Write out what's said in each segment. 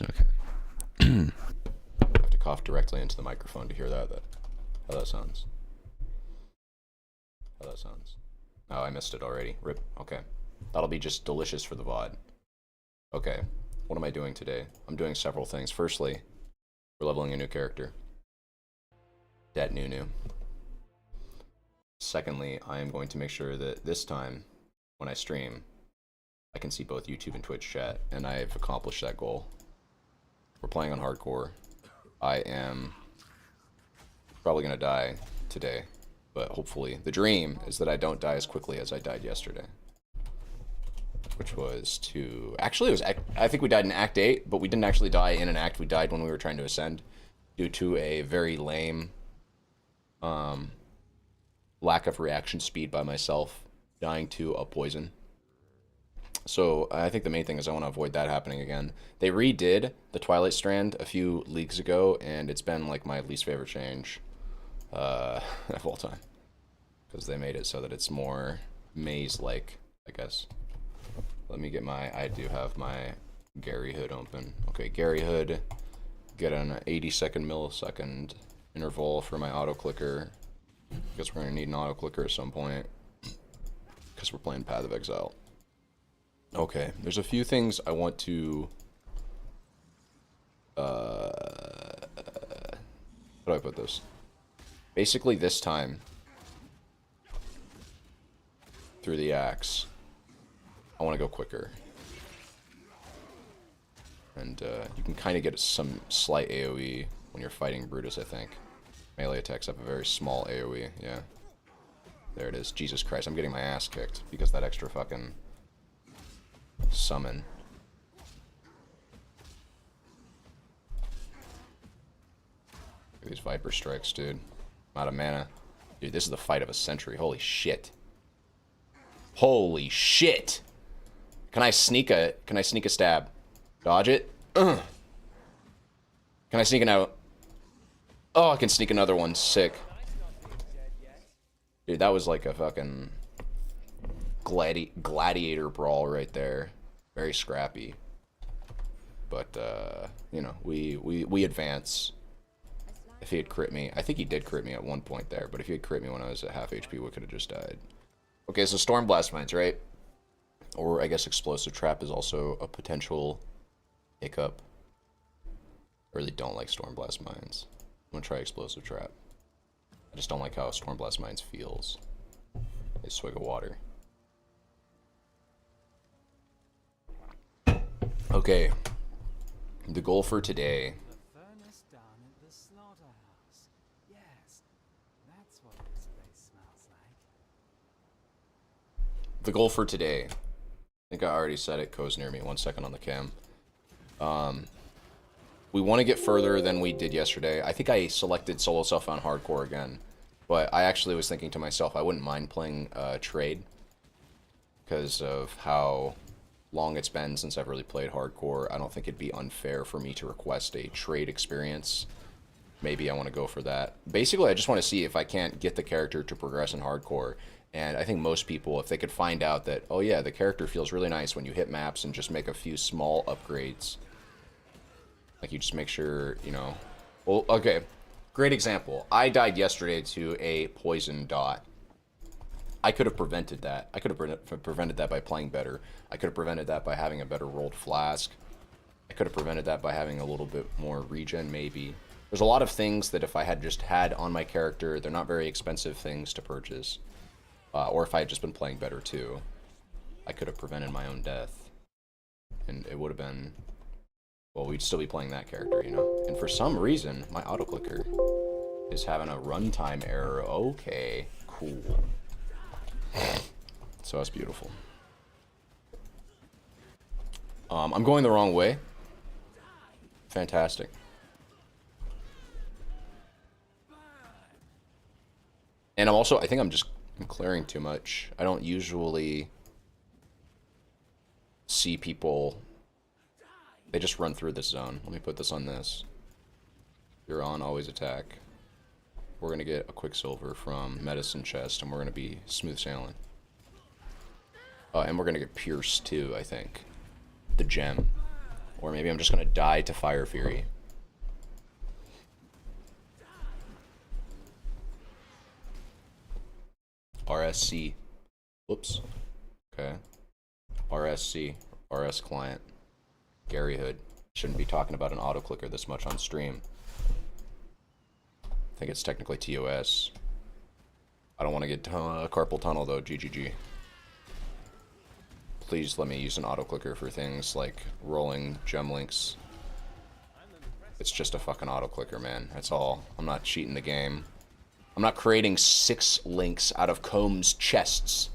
Okay. I have to cough directly into the microphone to hear that. How that sounds. How that sounds. Oh, I missed it already. Rip. Okay. That'll be just delicious for the VOD. Okay. What am I doing today? I'm doing several things. Firstly, we're leveling a new character. Dat Nunu. Secondly, I am going to make sure that this time, when I stream, I can see both YouTube and Twitch chat, and I've accomplished that goal. We're playing on hardcore. I am probably going to die today, but hopefully the dream is that I don't die as quickly as I died yesterday. Which was to... Actually, it was... I think we died in Act 8, but we didn't actually die in an act. We died when we were trying to ascend due to a very lame lack of reaction speed by myself, dying to a poison. So I think the main thing is I want to avoid that happening again. They redid the Twilight Strand a few leagues ago, and it's been like my least favorite change of all time. Because they made it so that it's more maze-like, I guess. Let me get my... I do have my Gary Hood open. Okay, Gary Hood. Get an 80-second millisecond interval for my auto-clicker. I guess we're going to need an auto-clicker at some point. Because we're playing Path of Exile. Okay, there's a few things I want to... how do I put this? Basically, this time, through the axe, I want to go quicker. And you can kind of get some slight AoE when you're fighting Brutus, I think. Melee attacks have a very small AoE, yeah. There it is. Jesus Christ, I'm getting my ass kicked because that extra fucking summon. Look at these Viper Strikes, dude. I'm out of mana. Dude, this is the fight of a century. Holy shit. Holy shit! Can I sneak a stab? Dodge it? Ugh. Can I sneak an out? Oh, I can sneak another one. Sick. Dude, that was like a fucking gladiator brawl right there. Very scrappy. But, you know, we advance. If he had crit me, I think he did crit me at one point there, but if he had crit me when I was at half HP, we could have just died. Okay, so Stormblast Mines, right? Or I guess Explosive Trap is also a potential hiccup. I really don't like Stormblast Mines. I'm gonna try Explosive Trap. I just don't like how Stormblast Mines feels. A swig of water. Okay. The goal for today. The furnace down at the slaughterhouse. Yes, that's what this place smells like. The goal for today. I think I already said it. Co's near me. 1 second on the cam. We want to get further than we did yesterday. I think I selected solo self on hardcore again. But I actually was thinking to myself, I wouldn't mind playing trade. Because of how long it's been since I've really played hardcore. I don't think it'd be unfair for me to request a trade experience. Maybe I want to go for that. Basically, I just want to see if I can't get the character to progress in hardcore. And I think most people, if they could find out that, oh yeah, the character feels really nice when you hit maps and just make a few small upgrades. Like, you just make sure, you know... Well, okay. Great example. I died yesterday to a poison dot. I could have prevented that. I could have prevented that by playing better. I could have prevented that by having a better rolled flask. I could have prevented that by having a little bit more regen, maybe. There's a lot of things that if I had just had on my character, they're not very expensive things to purchase. Or if I had just been playing better, too. I could have prevented my own death. And it would have been... Well, we'd still be playing that character, you know? And for some reason, my auto-clicker is having a runtime error. Okay, cool. So that's beautiful. I'm going the wrong way. Fantastic. And I think I'm clearing too much. I don't usually see people... They just run through this zone. Let me put this on this. You're on, always attack. We're going to get a Quicksilver from Medicine Chest, and we're going to be smooth sailing. And we're going to get Pierce, too, I think. The gem. Or maybe I'm just gonna die to Fire Fury. RSC. Whoops. Okay. RSC. RS client. Gary Hood. Shouldn't be talking about an auto clicker this much on stream. I think it's technically TOS. I don't want to get carpal tunnel though. GGG. Please let me use an auto clicker for things like rolling gem links. It's just a fucking auto clicker, man. That's all. I'm not cheating the game. I'm not creating 6 links out of Combs' chests.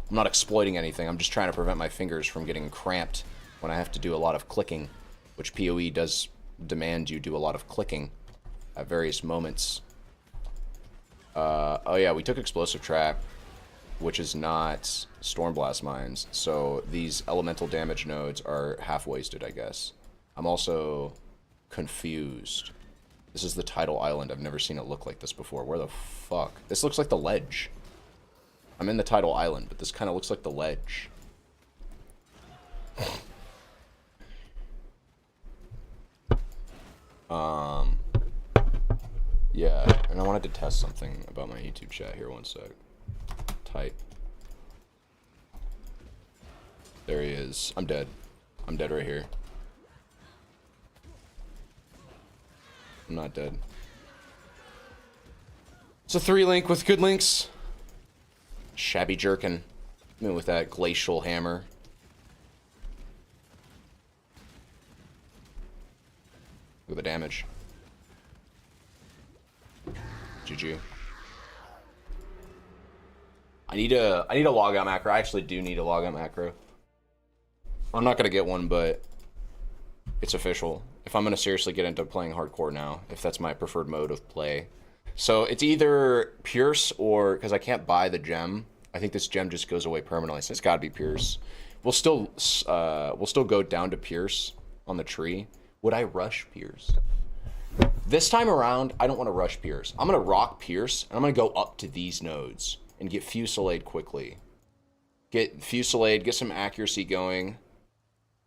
I'm not exploiting anything. I'm just trying to prevent my fingers from getting cramped when I have to do a lot of clicking, which PoE does demand you do a lot of clicking at various moments. Oh yeah, we took Explosive Trap, which is not Stormblast Mines, so these elemental damage nodes are half-wasted, I guess. I'm also confused. This is the Tidal Island. I've never seen it look like this before. Where the fuck? This looks like the ledge. I'm in the Tidal Island, but this kind of looks like the ledge. Yeah, and I wanted to test something about my YouTube chat here. One sec. Type. There he is. I'm dead. I'm dead right here. I'm not dead. It's a 3-link with good links. Shabby Jerkin. I mean, with that glacial hammer. Look at the damage. GG. I need a logout macro. I actually do need a logout macro. I'm not gonna get one, but it's official. If I'm gonna seriously get into playing hardcore now, if that's my preferred mode of play. So it's either Pierce or, because I can't buy the gem. I think this gem just goes away permanently, so it's gotta be Pierce. We'll still go down to Pierce on the tree. Would I rush Pierce? This time around, I don't want to rush Pierce. I'm gonna rock Pierce, and I'm gonna go up to these nodes and get Fusillade quickly. Get Fusillade, get some accuracy going.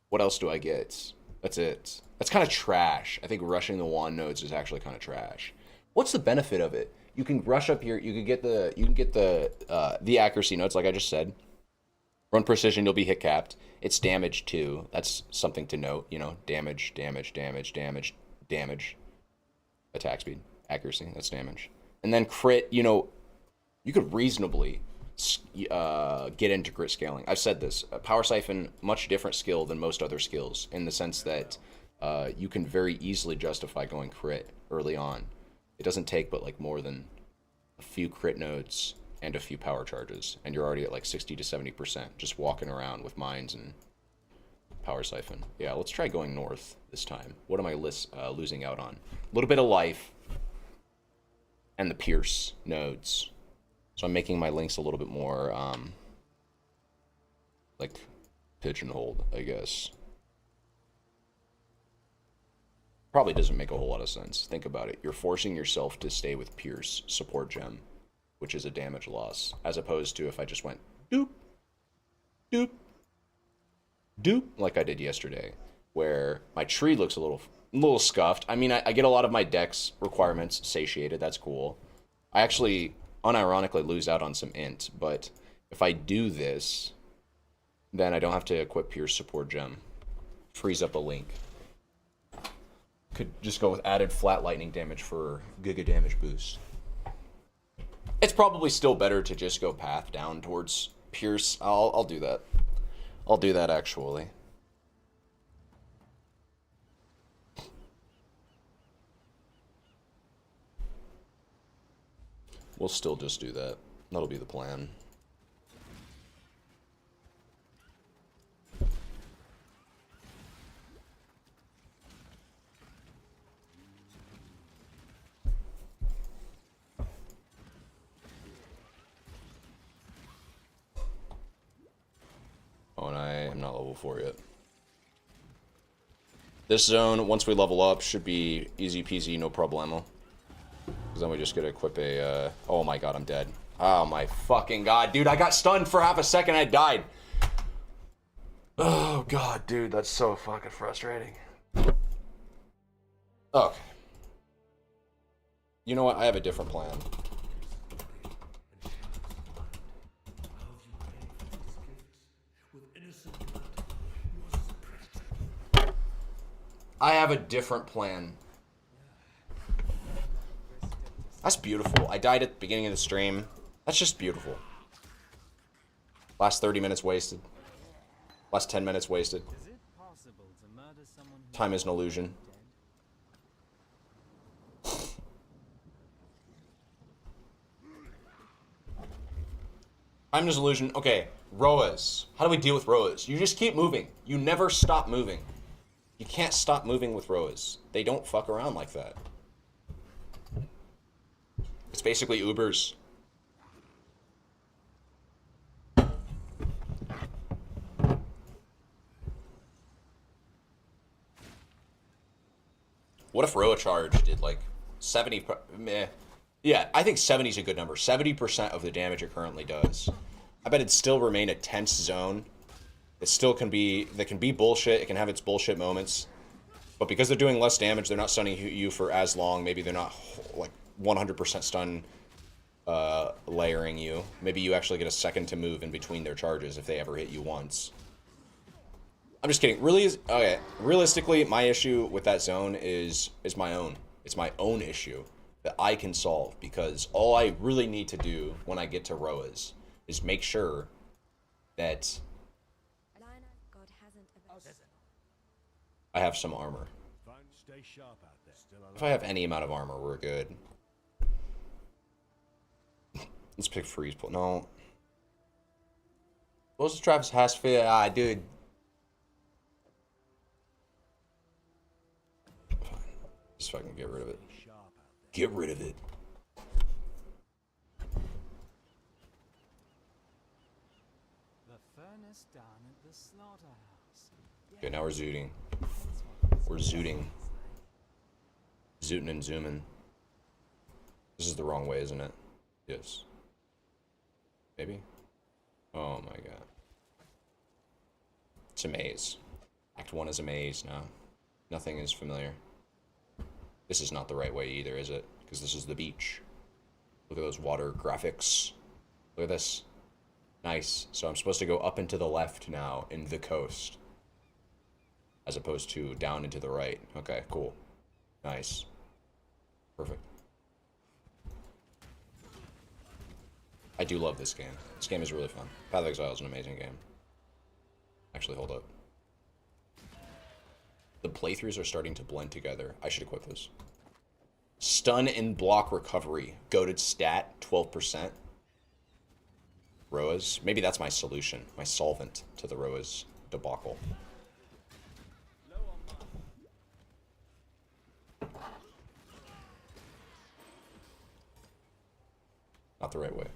What else do I get? That's it. That's kind of trash. I think rushing the wand nodes is actually kind of trash. What's the benefit of it? You can rush up here. You can get the accuracy nodes, like I just said. Run precision, you'll be hit capped. It's damage too. That's something to note. You know, damage. Attack speed, accuracy. That's damage. And then crit. You know, you could reasonably get into crit scaling. I've said this. Power Siphon, much different skill than most other skills in the sense that you can very easily justify going crit early on. It doesn't take but like more than a few crit nodes and a few power charges, and you're already at like 60 to 70% just walking around with mines and Power Siphon. Yeah, let's try going north this time. What am I losing out on? A little bit of life and the Pierce nodes. So I'm making my links a little bit more, like, pigeonholed, I guess. Probably doesn't make a whole lot of sense. Think about it. You're forcing yourself to stay with Pierce support gem, which is a damage loss, as opposed to if I just went doop, doop, doop, like I did yesterday, where my tree looks a little scuffed. I mean, I get a lot of my dex requirements satiated. That's cool. I actually unironically lose out on some int, but if I do this, then I don't have to equip Pierce support gem. Frees up a link. Could just go with added flat lightning damage for giga damage boost. It's probably still better to just go path down towards Pierce. I'll do that. I'll do that actually. We'll still just do that. That'll be the plan. Oh, and I am not level 4 yet. This zone, once we level up, should be easy peasy, no problemo. Because then we just get to equip a, oh my god, I'm dead. Oh my fucking god, dude, I got stunned for half a second, I died. Oh god, dude, that's so fucking frustrating. Okay. You know what? I have a different plan. I have a different plan. That's beautiful. I died at the beginning of the stream. That's just beautiful. Last 30 minutes wasted. Last 10 minutes wasted. Is it possible to murder someone who Time is an illusion. Time is an illusion. Okay, Roas. How do we deal with Roas? You just keep moving. You never stop moving. You can't stop moving with Roas. They don't fuck around like that. It's basically Ubers. What if Roa charge did like 70? Meh. Yeah, I think 70 is a good number. 70% of the damage it currently does. I bet it'd still remain a tense zone. It still can be, that can be bullshit. It can have its bullshit moments. But because they're doing less damage, they're not stunning you for as long. Maybe they're not like 100% stun layering you. Maybe you actually get a second to move in between their charges if they ever hit you once. I'm just kidding. Really, okay. Realistically, my issue with that zone is my own. It's my own issue that I can solve, because all I really need to do when I get to Roas is make sure that I have some armor. If I have any amount of armor, we're good. Let's pick freeze pull. No. What's the Travis Hasfield? Ah, dude. Fine. Just fucking get rid of it. Get rid of it. The furnace down at the slaughterhouse. Okay, now we're zooting. We're zooting. Zooting and zooming. This is the wrong way, isn't it? Yes. Maybe? Oh my god. It's a maze. Act 1 is a maze now. Nothing is familiar. This is not the right way either, is it? Because this is the beach. Look at those water graphics. Look at this. Nice. So I'm supposed to go up and to the left now in the coast, as opposed to down and to the right. Okay, cool. Nice. Perfect. I do love this game. This game is really fun. Path of Exile is an amazing game. Actually, hold up. The playthroughs are starting to blend together. I should equip this. Stun and block recovery. Goated stat, 12%. Roas. Maybe that's my solution. My solvent to the Roas debacle. Not the right way.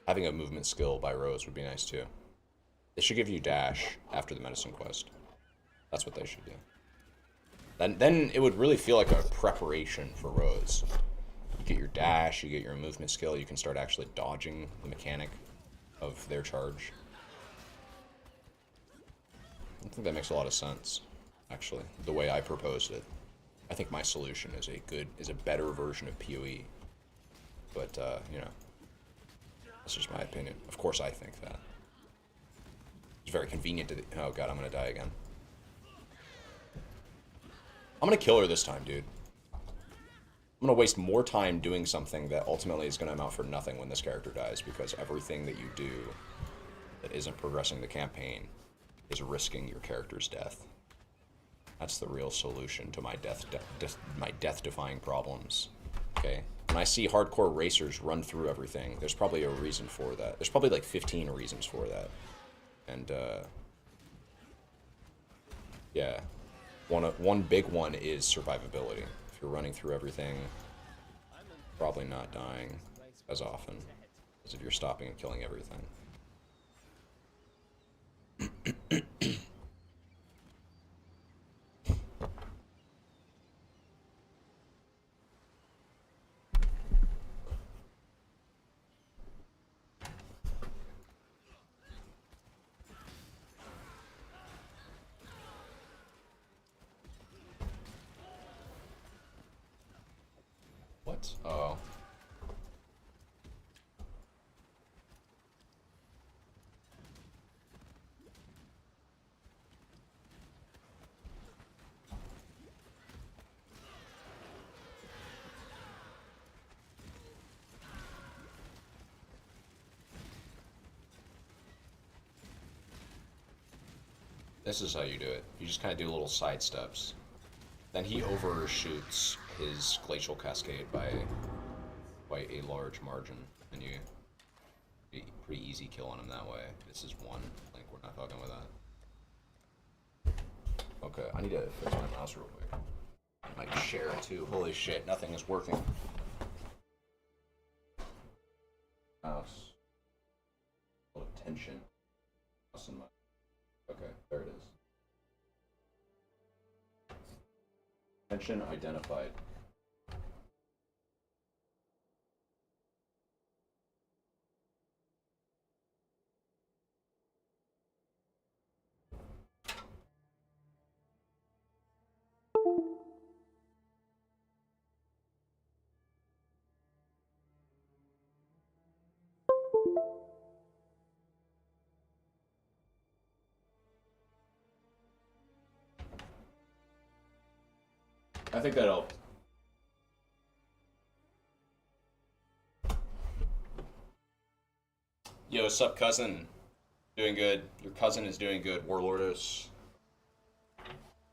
Having a movement skill by Rose would be nice too. They should give you dash after the medicine quest. That's what they should do. Then it would really feel like a preparation for Rose. You get your dash, you get your movement skill, you can start actually dodging the mechanic of their charge. I think that makes a lot of sense, actually, the way I proposed it. I think my solution is a better version of PoE. But, you know, that's just my opinion. Of course I think that. It's very convenient to... Oh god, I'm gonna die again. I'm gonna kill her this time, dude. I'm gonna waste more time doing something that ultimately is gonna amount for nothing when this character dies, because everything that you do that isn't progressing the campaign is risking your character's death. That's the real solution to my death-defying problems. Okay? When I see hardcore racers run through everything, there's probably a reason for that. There's probably like 15 reasons for that. And, yeah. One big one is survivability. If you're running through everything, probably not dying as often as if you're stopping and killing everything. This is how you do it. You just kind of do little side steps. Then he overshoots his glacial cascade by quite a large margin, and you pretty easy killing him that way. This is one. Like, we're not fucking with that. Okay, I need to fix my mouse real quick. I might share it too. Holy shit, nothing is working. Mouse. A lot of tension. Okay, there it is. Tension identified. I think that helped. Yo, what's up, cousin? Doing good. Your cousin is doing good, Warlordus.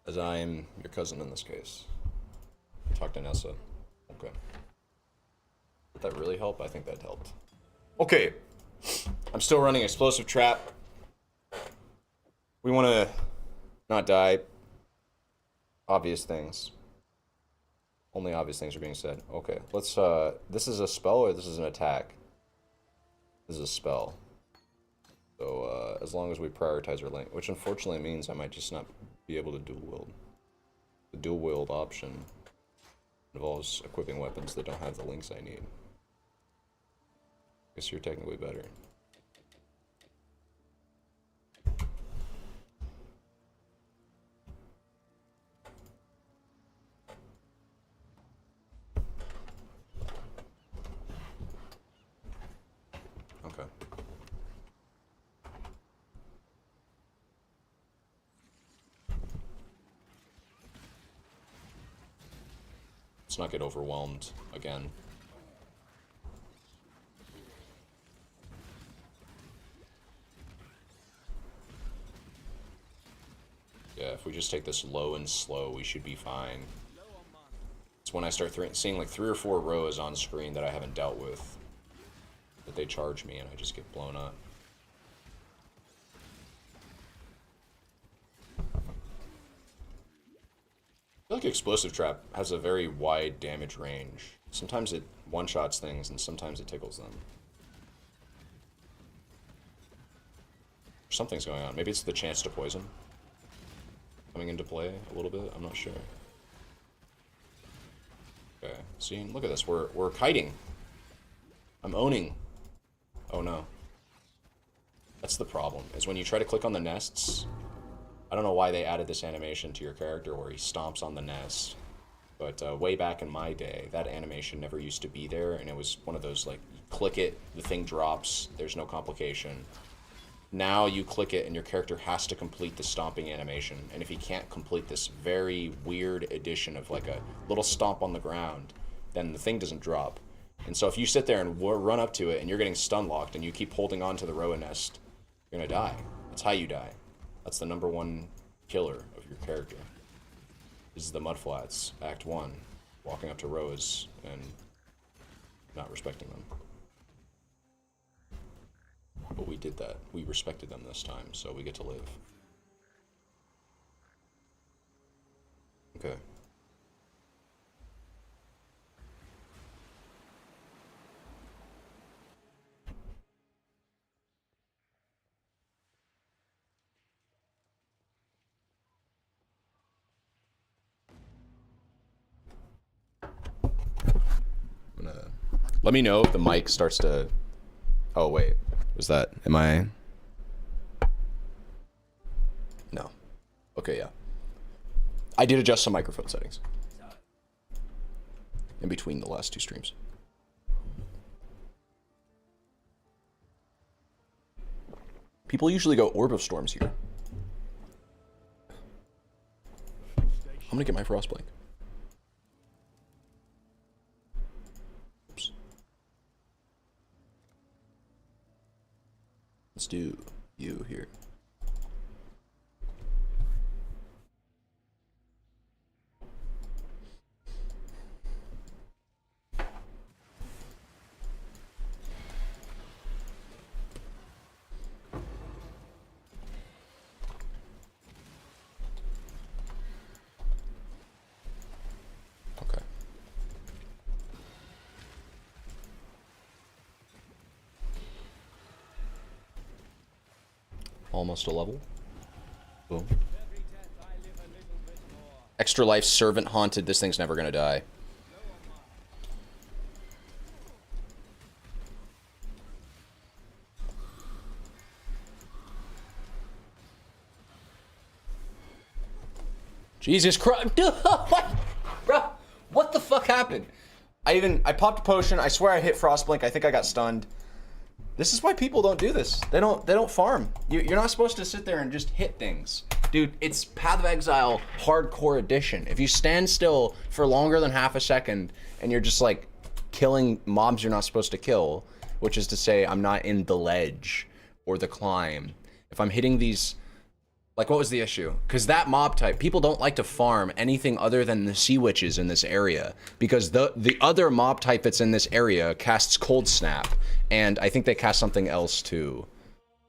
As I am your cousin in this case. Talk to Nessa. Okay. Did that really help? I think that helped. Okay. I'm still running Explosive Trap. We want to not die. Obvious things. Only obvious things are being said. Okay, let's, this is a spell or this is an attack? This is a spell. So, as long as we prioritize our link, which unfortunately means I might just not be able to dual wield. The dual wield option involves equipping weapons that don't have the links I need. Guess you're technically better. Okay. Let's not get overwhelmed again. Yeah, if we just take this low and slow, we should be fine. It's when I start seeing like 3 or 4 rows on screen that I haven't dealt with that they charge me and I just get blown up. I feel like Explosive Trap has a very wide damage range. Sometimes it one-shots things and sometimes it tickles them. Something's going on. Maybe it's the chance to poison coming into play a little bit. I'm not sure. Okay, see, look at this. We're kiting. I'm owning. Oh no. That's the problem, is when you try to click on the nests. I don't know why they added this animation to your character where he stomps on the nest. But way back in my day, that animation never used to be there, and it was one of those, like, you click it, the thing drops, there's no complication. Now you click it and your character has to complete the stomping animation, and if he can't complete this very weird addition of like a little stomp on the ground, then the thing doesn't drop. And so if you sit there and run up to it and you're getting stun locked and you keep holding on to the Roa nest, you're gonna die. That's how you die. That's the #1 killer of your character. This is the Mudflats, Act 1. Walking up to Roas and not respecting them. But we did that. We respected them this time, so we get to live. Okay. Let me know if the mic starts to... Oh, wait. Was that... Am I... No. Okay, yeah. I did adjust some microphone settings in between the last 2 streams. People usually go Orb of Storms here. I'm gonna get my Frostblink. Oops. Let's do you here. almost a level. Boom. Extra life, servant haunted. This thing's never gonna die. Jesus Christ. What? Bro, what the fuck happened? I popped a potion. I swear I hit Frostblink. I think I got stunned. This is why people don't do this. They don't farm. You're not supposed to sit there and just hit things. Dude, it's Path of Exile Hardcore Edition. If you stand still for longer than half a second and you're just like killing mobs you're not supposed to kill, which is to say I'm not in the ledge or the climb. If I'm hitting these, like, what was the issue? Because that mob type, people don't like to farm anything other than the sea witches in this area, because the other mob type that's in this area casts Cold Snap, and I think they cast something else too.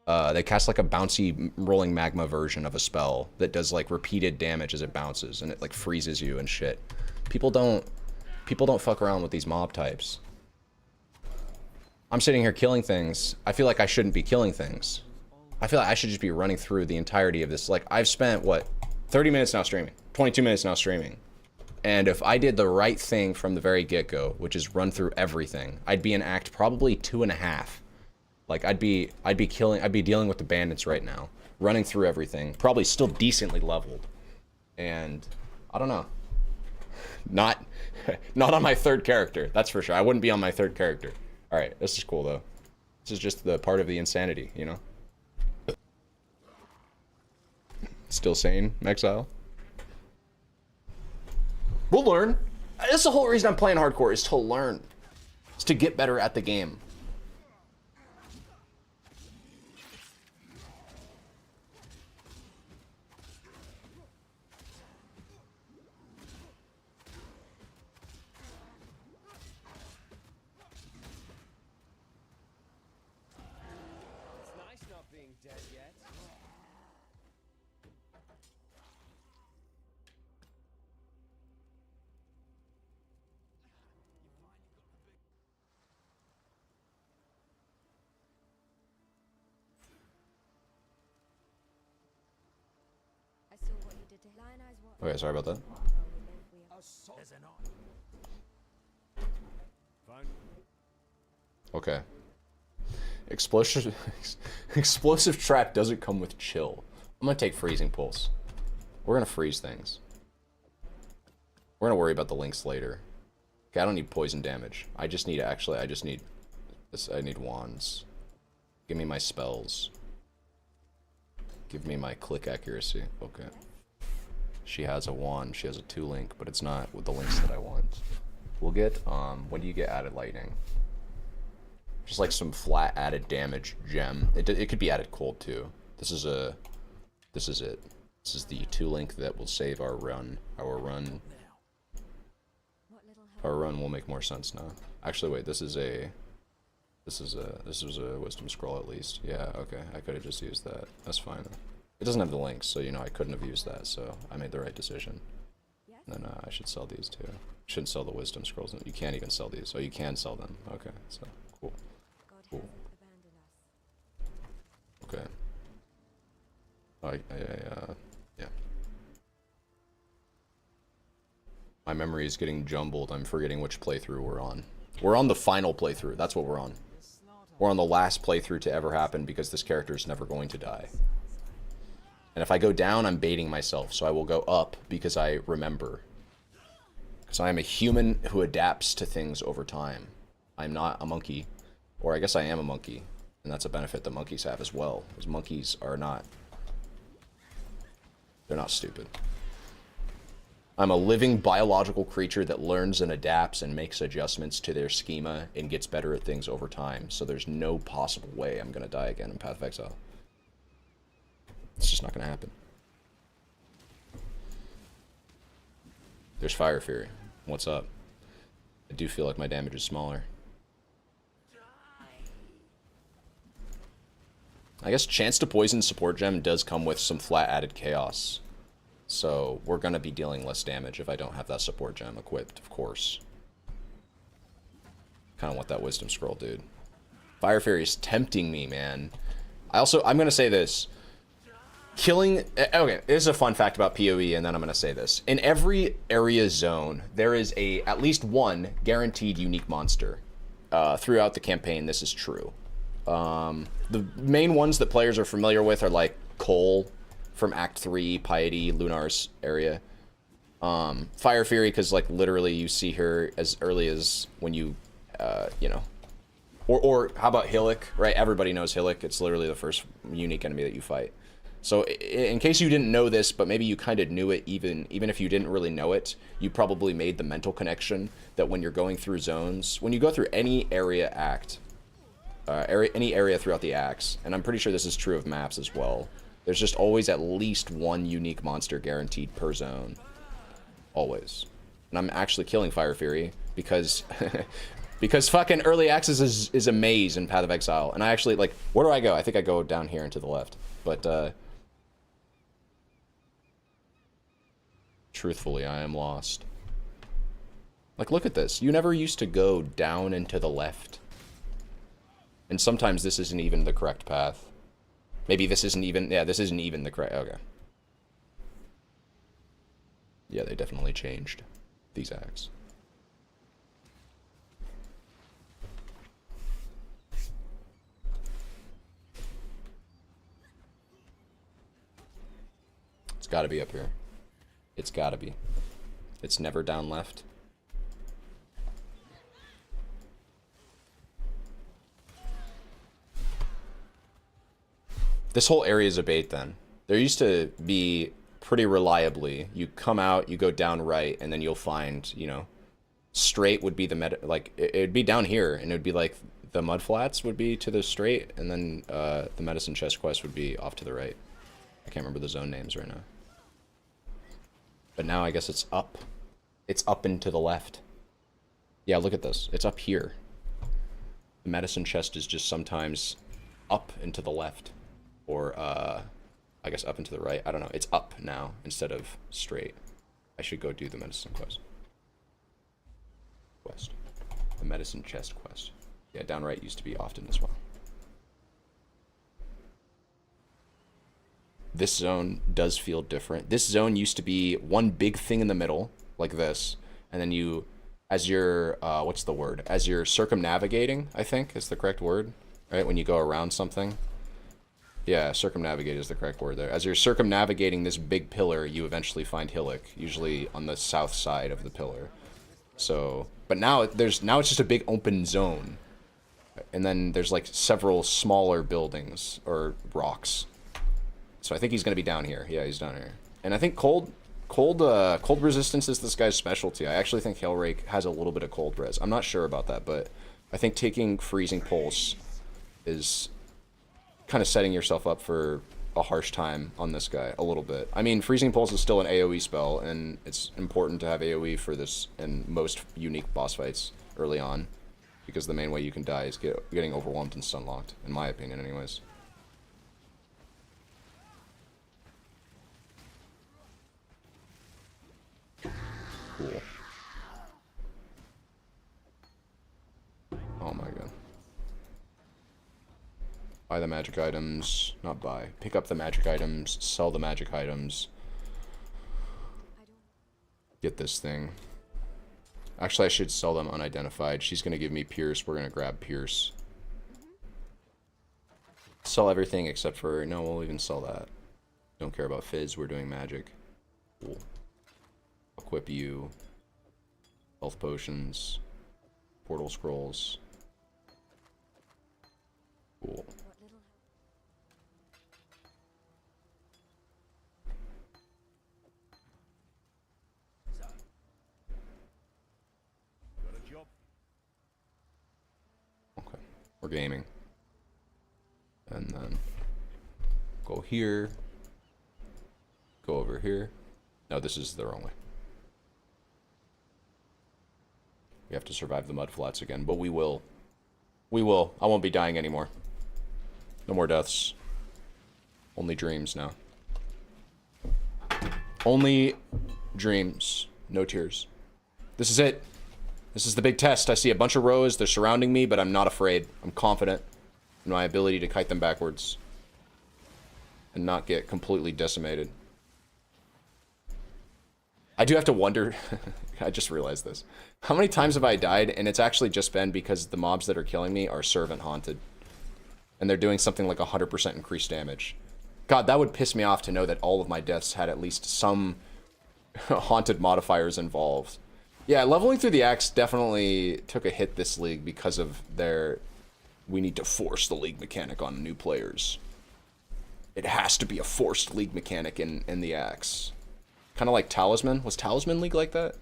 They cast like a bouncy rolling magma version of a spell that does like repeated damage as it bounces, and it like freezes you and shit. People don't fuck around with these mob types. I'm sitting here killing things. I feel like I shouldn't be killing things. I feel like I should just be running through the entirety of this. Like, I've spent, what, 30 minutes now streaming, 22 minutes now streaming. And if I did the right thing from the very get-go, which is run through everything, I'd be in act probably 2.5. Like, I'd be dealing with the bandits right now, running through everything, probably still decently leveled. And, I don't know. Not on my third character, that's for sure. I wouldn't be on my third character. Alright, this is cool, though. This is just the part of the insanity, you know? Still sane, Exile? We'll learn. That's the whole reason I'm playing hardcore, is to learn. It's to get better at the game. It's nice not being dead yet. I saw what you did to Lion Eyes. What? Okay, sorry about that. Okay. Explosive trap doesn't come with chill. I'm gonna take freezing pulse. We're gonna freeze things. We're gonna worry about the links later. Okay, I don't need poison damage. I just need this. I need wands. Give me my spells. Give me my click accuracy. Okay. She has a wand. She has a 2-link, but it's not with the links that I want. We'll get, when do you get added lightning? Just like some flat added damage gem. It could be added cold too. This is it. This is the 2-link that will save our run. Our run will make more sense now. Actually, wait. This was a wisdom scroll at least. Yeah. Okay. I could have just used that. That's fine. It doesn't have the links, so you know I couldn't have used that. So I made the right decision. And then I should sell these too. Shouldn't sell the wisdom scrolls. You can't even sell these. Oh, you can sell them. Okay. So cool. Cool. Okay. Yeah. My memory is getting jumbled. I'm forgetting which playthrough we're on. We're on the final playthrough. That's what we're on. We're on the last playthrough to ever happen because this character is never going to die. And if I go down, I'm baiting myself. So I will go up because I remember. Because I am a human who adapts to things over time. I'm not a monkey. Or I guess I am a monkey. And that's a benefit that monkeys have as well. Because monkeys are not... They're not stupid. I'm a living biological creature that learns and adapts and makes adjustments to their schema and gets better at things over time. So there's no possible way I'm going to die again in Path of Exile. It's just not going to happen. There's Fire Fury. What's up? I do feel like my damage is smaller. I guess Chance to Poison support gem does come with some flat added chaos. So we're going to be dealing less damage if I don't have that support gem equipped, of course. Kind of want that wisdom scroll, dude. Fire Fury is tempting me, man. I'm going to say this. killing... Okay, this is a fun fact about PoE, and then I'm going to say this. In every area zone, there is at least one guaranteed unique monster. Throughout the campaign, this is true. The main ones that players are familiar with are like Cole from Act 3, Piety, Lunar's area. Fire Fury, because like literally you see her as early as when you, you know, or how about Hillock, right? Everybody knows Hillock. It's literally the first unique enemy that you fight. So in case you didn't know this, but maybe you kind of knew it, even if you didn't really know it, you probably made the mental connection that when you're going through zones, when you go through any area act, any area throughout the acts, and I'm pretty sure this is true of maps as well, there's just always at least one unique monster guaranteed per zone. Always. And I'm actually killing Fire Fury because because fucking early access is a maze in Path of Exile. And I actually, like, where do I go? I think I go down here and to the left. But, truthfully, I am lost. Like, look at this. You never used to go down and to the left. And sometimes this isn't even the correct path. Maybe this isn't even... Yeah, this isn't even the correct... Okay. Yeah, they definitely changed these acts. It's gotta be up here. It's gotta be. It's never down left. This whole area is a bait then. There used to be pretty reliably, you come out, you go down right, and then you'll find, you know, straight would be the it'd be down here, and it would be like the mud flats would be to the straight, and then the medicine chest quest would be off to the right. I can't remember the zone names right now. But now I guess it's up. It's up and to the left. Yeah, look at this. It's up here. The medicine chest is just sometimes up and to the left. Or, I guess up and to the right. I don't know. It's up now instead of straight. I should go do the medicine quest. The medicine chest quest. Yeah, down right used to be often as well. This zone does feel different. This zone used to be one big thing in the middle, like this. And then you, as you're, what's the word? As you're circumnavigating, I think is the correct word. Right? When you go around something. Yeah, circumnavigate is the correct word there. As you're circumnavigating this big pillar, you eventually find Hillock, usually on the south side of the pillar. So, but now it's just a big open zone. And then there's like several smaller buildings or rocks. So I think he's going to be down here. Yeah, he's down here. And I think cold resistance is this guy's specialty. I actually think Hellrake has a little bit of cold res. I'm not sure about that, but I think taking freezing pulse is kind of setting yourself up for a harsh time on this guy a little bit. I mean, freezing pulse is still an AoE spell, and it's important to have AoE for this in most unique boss fights early on, because the main way you can die is getting overwhelmed and stun locked, in my opinion anyways. Cool. Oh my god. Buy the magic items. Not buy. Pick up the magic items. Sell the magic items. Get this thing. Actually, I should sell them unidentified. She's going to give me Pierce. We're going to grab Pierce. Sell everything except for... No, we'll even sell that. Don't care about Fizz. We're doing magic. Cool. Equip you. Health potions. Portal scrolls. Cool. Okay, we're gaming. And then go here. Go over here. No, this is the wrong way. We have to survive the mud flats again, but we will. We will. I won't be dying anymore. No more deaths. Only dreams now. Only dreams. No tears. This is it. This is the big test. I see a bunch of rows. They're surrounding me, but I'm not afraid. I'm confident in my ability to kite them backwards. and not get completely decimated. I do have to wonder, I just realized this. How many times have I died and it's actually just been because the mobs that are killing me are servant haunted. And they're doing something like 100% increased damage. God, that would piss me off to know that all of my deaths had at least some haunted modifiers involved. Yeah, leveling through the axe definitely took a hit this league because of their... We need to force the league mechanic on new players. It has to be a forced league mechanic in the axe. Kind of like Talisman. Was Talisman League like that?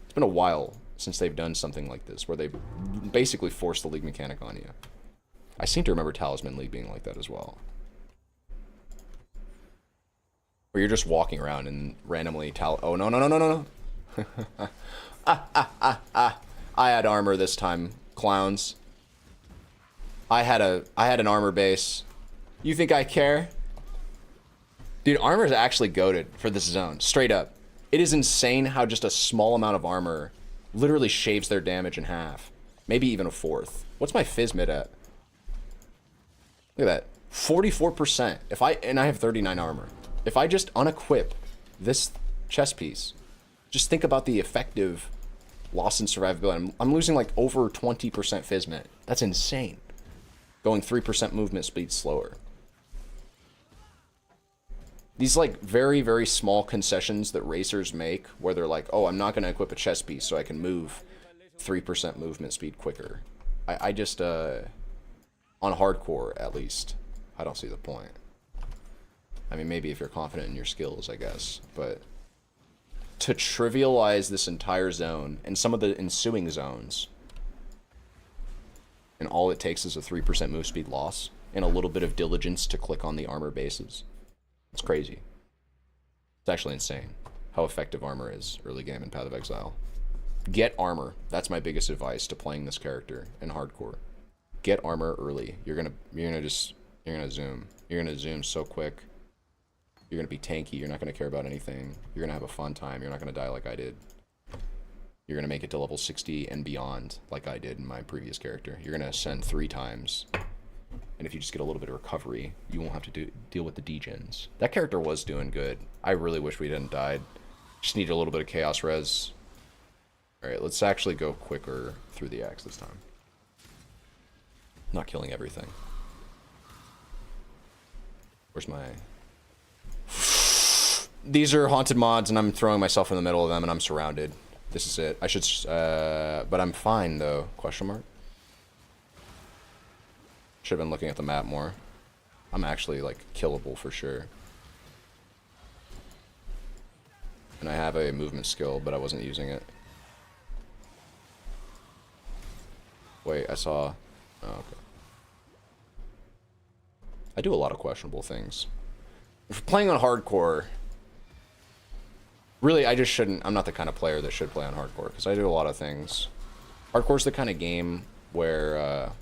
It's been a while since they've done something like this, where they basically force the league mechanic on you. I seem to remember Talisman League being like that as well. Where you're just walking around and randomly oh, no, no, no, no, no, no. I had armor this time, clowns. I had an armor base. You think I care? Dude, armor is actually goated for this zone, straight up. It is insane how just a small amount of armor literally shaves their damage in half. Maybe even a fourth. What's my Physmid at? Look at that. 44%. And I have 39 armor. If I just unequip this chest piece, just think about the effective loss in survivability. I'm losing like over 20% Physmid. That's insane. Going 3% movement speed slower. These like very, very small concessions that racers make where they're like, oh, I'm not going to equip a chest piece so I can move 3% movement speed quicker. I just, on hardcore at least, I don't see the point. I mean, maybe if you're confident in your skills, I guess, but to trivialize this entire zone and some of the ensuing zones, and all it takes is a 3% move speed loss and a little bit of diligence to click on the armor bases. It's crazy. It's actually insane how effective armor is early game in Path of Exile. Get armor. That's my biggest advice to playing this character in hardcore. Get armor early. You're gonna zoom. You're gonna zoom so quick. You're gonna be tanky. You're not gonna care about anything. You're gonna have a fun time. You're not gonna die like I did. You're gonna make it to level 60 and beyond like I did in my previous character. You're gonna ascend 3 times. And if you just get a little bit of recovery, you won't have to deal with the degens. That character was doing good. I really wish we hadn't died. Just need a little bit of chaos res. Alright, let's actually go quicker through the axe this time. Not killing everything. Where's my... These are haunted mods, and I'm throwing myself in the middle of them, and I'm surrounded. This is it. I should... but I'm fine, though. Question mark? Should have been looking at the map more. I'm actually, like, killable for sure. And I have a movement skill, but I wasn't using it. Wait, I saw... Oh, okay. I do a lot of questionable things. If playing on hardcore... Really, I just shouldn't... I'm not the kind of player that should play on hardcore, because I do a lot of things. Hardcore's the kind of game where...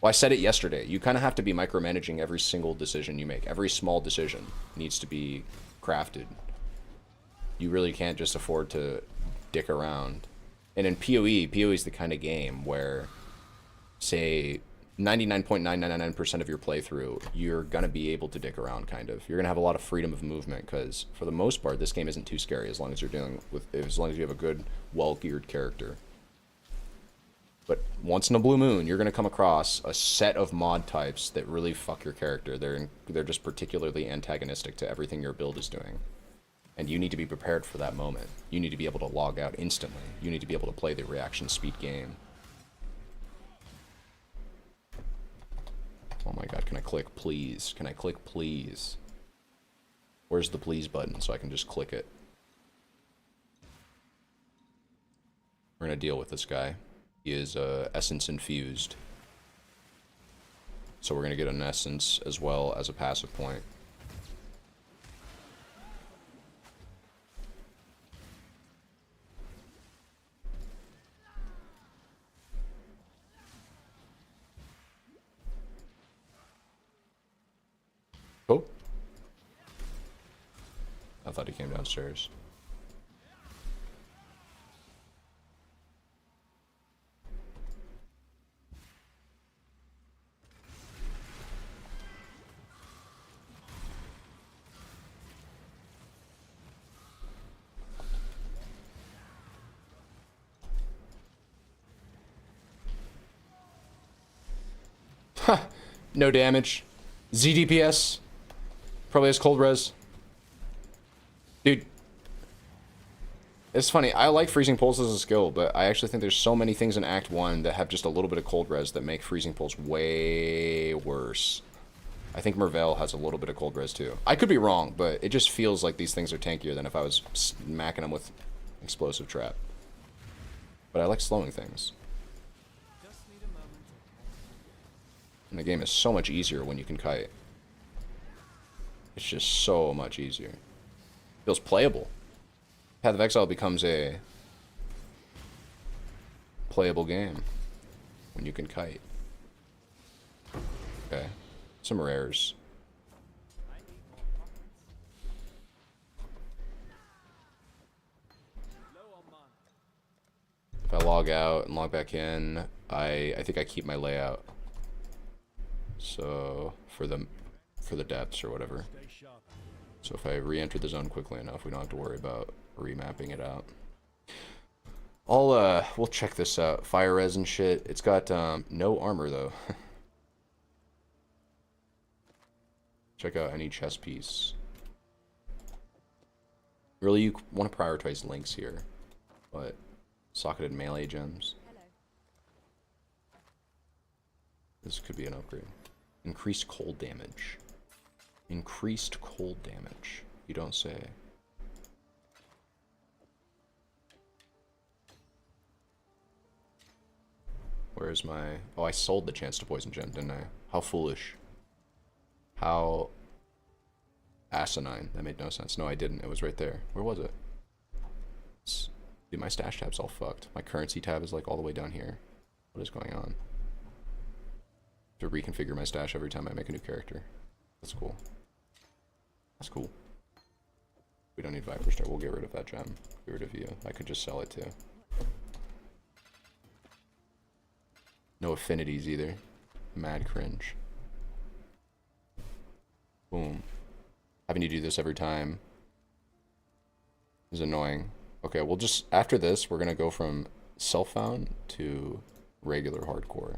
Well, I said it yesterday. You kind of have to be micromanaging every single decision you make. Every small decision needs to be crafted. You really can't just afford to dick around. And in PoE is the kind of game where, say, 99.999% of your playthrough, you're going to be able to dick around, kind of. You're going to have a lot of freedom of movement, because for the most part, this game isn't too scary as long as you have a good, well-geared character. But once in a blue moon, you're going to come across a set of mod types that really fuck your character. They're just particularly antagonistic to everything your build is doing. And you need to be prepared for that moment. You need to be able to log out instantly. You need to be able to play the reaction speed game. Oh my god, can I click, please? Can I click, please? Where's the please button so I can just click it? We're going to deal with this guy. He is essence infused. So we're going to get an essence as well as a passive point. Oh. I thought he came downstairs. No damage. ZDPS. Probably has cold res. Dude. It's funny, I like Freezing Pulse as a skill, but I actually think there's so many things in Act 1 that have just a little bit of cold res that make Freezing Pulse way worse. I think Merveil has a little bit of cold res too. I could be wrong, but it just feels like these things are tankier than if I was smacking them with Explosive Trap. But I like slowing things. Just need a moment. And the game is so much easier when you can kite. It's just so much easier. Feels playable. Path of Exile becomes a playable game when you can kite. Okay. Some rares. I need more pockets. Low on mana. If I log out and log back in, I think I keep my layout. So for the depths or whatever. So if I re-enter the zone quickly enough, we don't have to worry about remapping it out. We'll check this out. Fire res and shit. It's got no armor though. Check out any chest piece. Really, you want to prioritize links here, but socketed melee gems. Hello. This could be an upgrade. Increased cold damage. Increased cold damage. You don't say. Where's my... Oh, I sold the chance to poison gem, didn't I? How foolish. How asinine. That made no sense. No, I didn't. It was right there. Where was it? Dude, my stash tab's all fucked. My currency tab is like all the way down here. What is going on? To reconfigure my stash every time I make a new character. That's cool. That's cool. We don't need Viper Star. We'll get rid of that gem. Get rid of you. I could just sell it too. No affinities either. Mad cringe. Boom. Having to do this every time is annoying. Okay, we'll just... After this, we're going to go from self-found to regular hardcore.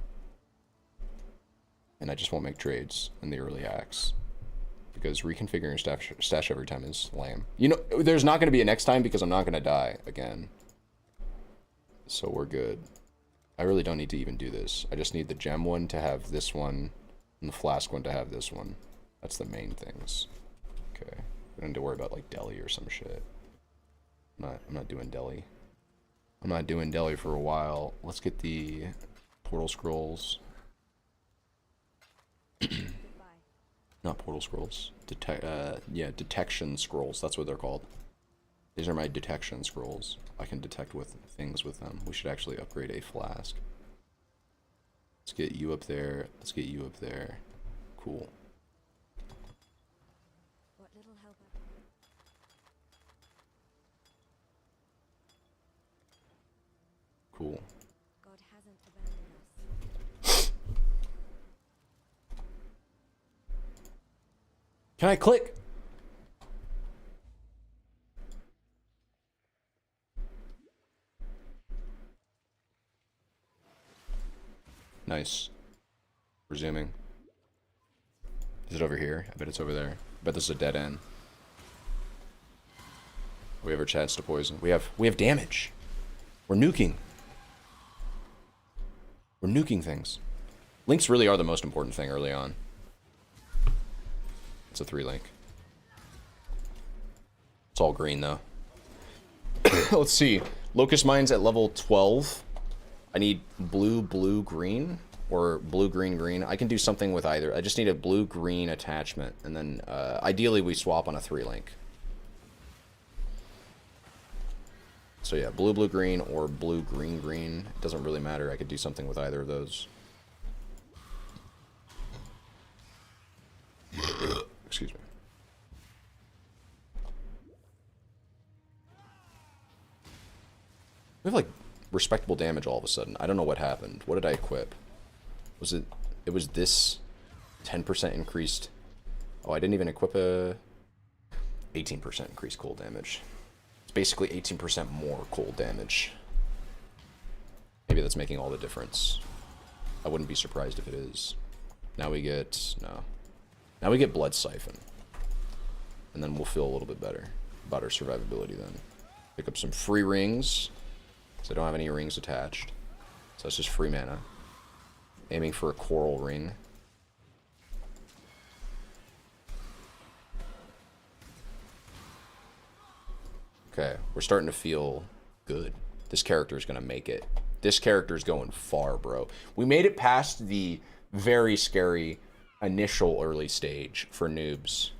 And I just won't make trades in the early acts. Because reconfiguring stash every time is lame. You know, there's not going to be a next time because I'm not going to die again. So we're good. I really don't need to even do this. I just need the gem one to have this one, and the flask one to have this one. That's the main things. Okay. We don't need to worry about like Delhi or some shit. I'm not doing Delhi. I'm not doing Delhi for a while. Let's get the portal scrolls. Not portal scrolls. Detection scrolls. That's what they're called. These are my detection scrolls. I can detect with things with them. We should actually upgrade a flask. Let's get you up there. Let's get you up there. Cool. What little help Cool. God hasn't abandoned us. Can I click? Nice. Resuming. Is it over here? I bet it's over there. I bet this is a dead end. We have our chance to poison. We have damage. We're nuking. We're nuking things. Links really are the most important thing early on. It's a 3-link. It's all green though. Let's see. Locust Mines at level 12. I need blue, blue, green, or blue, green, green. I can do something with either. I just need a blue, green attachment, and then ideally we swap on a 3-link. So yeah, blue, blue, green, or blue, green, green. It doesn't really matter. I could do something with either of those. Excuse me. We have like respectable damage all of a sudden. I don't know what happened. What did I equip? Was it... It was this 10% increased... Oh, I didn't even equip a... 18% increased cold damage. It's basically 18% more cold damage. Maybe that's making all the difference. I wouldn't be surprised if it is. Now we get... no. Now we get Blood Siphon. And then we'll feel a little bit better about our survivability then. Pick up some free rings. Because I don't have any rings attached. So that's just free mana. Aiming for a coral ring. Okay, we're starting to feel good. This character is going to make it. This character is going far, bro. We made it past the very scary initial early stage for noobs.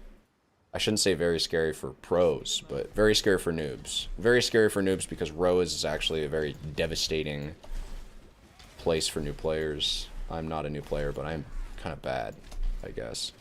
I shouldn't say very scary for pros, but very scary for noobs. Very scary for noobs because Rose is actually a very devastating place for new players. I'm not a new player, but I'm kind of bad, I guess.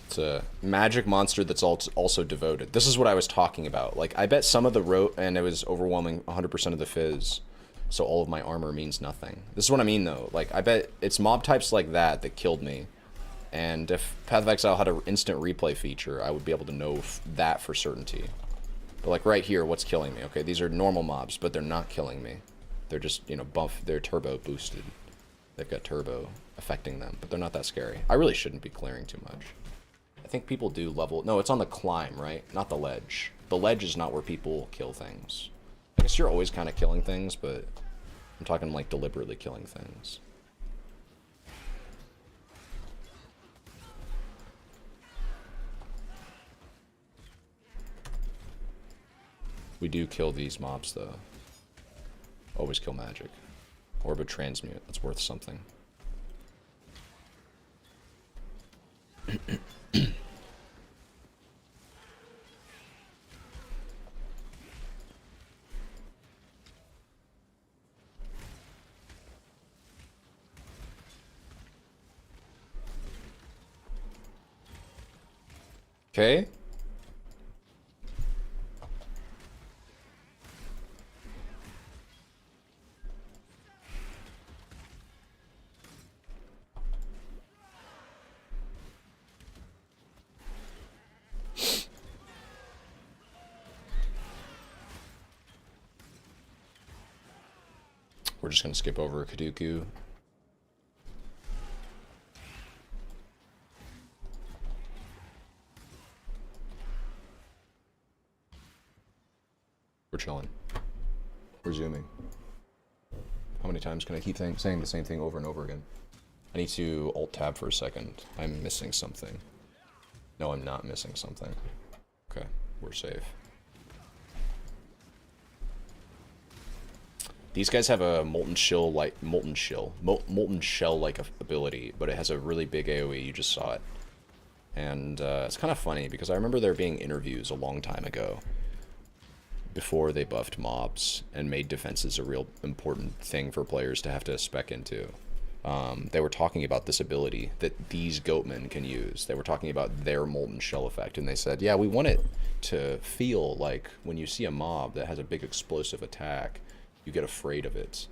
It's a magic monster that's also devoted. This is what I was talking about. Like, I bet some of the and it was overwhelming 100% of the fizz, so all of my armor means nothing. This is what I mean, though. Like, I bet it's mob types like that that killed me. And if Path of Exile had an instant replay feature, I would be able to know that for certainty. But, like, right here, what's killing me? Okay, these are normal mobs, but they're not killing me. They're just, you know, they're turbo boosted. They've got turbo affecting them, but they're not that scary. I really shouldn't be clearing too much. I think people do level... no, it's on the climb, right? Not the ledge. The ledge is not where people kill things. I guess you're always kind of killing things, but I'm talking, like, deliberately killing things. We do kill these mobs, though. Always kill magic. Orb of Transmute. That's worth something. Okay. We're just gonna skip over Kaduku. We're chilling. We're zooming. How many times can I keep saying the same thing over and over again? I need to alt-tab for a second. I'm missing something. No, I'm not missing something. Okay, we're safe. These guys have a molten shell like ability, but it has a really big AoE. You just saw it, and it's kind of funny because I remember there being interviews a long time ago, before they buffed mobs and made defenses a real important thing for players to have to spec into. They were talking about this ability that these goatmen can use. They were talking about their molten shell effect, and they said, yeah, we want it to feel like when you see a mob that has a big explosive attack, you get afraid of it.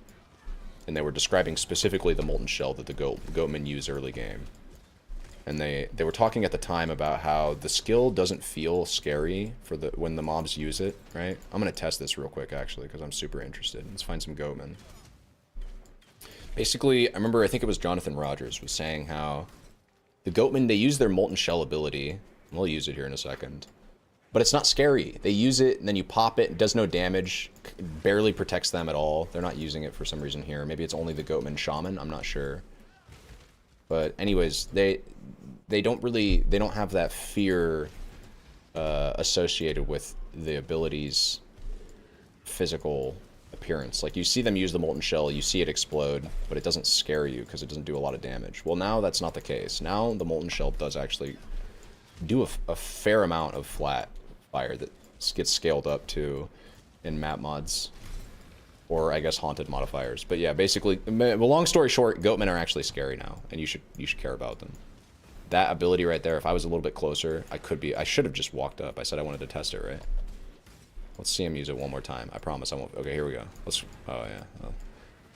And they were describing specifically the molten shell that the goatmen use early game. And they were talking at the time about how the skill doesn't feel scary for when the mobs use it, right? I'm gonna test this real quick actually, because I'm super interested. Let's find some goatmen. Basically, I remember, I think it was Jonathan Rogers was saying how the goatmen, they use their molten shell ability, and we'll use it here in a second, but it's not scary. They use it, and then you pop it, it does no damage, barely protects them at all. They're not using it for some reason here. Maybe it's only the goatman shaman, I'm not sure. But anyways, they don't have that fear associated with the ability's physical appearance. Like, you see them use the molten shell, you see it explode, but it doesn't scare you because it doesn't do a lot of damage. Well, now that's not the case. Now the molten shell does actually do a fair amount of flat fire that gets scaled up to in map mods, or I guess haunted modifiers. But yeah, basically, well, long story short, goatmen are actually scary now, and you should care about them. That ability right there, if I was a little bit closer, I should have just walked up. I said I wanted to test it, right? Let's see him use it one more time. I promise I won't. Okay, here we go. Oh yeah. Oh.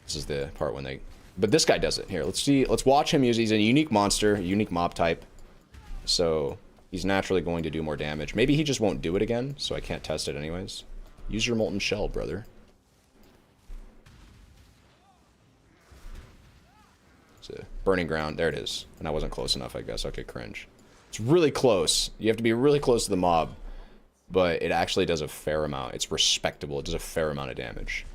This is the part when they But this guy does it. Here, let's see. Let's watch him use. He's a unique monster, a unique mob type. So he's naturally going to do more damage. Maybe he just won't do it again, so I can't test it anyways. Use your molten shell, brother. It's a burning ground. There it is. And I wasn't close enough, I guess. Okay, cringe. It's really close. You have to be really close to the mob. But it actually does a fair amount. It's respectable. It does a fair amount of damage.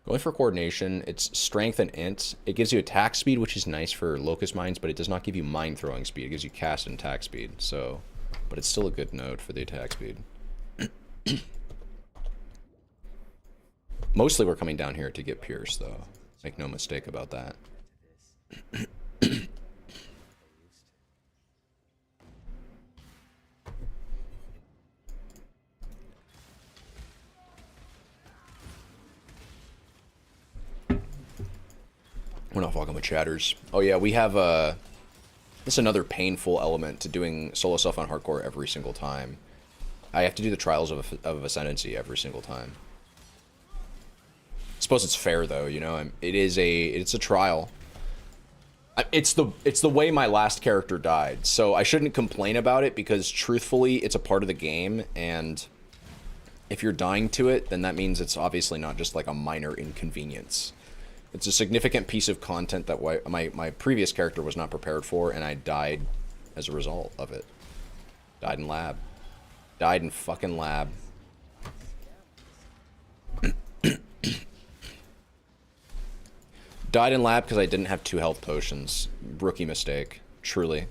Going for coordination, it's strength and int. It gives you attack speed, which is nice for locust mines, but it does not give you mine throwing speed. It gives you cast and attack speed. So, but it's still a good node for the attack speed. Mostly we're coming down here to get Pierce, though. Make no mistake about that. We're not fucking with chatters. Oh yeah, we have this is another painful element to doing solo self on hardcore every single time. I have to do the trials of ascendancy every single time. I suppose it's fair though, you know. It's a trial. It's the way my last character died, so I shouldn't complain about it because truthfully, it's a part of the game, and if you're dying to it, then that means it's obviously not just like a minor inconvenience. It's a significant piece of content that my previous character was not prepared for, and I died as a result of it. Died in lab. Died in fucking lab. Died in lab because I didn't have 2 health potions. Rookie mistake. Truly.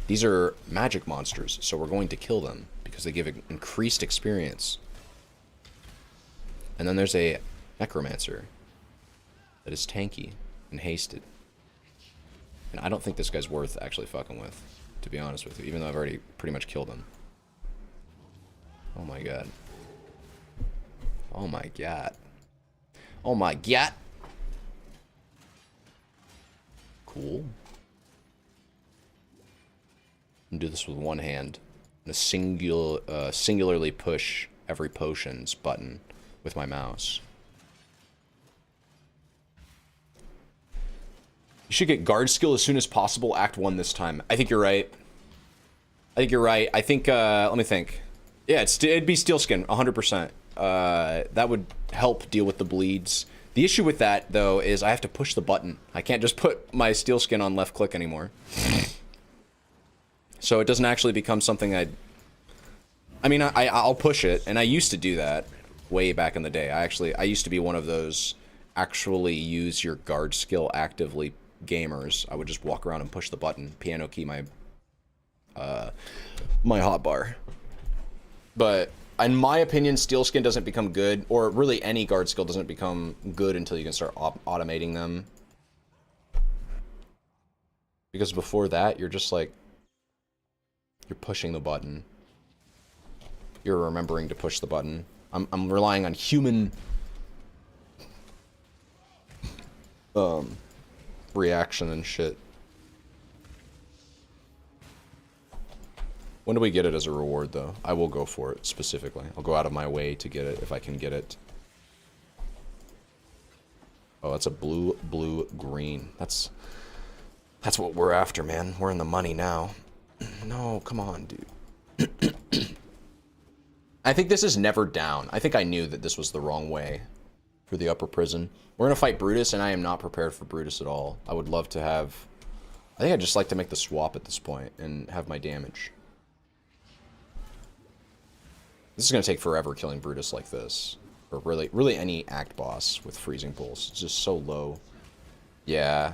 These are magic monsters, so we're going to kill them because they give increased experience. And then there's a necromancer that is tanky and hasted. And I don't think this guy's worth actually fucking with, to be honest with you, even though I've already pretty much killed him. Oh my god. Oh my god. Oh my god. Cool. And do this with one hand. And singularly push every potions button with my mouse. You should get guard skill as soon as possible. Act 1 this time. I think you're right. I think you're right. I think, let me think. Yeah, it'd be steel skin, 100%. That would help deal with the bleeds. The issue with that, though, is I have to push the button. I can't just put my steel skin on left click anymore. So it doesn't actually become something I mean, I'll push it, and I used to do that way back in the day. I used to be one of those actually use your guard skill actively gamers. I would just walk around and push the button, piano key my hotbar. But in my opinion, steel skin doesn't become good, or really any guard skill doesn't become good until you can start automating them. Because before that, you're just like, you're pushing the button. You're remembering to push the button. I'm relying on human reaction and shit. When do we get it as a reward, though? I will go for it, specifically. I'll go out of my way to get it, if I can get it. Oh, that's a blue, blue, green. That's what we're after, man. We're in the money now. No, come on, dude. I think this is never down. I think I knew that this was the wrong way for the upper prison. We're gonna fight Brutus, and I am not prepared for Brutus at all. I would love to have... I think I'd just like to make the swap at this point and have my damage. This is gonna take forever killing Brutus like this. Or really any act boss with freezing pulse. It's just so low. Yeah.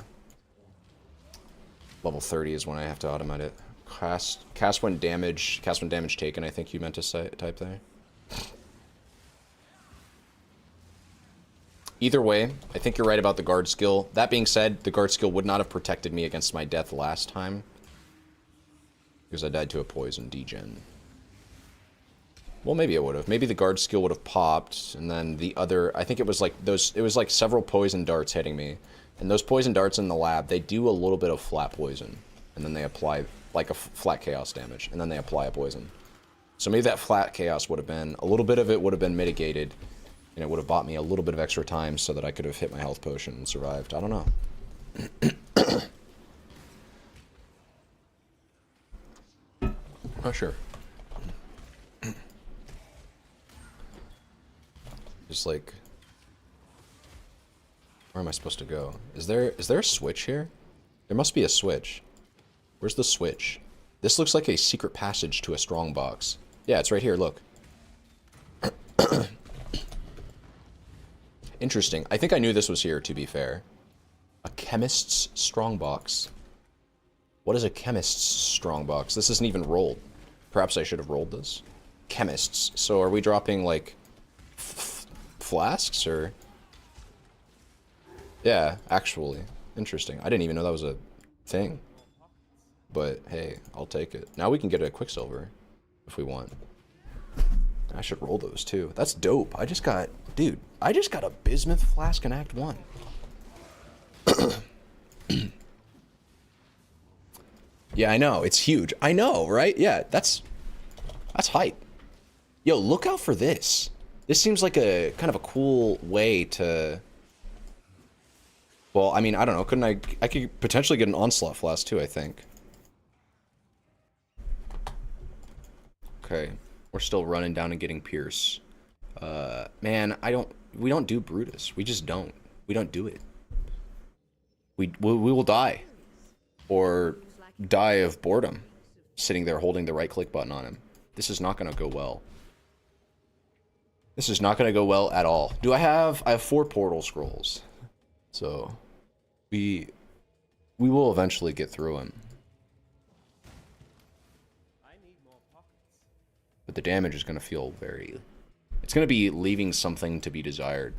Level 30 is when I have to automate it. Cast when damage taken, I think you meant to say, type there. Either way, I think you're right about the guard skill. That being said, the guard skill would not have protected me against my death last time. Because I died to a poison degen. Well, maybe it would have. Maybe the guard skill would have popped, and then the other... I think it was like those... It was like several poison darts hitting me. And those poison darts in the lab, they do a little bit of flat poison. And then they apply like a flat chaos damage, and then they apply a poison. So maybe that flat chaos would have been, a little bit of it would have been mitigated, and it would have bought me a little bit of extra time so that I could have hit my health potion and survived. I don't know. Not sure. Just like, where am I supposed to go? Is there a switch here? There must be a switch. Where's the switch? This looks like a secret passage to a strong box. Yeah, it's right here, look. Interesting. I think I knew this was here, to be fair. A chemist's strongbox. What is a chemist's strongbox? This isn't even rolled. Perhaps I should have rolled this. Chemists. So are we dropping, like, flasks, or? Yeah, actually. Interesting. I didn't even know that was a thing. But, hey, I'll take it. Now we can get a Quicksilver, if we want. I should roll those, too. That's dope. I just got... Dude, I just got a Bismuth flask in Act 1. Yeah, I know. It's huge. I know, right? Yeah, that's hype. Yo, look out for this. This seems like a kind of a cool way to... Well, I mean, I don't know. Couldn't I could potentially get an Onslaught flask, too, I think. Okay. We're still running down and getting Pierce. Man, we don't do Brutus. We just don't. We don't do it. We will die. Or die of boredom. Sitting there holding the right click button on him. This is not going to go well. This is not going to go well at all. I have 4 portal scrolls. So, we will eventually get through him. But the damage is going to feel very... It's going to be leaving something to be desired.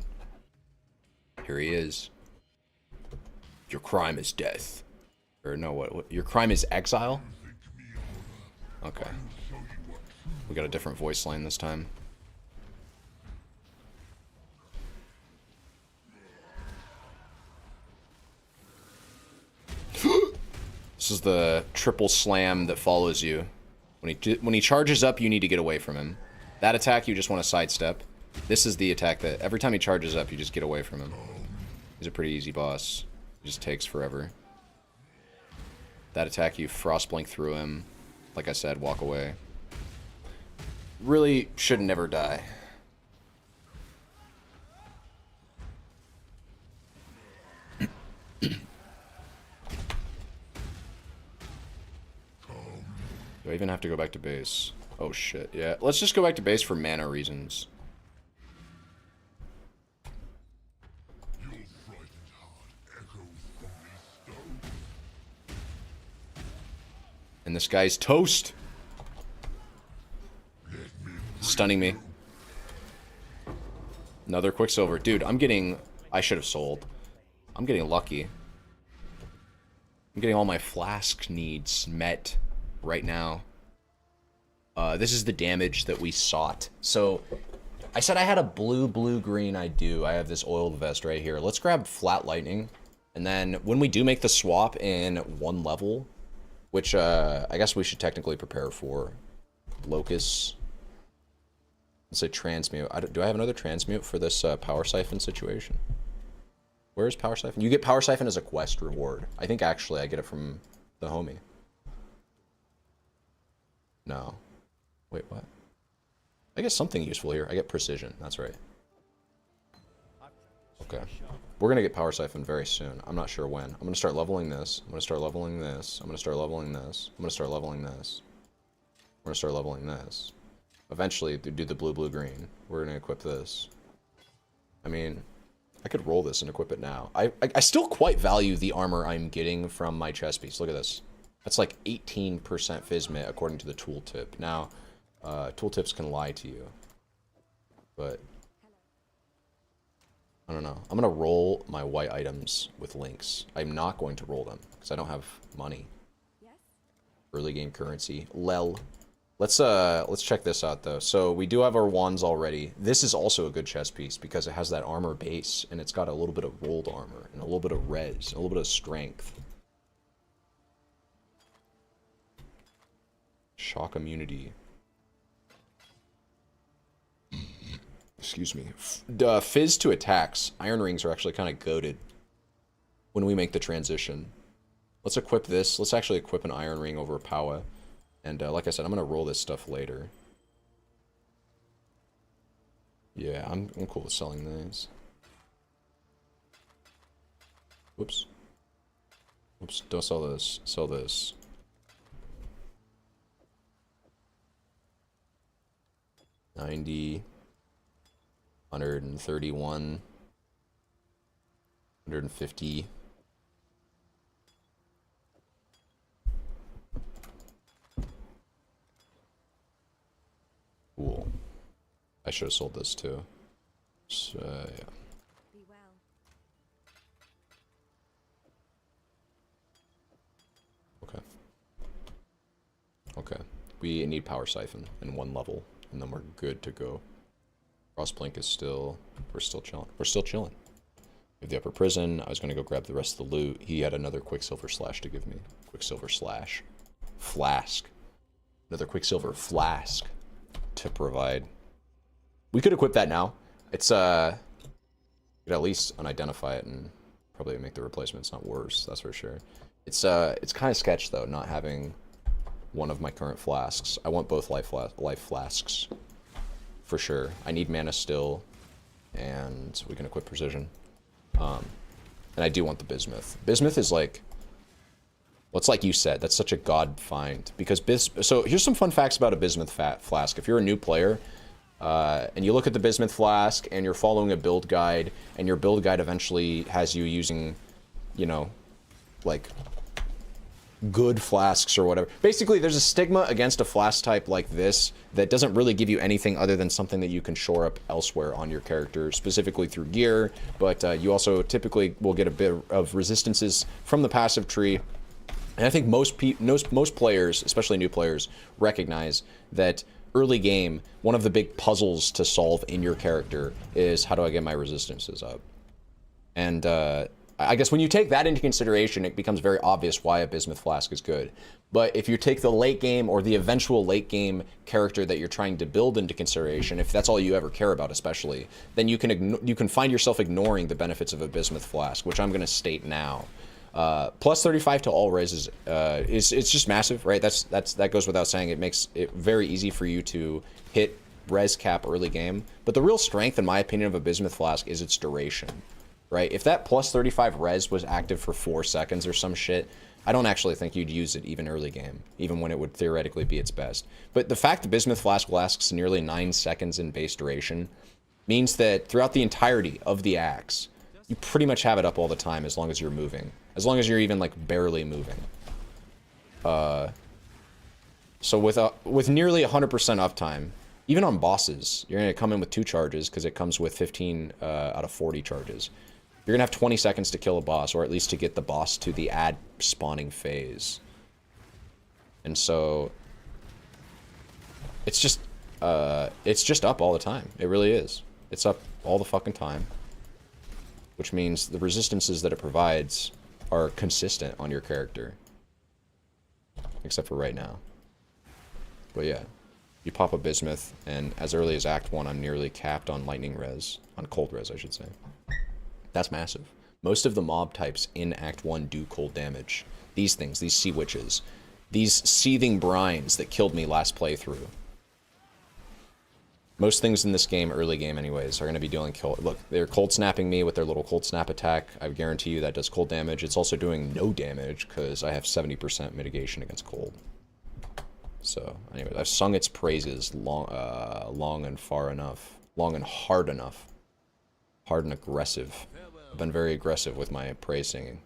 Here he is. Your crime is death. Or no, what? Your crime is exile? Okay. We got a different voice line this time. This is the triple slam that follows you. When he charges up, you need to get away from him. That attack, you just want to sidestep. This is the attack that every time he charges up, you just get away from him. He's a pretty easy boss. He just takes forever. That attack, you frostblink through him. Like I said, walk away. Really should never die. Do I even have to go back to base? Oh shit, yeah. Let's just go back to base for mana reasons. And this guy's toast! Stunning me. Another Quicksilver. Dude, I'm getting... I should have sold. I'm getting lucky. I'm getting all my flask needs met right now. This is the damage that we sought. So, I said I had a blue-green. I do. I have this oiled vest right here. Let's grab Flat Lightning. And then, when we do make the swap in 1 level, which, I guess we should technically prepare for Locust. Let's say Transmute. Do I have another Transmute for this Power Siphon situation? Where is Power Siphon? You get Power Siphon as a quest reward. I think, actually, I get it from the homie. No. Wait, what? I get something useful here. I get Precision. That's right. Okay. We're going to get Power Siphon very soon. I'm not sure when. I'm going to start leveling this. I'm going to start leveling this. I'm going to start leveling this. I'm going to start leveling this. We're going to start leveling this. Eventually, do the blue-green. We're going to equip this. I mean, I could roll this and equip it now. I still quite value the armor I'm getting from my chest piece. Look at this. That's like 18% Physmit according to the tooltip. Now, tooltips can lie to you. But, I don't know. I'm going to roll my white items with links. I'm not going to roll them, because I don't have money. Yes? Early game currency. Lel. Let's check this out, though. So, we do have our wands already. This is also a good chest piece, because it has that armor base, and it's got a little bit of rolled armor, and a little bit of res, and a little bit of strength. Shock immunity. Excuse me. Fizz to attacks. Iron rings are actually kind of goated when we make the transition. Let's equip this. Let's actually equip an iron ring over Powa. And like I said, I'm going to roll this stuff later. Yeah, I'm cool with selling these. Whoops. Whoops, don't sell this. Sell this. $90. 131. 150. Cool. I should have sold this too. So, yeah. Be well. Okay. Okay. We need Power Siphon in 1 level, and then we're good to go. Frostblink is still... We're still chilling. We're still chilling. We have the upper prison. I was going to go grab the rest of the loot. He had another Quicksilver Slash to give me. Quicksilver Slash. Flask. Another Quicksilver Flask to provide. We could equip that now. It's, we could at least unidentify it and probably make the replacements not worse, that's for sure. It's kind of sketch, though, not having one of my current flasks. I want both life flasks, for sure. I need mana still, and we can equip Precision. And I do want the Bismuth. Bismuth is like, well, it's like you said, that's such a god find. Because so here's some fun facts about a Bismuth flask. If you're a new player, and you look at the Bismuth flask, and you're following a build guide, and your build guide eventually has you using, you know, like, good flasks or whatever. Basically, there's a stigma against a flask type like this that doesn't really give you anything other than something that you can shore up elsewhere on your character, specifically through gear, but you also typically will get a bit of resistances from the passive tree. And I think most players, especially new players, recognize that early game, one of the big puzzles to solve in your character is how do I get my resistances up? And I guess when you take that into consideration, it becomes very obvious why a Bismuth Flask is good. But if you take the late game or the eventual late game character that you're trying to build into consideration, if that's all you ever care about especially, then you can find yourself ignoring the benefits of a Bismuth Flask, which I'm going to state now. Plus 35 to all res is it's just massive, right? That goes without saying. It makes it very easy for you to hit res cap early game. But the real strength, in my opinion, of a Bismuth Flask is its duration, right? If that plus 35 res was active for 4 seconds or some shit, I don't actually think you'd use it even early game, even when it would theoretically be its best. But the fact that Bismuth Flask lasts nearly 9 seconds in base duration means that throughout the entirety of the axe, you pretty much have it up all the time as long as you're moving. As long as you're even, like, barely moving. So with nearly 100% uptime, even on bosses, you're going to come in with 2 charges, because it comes with 15 out of 40 charges. You're going to have 20 seconds to kill a boss, or at least to get the boss to the ad spawning phase. And so it's just up all the time. It really is. It's up all the fucking time. Which means the resistances that it provides are consistent on your character. Except for right now. But yeah. You pop a Bismuth, and as early as Act 1, I'm nearly capped on lightning res. On cold res, I should say. That's massive. Most of the mob types in Act 1 do cold damage. These things, these sea witches. These seething brines that killed me last playthrough. Most things in this game, early game anyways, are going to be dealing cold. Look, they're cold snapping me with their little cold snap attack. I guarantee you that does cold damage. It's also doing no damage because I have 70% mitigation against cold. So, anyway, I've sung its praises long and far enough. Long and hard enough. Hard and aggressive. I've been very aggressive with my praise singing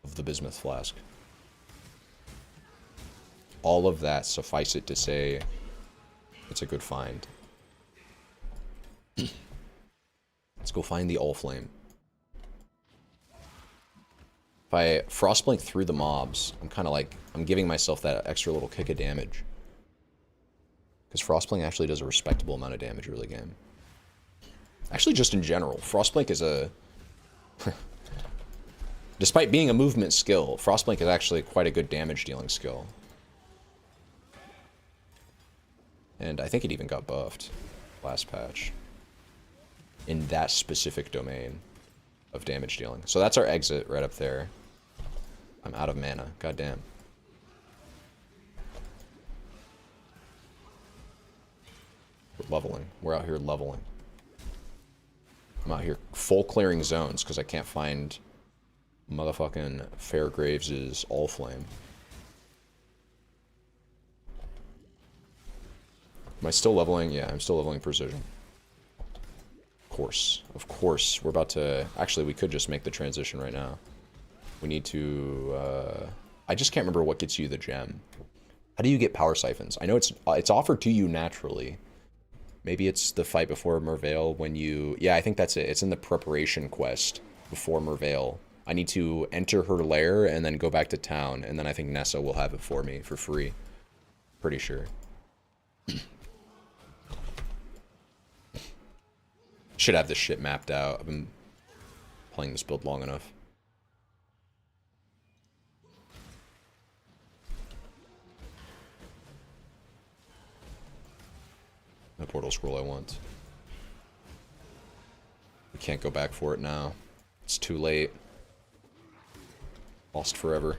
of the Bismuth Flask. All of that, suffice it to say, it's a good find. Let's go find the All-Flame. If I Frostblink through the mobs, I'm kind of like, I'm giving myself that extra little kick of damage. Because Frostblink actually does a respectable amount of damage early game. Actually, just in general, Frostblink is a... Despite being a movement skill, Frostblink is actually quite a good damage dealing skill. And I think it even got buffed last patch. In that specific domain of damage dealing. So that's our exit right up there. I'm out of mana. God damn. We're leveling. We're out here leveling. I'm out here full clearing zones because I can't find motherfucking Fairgraves' All Flame. Am I still leveling? Yeah, I'm still leveling precision. Of course. We're about to... Actually, we could just make the transition right now. We need to... I just can't remember what gets you the gem. How do you get power siphons? I know it's offered to you naturally. Maybe it's the fight before Merveil when you... Yeah, I think that's it. It's in the preparation quest before Merveil. I need to enter her lair and then go back to town. And then I think Nessa will have it for me for free. Pretty sure. Should have this shit mapped out. I've been playing this build long enough. The portal scroll I want. We can't go back for it now. It's too late. Lost forever.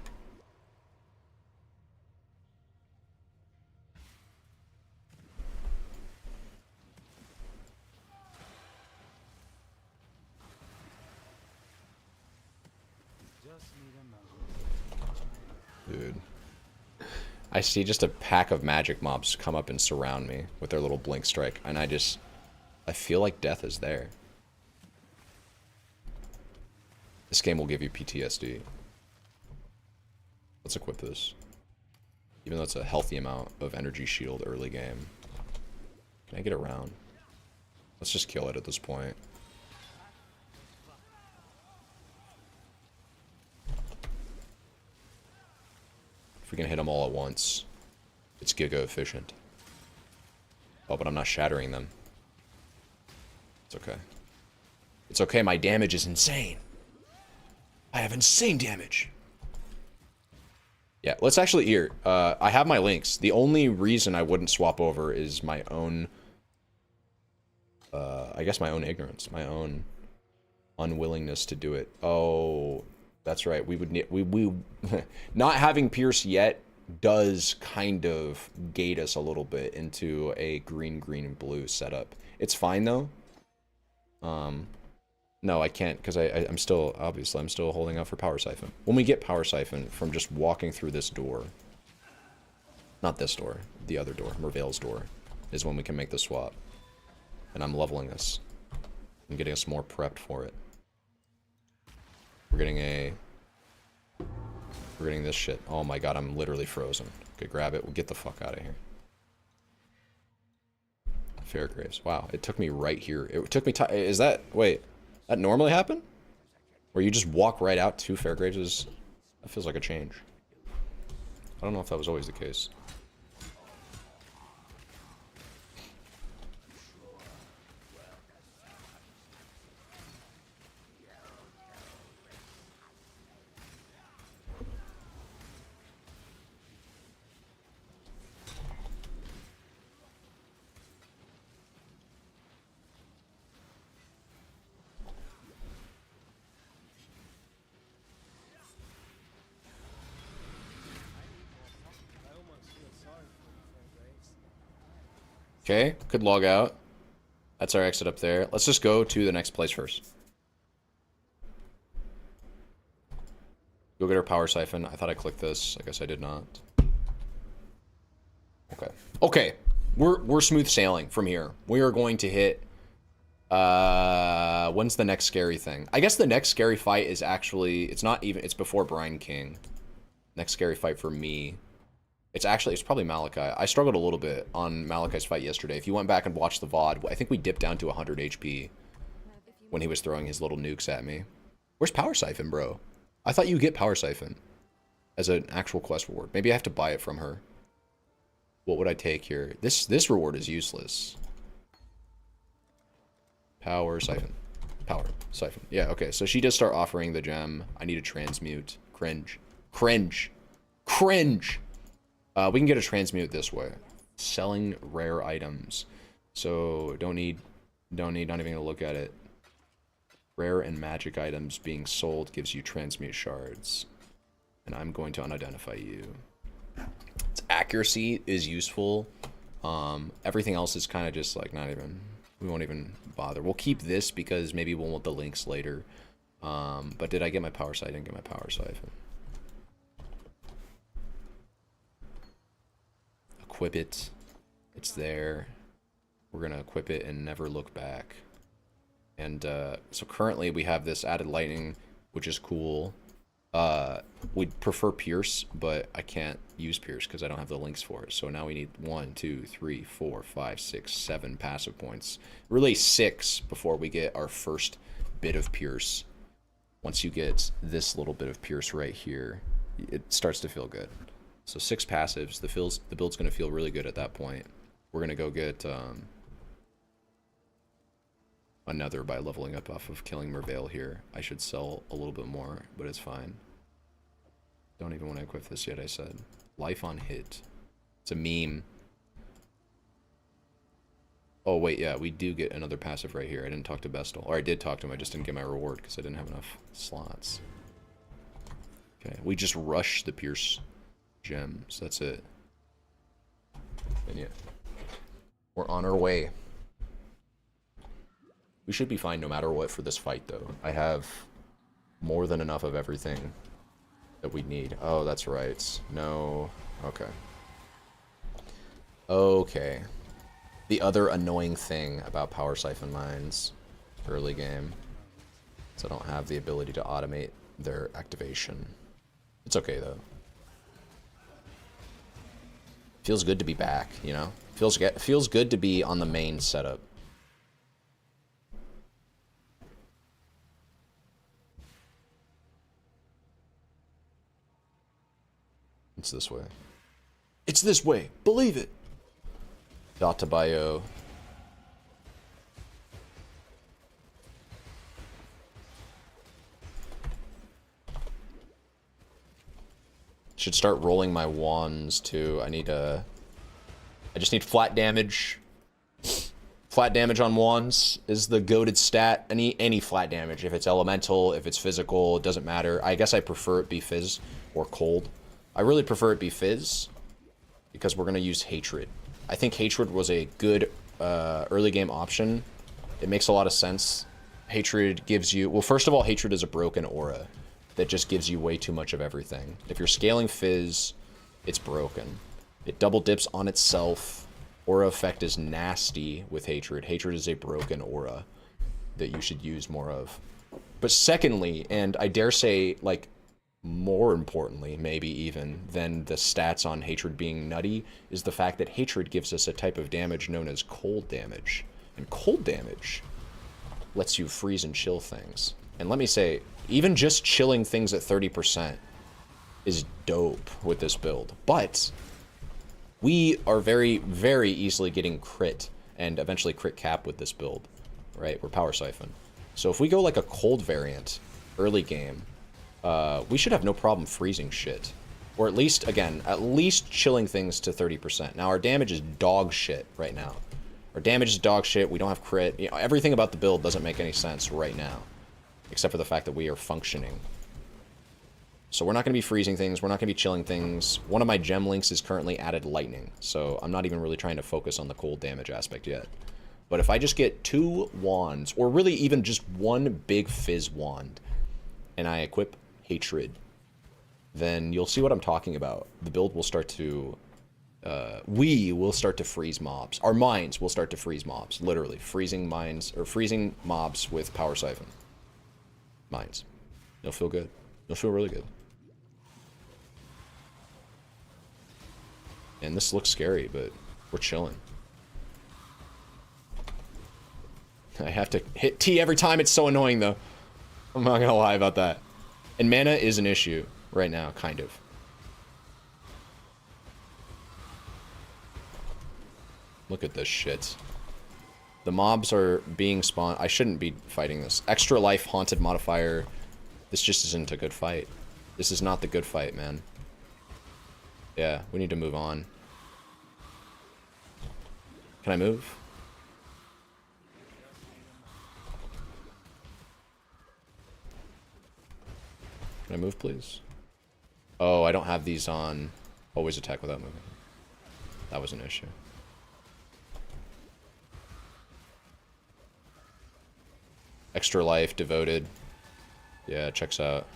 Dude. I see just a pack of magic mobs come up and surround me with their little blink strike, and I feel like death is there. This game will give you PTSD. Let's equip this. Even though it's a healthy amount of energy shield early game. Can I get around? Let's just kill it at this point. If we can hit them all at once, it's giga efficient. Oh, but I'm not shattering them. It's okay. It's okay, my damage is insane. I have insane damage. Yeah, let's actually here. I have my links. The only reason I wouldn't swap over is my own... I guess my own ignorance. My own unwillingness to do it. Oh... That's right. We would need we not having Pierce yet does kind of gate us a little bit into a green, and blue setup. It's fine though. No, I can't because I'm still obviously I'm still holding out for Power Siphon. When we get Power Siphon from just walking through this door, not this door, the other door, Merveil's door, is when we can make the swap. And I'm leveling us. I'm getting us more prepped for it. We're getting this shit. Oh my god, I'm literally frozen. Okay, grab it. We'll get the fuck out of here. Fairgraves. Wow, it took me right here. It took me time. Is that... Wait. That normally happen? Where you just walk right out to Fairgraves? That feels like a change. I don't know if that was always the case. Okay, could log out. That's our exit up there. Let's just go to the next place first. Go get our Power Siphon. I thought I clicked this. I guess I did not. Okay. Okay. We're smooth sailing from here. We are going to hit... when's the next scary thing? I guess the next scary fight is actually... It's not even... It's before Brine King. Next scary fight for me... It's probably Malachi. I struggled a little bit on Malachi's fight yesterday. If you went back and watched the VOD, I think we dipped down to 100 HP when he was throwing his little nukes at me. Where's Power Siphon, bro? I thought you get Power Siphon as an actual quest reward. Maybe I have to buy it from her. What would I take here? This reward is useless. Power Siphon. Power Siphon. Yeah, okay. So she does start offering the gem. I need a transmute. Cringe. Cringe. Cringe! We can get a transmute this way. Selling rare items. So don't need, not even gonna look at it. Rare and magic items being sold gives you transmute shards. And I'm going to unidentify you. Its accuracy is useful. Everything else is kind of just like not even, we won't even bother. We'll keep this because maybe we'll want the links later. But did I get my power siphon? I didn't get my power siphon. Equip it. It's there. We're gonna equip it and never look back. And so currently we have this added lightning, which is cool. We'd prefer Pierce, but I can't use Pierce because I don't have the links for it. So now we need 1, 2, 3, 4, 5, 6, 7 passive points. Really 6 before we get our first bit of Pierce. Once you get this little bit of Pierce right here, it starts to feel good. So 6 passives. The build's going to feel really good at that point. We're going to go get another by leveling up off of killing Merveil here. I should sell a little bit more, but it's fine. Don't even want to equip this yet, I said. Life on hit. It's a meme. Oh, wait, yeah, we do get another passive right here. I didn't talk to Bestel. Or I did talk to him, I just didn't get my reward because I didn't have enough slots. Okay, we just rush the Pierce gems. That's it. And yeah. We're on our way. We should be fine no matter what for this fight, though. I have more than enough of everything that we need. Oh, that's right. No. Okay. Okay. The other annoying thing about Power Siphon mines early game is I don't have the ability to automate their activation. It's okay, though. Feels good to be back, you know? Feels good to be on the main setup. It's this way. It's this way. Believe it. Data bio. Should start rolling my wands too. I just need flat damage. Flat damage on wands is the goated stat. Any flat damage. If it's elemental, if it's physical, it doesn't matter. I guess I prefer it be fizz or cold. I really prefer it be fizz because we're gonna use hatred. I think hatred was a good early game option. It makes a lot of sense. Hatred gives you, well, first of all, hatred is a broken aura that just gives you way too much of everything. If you're scaling fizz, it's broken. It double dips on itself. Aura effect is nasty with hatred. Hatred is a broken aura that you should use more of. But secondly, and I dare say, like, more importantly, maybe even, than the stats on hatred being nutty, is the fact that hatred gives us a type of damage known as cold damage. And cold damage lets you freeze and chill things. And let me say, even just chilling things at 30% is dope with this build. But we are very, very easily getting crit and eventually crit cap with this build, right? We're Power Siphon. So if we go like a cold variant early game, we should have no problem freezing shit. Or at least, again, at least chilling things to 30%. Now, our damage is dog shit right now. Our damage is dog shit, we don't have crit. You know, everything about the build doesn't make any sense right now. Except for the fact that we are functioning. So we're not going to be freezing things, we're not going to be chilling things. One of my gem links is currently added lightning. So I'm not even really trying to focus on the cold damage aspect yet. But if I just get 2 wands, or really even just one big fizz wand, and I equip hatred, then you'll see what I'm talking about. The build will start to, we will start to freeze mobs. Our mines will start to freeze mobs, literally. Freezing mines, or freezing mobs with Power Siphon. Mines. You'll feel good. You'll feel really good. And this looks scary, but we're chilling. I have to hit T every time, it's so annoying though. I'm not gonna lie about that. And mana is an issue right now, kind of. Look at this shit. The mobs are being spawned. I shouldn't be fighting this. Extra life haunted modifier. This just isn't a good fight. This is not the good fight, man. Yeah, we need to move on. Can I move? Can I move, please? Oh, I don't have these on. Always attack without moving. That was an issue. Extra life, devoted. Yeah, checks out.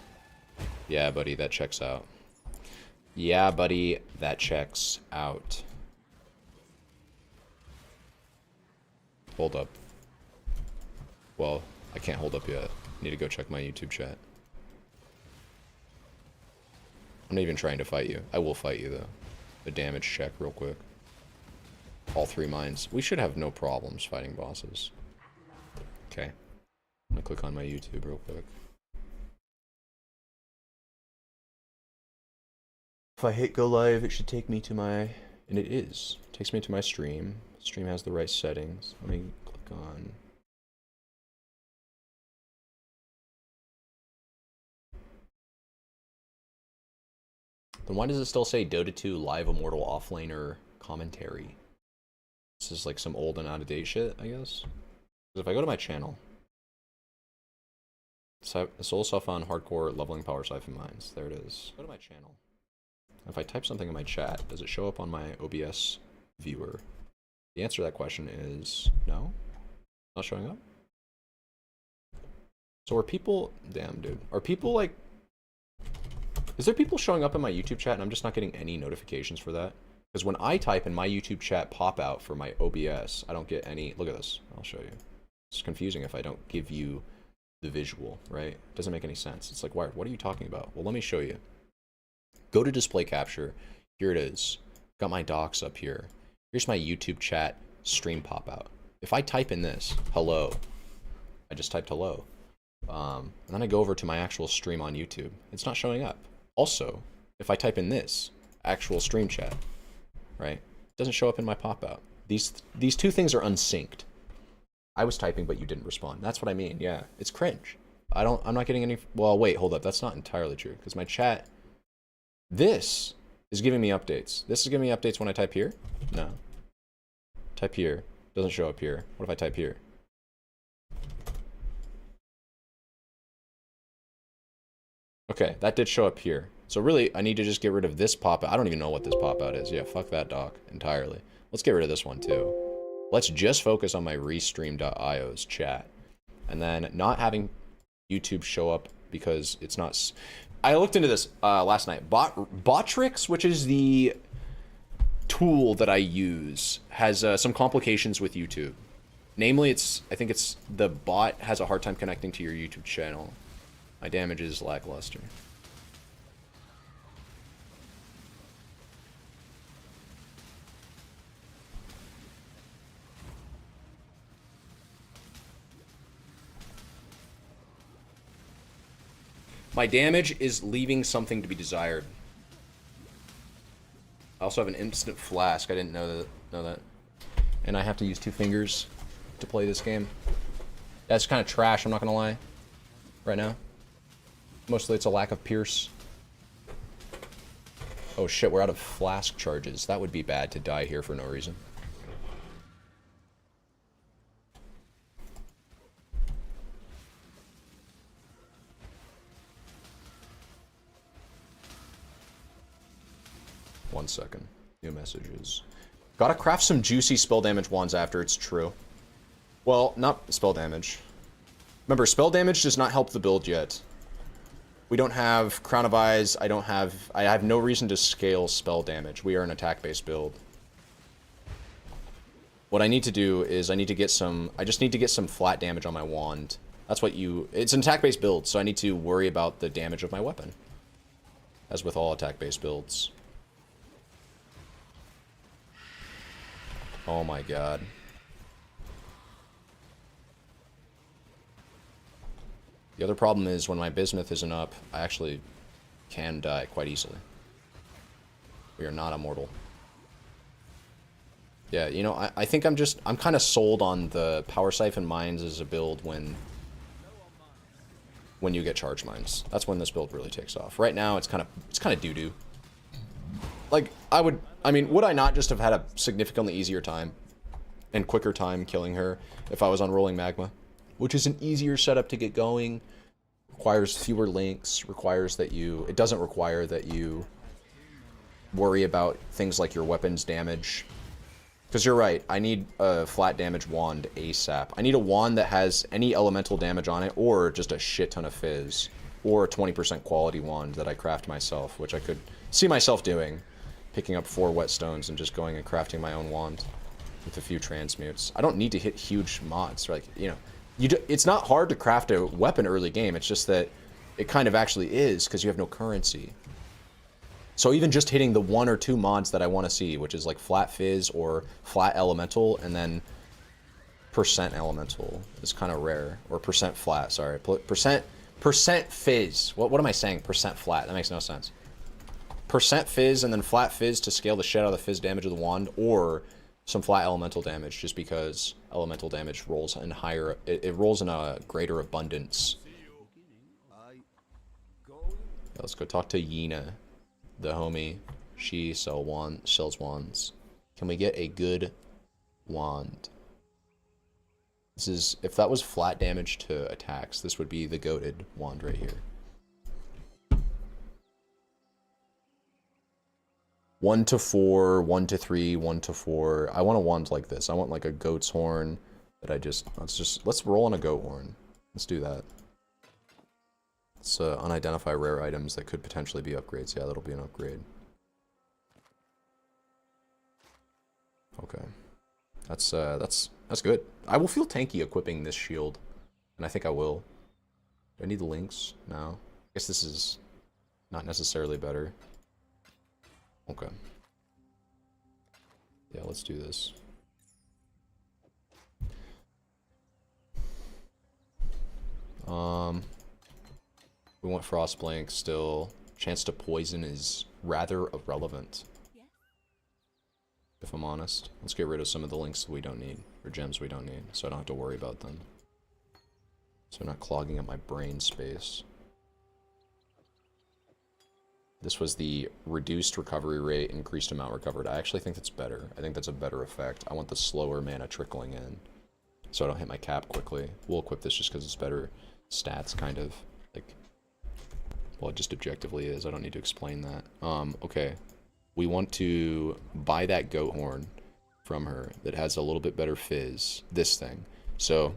Yeah, buddy, that checks out. Yeah, buddy, that checks out. Hold up. Well, I can't hold up yet. Need to go check my YouTube chat. I'm not even trying to fight you. I will fight you, though. A damage check real quick. All 3 mines. We should have no problems fighting bosses. Okay. I'm gonna click on my YouTube real quick. If I hit go live, it should take me to my... And it is. It takes me to my stream. Stream has the right settings. Let me click on... Then why does it still say Dota 2 Live Immortal Offlaner Commentary? This is like some old and out-of-date shit, I guess. Because if I go to my channel... Solo Siphon Hardcore Leveling Power Siphon Mines. There it is. Go to my channel. If I type something in my chat, does it show up on my OBS viewer? The answer to that question is no. Not showing up. So are people... Damn, dude. Are people like... Is there people showing up in my YouTube chat and I'm just not getting any notifications for that? Because when I type in my YouTube chat pop out for my OBS, I don't get any... Look at this. I'll show you. It's confusing if I don't give you the visual, right? It doesn't make any sense. It's like, what are you talking about? Well, let me show you. Go to display capture. Here it is. Got my docs up here. Here's my YouTube chat stream pop out. If I type in this, hello, I just typed hello. And then I go over to my actual stream on YouTube. It's not showing up. Also, if I type in this, actual stream chat, right? It doesn't show up in my pop out. These 2 things are unsynced. I was typing, but you didn't respond. That's what I mean. Yeah, it's cringe. I'm not getting any... Well, wait, hold up. That's not entirely true because my chat... This is giving me updates. This is giving me updates when I type here? No. Type here. Doesn't show up here. What if I type here? Okay, that did show up here. So really, I need to just get rid of this pop-out. I don't even know what this pop-out is. Yeah, fuck that doc entirely. Let's get rid of this one too. Let's just focus on my restream.io's chat. And then not having YouTube show up because it's not... I looked into this last night. Botrix, which is the tool that I use, has some complications with YouTube. Namely, I think it's the bot has a hard time connecting to your YouTube channel. My damage is lackluster. My damage is leaving something to be desired. I also have an instant flask. I didn't know that. And I have to use 2 fingers to play this game. That's kind of trash, I'm not gonna lie. Right now. Mostly it's a lack of pierce. Oh shit, we're out of flask charges. That would be bad to die here for no reason. One second. New messages. Gotta craft some juicy spell damage wands after it's true. Well, not spell damage. Remember, spell damage does not help the build yet. We don't have Crown of Eyes. I have no reason to scale spell damage. We are an attack-based build. What I need to do is I just need to get some flat damage on my wand. That's what it's an attack-based build, so I need to worry about the damage of my weapon. As with all attack-based builds. Oh my god. The other problem is when my bismuth isn't up, I actually can die quite easily. We are not immortal. Yeah, you know, I think I'm kind of sold on the Power Siphon Mines as a build when you get charge mines. That's when this build really takes off. Right now, it's kind of doo-doo. Like, would I not just have had a significantly easier time and quicker time killing her if I was on rolling magma, which is an easier setup to get going, requires fewer links, requires that you, it doesn't require that you worry about things like your weapons damage. Because you're right, I need a flat damage wand ASAP. I need a wand that has any elemental damage on it, or just a shit ton of fizz, or a 20% quality wand that I craft myself, which I could see myself doing. Picking up 4 whetstones and just going and crafting my own wand with a few transmutes. I don't need to hit huge mods. Like, you know, it's not hard to craft a weapon early game. It's just that it kind of actually is because you have no currency. So even just hitting the 1 or 2 mods that I want to see, which is like flat fizz or flat elemental, and then percent elemental is kind of rare, or percent flat. Sorry, percent fizz. What am I saying? Percent flat. That makes no sense. Percent fizz and then flat fizz to scale the shit out of the fizz damage of the wand, or some flat elemental damage, just because elemental damage rolls in higher. It rolls in a greater abundance. Yeah, let's go talk to Yina, the homie. She sells wands. Can we get a good wand? This is, if that was flat damage to attacks, this would be the goated wand right here. 1 to 4, 1 to 3, 1 to 4. I want a wand like this. I want like a goat's horn that I just, let's roll on a goat horn. Let's do that. Let's unidentify rare items that could potentially be upgrades. Yeah, that'll be an upgrade. Okay. That's good. I will feel tanky equipping this shield, and I think I will. Do I need the links? No. I guess this is not necessarily better. Okay. Yeah, let's do this. We want Frostblink still. Chance to poison is rather irrelevant. If I'm honest. Let's get rid of some of the links that we don't need, or gems we don't need, so I don't have to worry about them. So I'm not clogging up my brain space. This was the reduced recovery rate, increased amount recovered. I actually think that's better. I think that's a better effect. I want the slower mana trickling in, so I don't hit my cap quickly. We'll equip this just because it's better stats, kind of. Like, well, it just objectively is. I don't need to explain that. Okay. We want to buy that goat horn from her that has a little bit better fizz. This thing. So,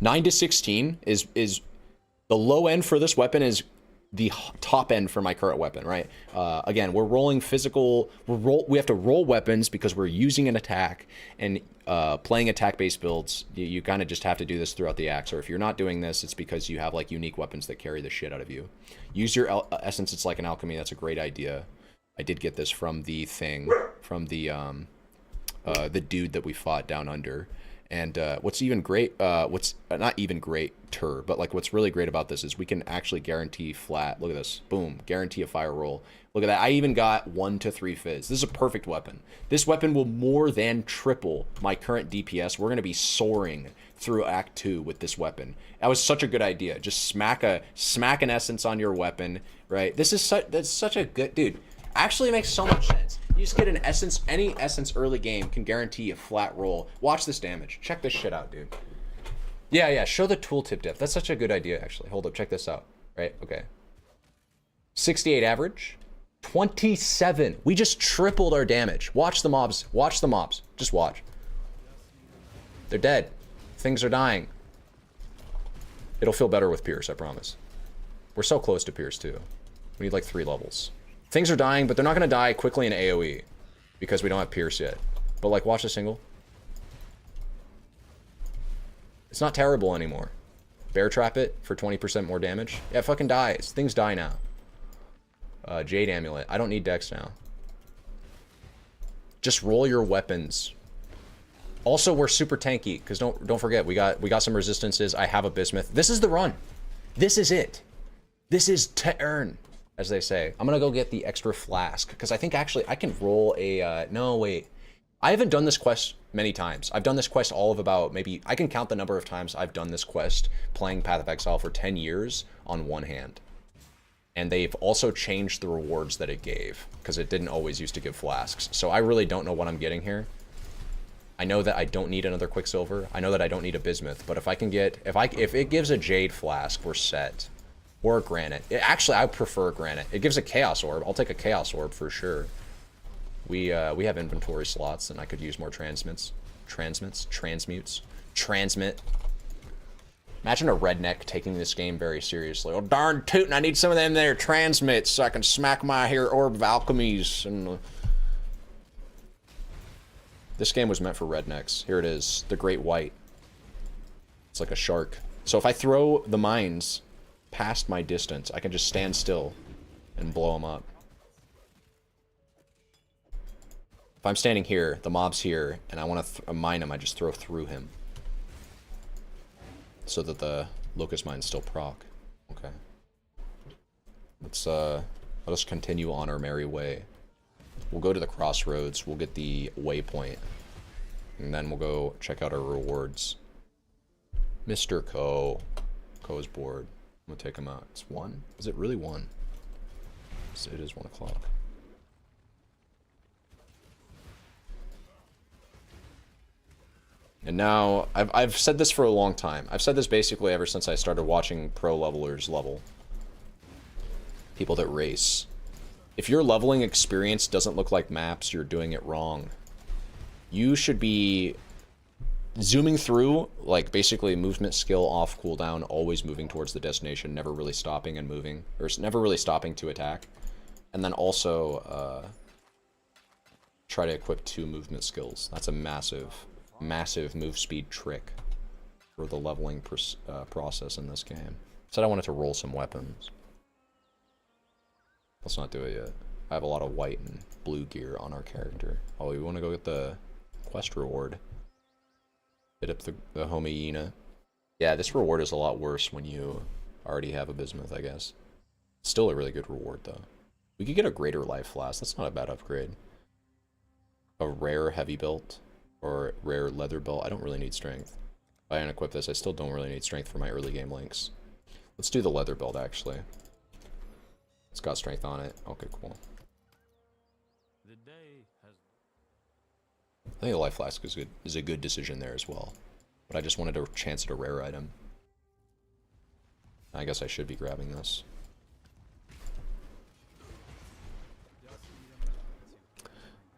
9 to 16 is the low end for this weapon is the top end for my current weapon, right? Again, we're rolling physical. We have to roll weapons because we're using an attack, and playing attack-based builds, you kind of just have to do this throughout the acts. Or if you're not doing this, it's because you have like unique weapons that carry the shit out of you. Use your essence. It's like an alchemy. That's a great idea. I did get this from the thing, from the dude that we fought down under. And what's even great, what's not even greater, but like what's really great about this is we can actually guarantee flat. Look at this, boom, guarantee a fire roll. Look at that. I even got 1 to 3 fizz. This is a perfect weapon. This weapon will more than triple my current DPS. We're gonna be soaring through Act 2 with this weapon. That was such a good idea. Just smack an essence on your weapon, right? That's such a good dude. Actually makes so much sense. You just get an essence, any essence early game can guarantee a flat roll. Watch this damage. Check this shit out, dude. Yeah, show the tooltip depth. That's such a good idea, actually. Hold up, check this out. Right, okay. 68 average. 27. We just tripled our damage. Watch the mobs. Watch the mobs. Just watch. They're dead. Things are dying. It'll feel better with Pierce, I promise. We're so close to Pierce, too. We need like 3 levels. Things are dying, but they're not going to die quickly in AoE because we don't have Pierce yet. But like, watch the single. It's not terrible anymore. Bear trap it for 20% more damage. Yeah, it fucking dies. Things die now. Jade Amulet. I don't need Dex now. Just roll your weapons. Also, we're super tanky because don't forget we got some resistances. I have a bismuth. This is the run. This is it. This is to earn, as they say. I'm gonna go get the extra flask because I think actually I can roll a no wait. I haven't done this quest many times. I've done this quest all of about maybe I can count the number of times I've done this quest playing Path of Exile for 10 years on one hand. And they've also changed the rewards that it gave because it didn't always used to give flasks. So I really don't know what I'm getting here. I know that I don't need another Quicksilver. I know that I don't need a Bismuth. But if I can get, if it gives a Jade Flask, we're set. Or a Granite. Actually, I prefer Granite. It gives a Chaos Orb. I'll take a Chaos Orb for sure. We have inventory slots, and I could use more transmutes. Imagine a redneck taking this game very seriously. Oh, darn tootin', I need some of them there transmits so I can smack my here Orb of Alchemies. And this game was meant for rednecks. Here it is, the Great White. It's like a shark. So if I throw the mines past my distance, I can just stand still and blow them up. If I'm standing here, the mob's here, and I want to mine him, I just throw through him. So that the Locust Mines still proc. Okay. Let us continue on our merry way. We'll go to the crossroads, we'll get the waypoint, and then we'll go check out our rewards. Mr. Ko. Ko is bored. I'm gonna take him out. It's 1? Is it really 1? It is 1 o'clock. And now, I've said this for a long time. I've said this basically ever since I started watching pro levelers level. People that race. If your leveling experience doesn't look like maps, you're doing it wrong. You should be zooming through, like basically movement skill off cooldown, always moving towards the destination, never really stopping and moving, or never really stopping to attack. And then also try to equip 2 movement skills. That's a massive move speed trick for the leveling process in this game. Said I wanted to roll some weapons. Let's not do it yet. I have a lot of white and blue gear on our character. Oh, we want to go get the quest reward. Hit up the Homiina. Yeah, this reward is a lot worse when you already have a Bismuth, I guess. Still a really good reward, though. We could get a Greater Life Flask. That's not a bad upgrade. A rare heavy belt. Or rare leather belt. I don't really need strength. If I unequip this, I still don't really need strength for my early game links. Let's do the leather belt, actually. It's got strength on it. Okay, cool. The day has... I think the life flask is a good decision there as well. But I just wanted to chance at a rare item. I guess I should be grabbing this.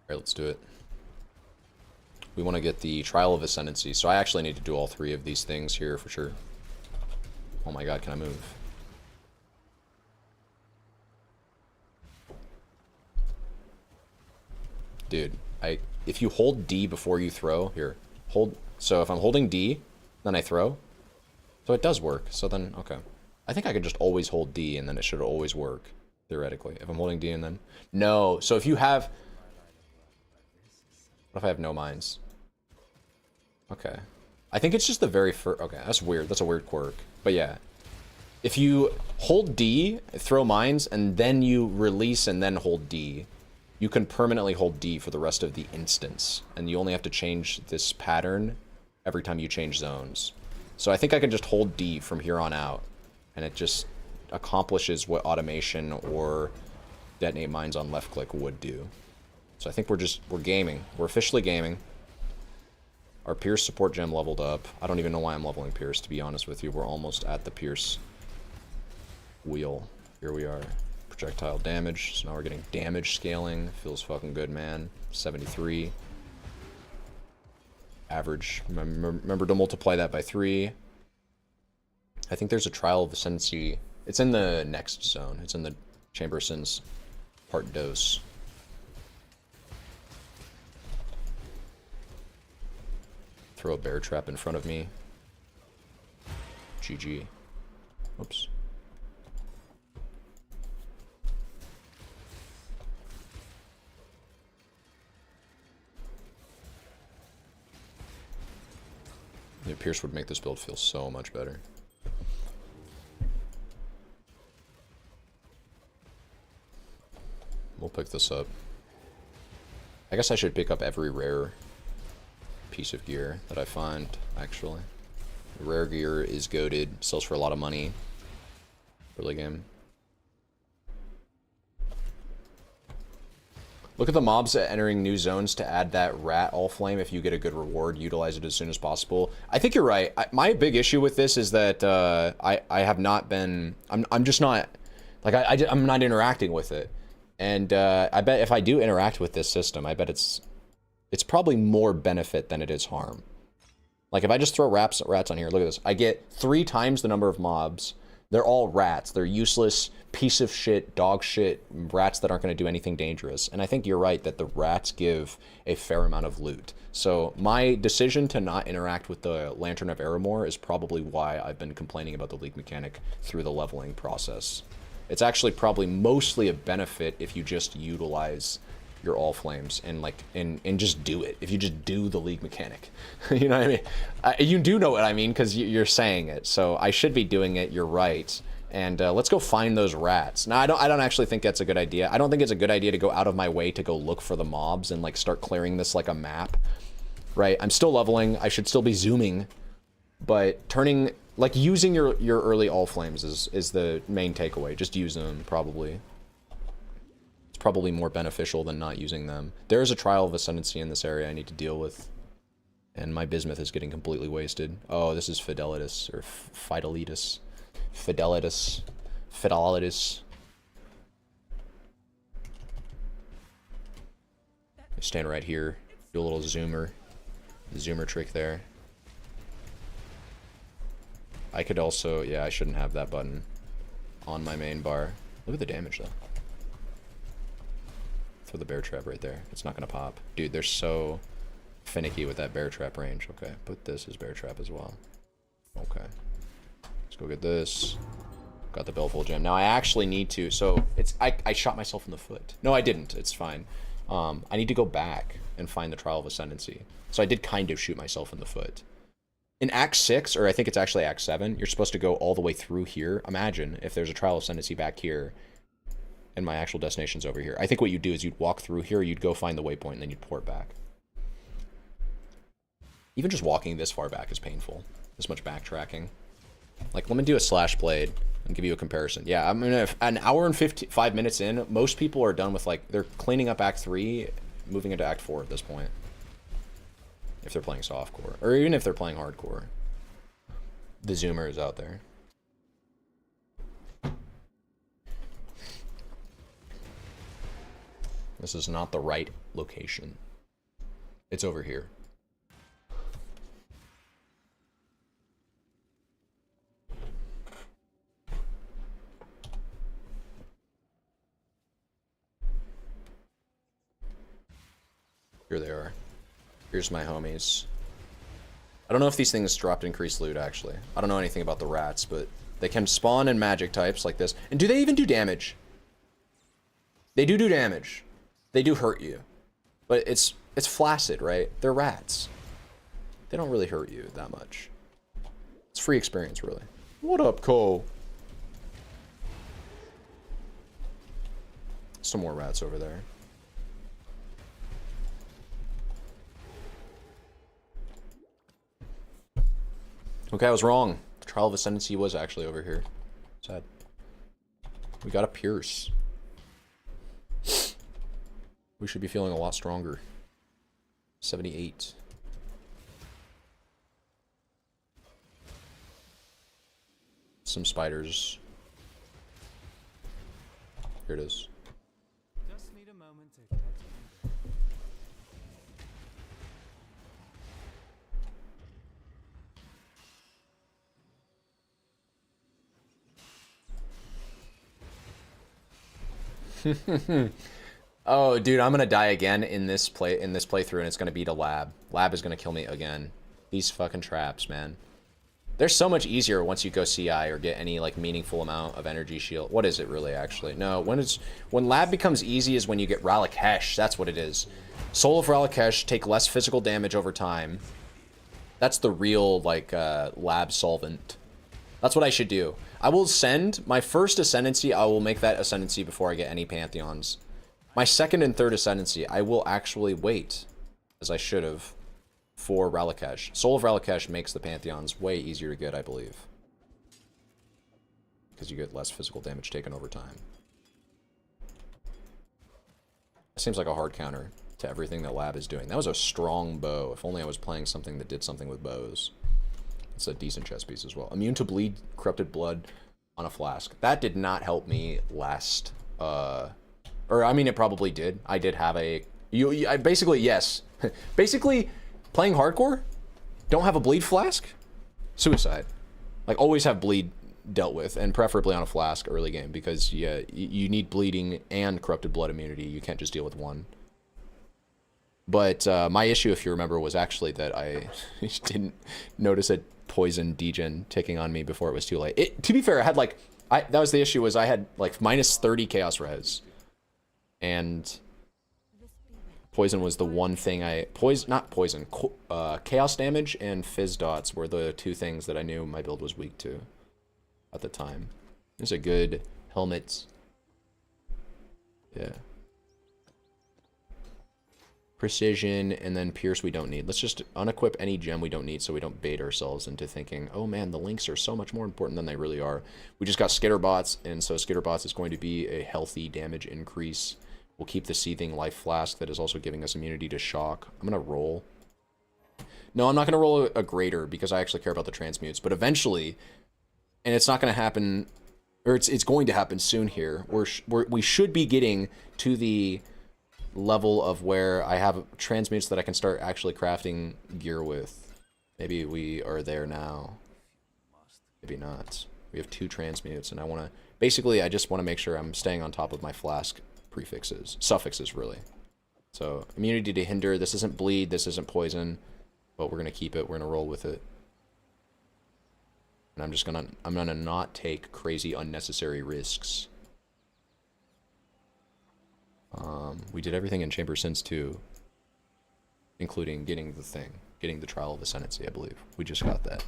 Alright, let's do it. We want to get the Trial of Ascendancy, so I actually need to do all 3 of these things here for sure. Oh my god, can I move? Dude, if you hold D before you throw, here, hold, so if I'm holding D, then I throw, so it does work, so then, okay. I think I could just always hold D and then it should always work, theoretically, if I'm holding D and then, no, so if you have, what if I have no mines? Okay. I think it's just the very first... Okay, that's weird. That's a weird quirk. But yeah. If you hold D, throw mines, and then you release and then hold D, you can permanently hold D for the rest of the instance. And you only have to change this pattern every time you change zones. So I think I can just hold D from here on out. And it just accomplishes what automation or detonate mines on left click would do. So I think we're gaming. We're officially gaming. Our Pierce support gem leveled up. I don't even know why I'm leveling Pierce, to be honest with you. We're almost at the Pierce wheel. Here we are. Projectile damage. So now we're getting damage scaling. Feels fucking good, man. 73. Average. Remember to multiply that by 3. I think there's a Trial of Ascendancy. It's in the next zone. It's in the Chamberson's part dose. Throw a bear trap in front of me. GG. Oops. Yeah, Pierce would make this build feel so much better. We'll pick this up. I guess I should pick up every rare piece of gear that I find, actually. The rare gear is goated, sells for a lot of money. Early game. Look at the mobs entering new zones to add that rat all flame. If you get a good reward, utilize it as soon as possible. I think you're right. My big issue with this is that I have not been. I'm just not like I'm not interacting with it, and I bet if I do interact with this system, I bet it's probably more benefit than it is harm. Like if I just throw rats on here, look at this. I get 3 times the number of mobs. They're all rats. They're useless, piece of shit, dog shit, rats that aren't going to do anything dangerous. And I think you're right that the rats give a fair amount of loot. So my decision to not interact with the Lantern of Aramor is probably why I've been complaining about the league mechanic through the leveling process. It's actually probably mostly a benefit if you just utilize your all flames and like and just do it. If you just do the league mechanic, you know what I mean. You do know what I mean because you're saying it. So I should be doing it. You're right. And let's go find those rats. Now I don't actually think that's a good idea. I don't think it's a good idea to go out of my way to go look for the mobs and like start clearing this like a map. Right. I'm still leveling. I should still be zooming, but turning like using your early all flames is the main takeaway. Just use them probably. Probably more beneficial than not using them. There is a trial of ascendancy in this area I need to deal with, and my bismuth is getting completely wasted. Oh, this is Fidelitas or Fidelitas, Fidelitas. Stand right here, do a little zoomer trick there. I could also, yeah, I shouldn't have that button on my main bar. Look at the damage though. Throw the bear trap right there. It's not gonna pop. Dude, they're so finicky with that bear trap range. Okay, put this as bear trap as well. Okay. Let's go get this. Got the Belful gem. Now I actually need to, so it's, I shot myself in the foot. No, I didn't. It's fine. I need to go back and find the Trial of Ascendancy. So I did kind of shoot myself in the foot. In Act 6, or I think it's actually Act 7, you're supposed to go all the way through here. Imagine if there's a Trial of Ascendancy back here, and my actual destination's over here. I think what you'd do is you'd walk through here, you'd go find the waypoint, and then you'd port back. Even just walking this far back is painful. This much backtracking. Like, let me do a slash blade and give you a comparison. Yeah, I mean, if an hour and 5 minutes in, most people are done with, like, they're cleaning up Act 3, moving into Act 4 at this point. If they're playing softcore. Or even if they're playing hardcore. The zoomer is out there. This is not the right location. It's over here. Here they are. Here's my homies. I don't know if these things dropped increased loot, actually. I don't know anything about the rats, but they can spawn in magic types like this. And do they even do damage? They do damage. They do hurt you, but it's flaccid, right? They're rats. They don't really hurt you that much. It's free experience, really. What up, Cole? Some more rats over there. Okay, I was wrong. The Trial of Ascendancy was actually over here. Sad. We got a Pierce. We should be feeling a lot stronger. 78. Some spiders. Here it is. Just need a moment to catch Oh, dude, I'm gonna die again in this playthrough, and it's gonna be to Lab. Lab is gonna kill me again. These fucking traps, man. They're so much easier once you go CI or get any like meaningful amount of energy shield. What is it really, actually? No, when Lab becomes easy is when you get Ralakesh. That's what it is. Soul of Ralakesh, take less physical damage over time. That's the real like Lab solvent. That's what I should do. I will send my first Ascendancy. I will make that Ascendancy before I get any Pantheons. My second and third Ascendancy, I will actually wait, as I should have, for Ralakesh. Soul of Ralakesh makes the Pantheons way easier to get, I believe. Because you get less physical damage taken over time. seems like a hard counter to everything that Lab is doing. That was a strong bow. If only I was playing something that did something with bows. It's a decent chess piece as well. Immune to bleed, corrupted blood on a flask. That did not help me last. Or I mean, it probably did. I did have a. I basically, yes. Basically, playing hardcore, don't have a bleed flask, suicide. Like, always have bleed dealt with, and preferably on a flask early game, because yeah, you need bleeding and corrupted blood immunity. You can't just deal with one. But my issue, if you remember, was actually that I didn't notice a poison degen ticking on me before it was too late. To be fair, I had like, that was the issue, was I had like minus 30 chaos res, and poison was the one thing chaos damage and fizz dots were the two things that I knew my build was weak to at the time. There's a good helmet. Yeah. Precision, and then Pierce we don't need. Let's just unequip any gem we don't need so we don't bait ourselves into thinking, oh man, the links are so much more important than they really are. We just got Skitterbots, and so Skitterbots is going to be a healthy damage increase. We'll keep the Seething Life Flask that is also giving us immunity to shock. I'm going to roll. No, I'm not going to roll a greater because I actually care about the transmutes, but eventually, and it's not going to happen, or it's going to happen soon here, we should be getting to the level of where I have transmutes that I can start actually crafting gear with. Maybe we are there now. Maybe not. We have 2 transmutes, and I want to... Basically, I just want to make sure I'm staying on top of my flask prefixes. Suffixes, really. So, immunity to hinder. This isn't bleed. This isn't poison. But we're going to keep it. We're going to roll with it. And I'm going to not take crazy unnecessary risks. We did everything in Chamber Sins 2, including getting the Trial of Ascendancy, I believe. We just got that.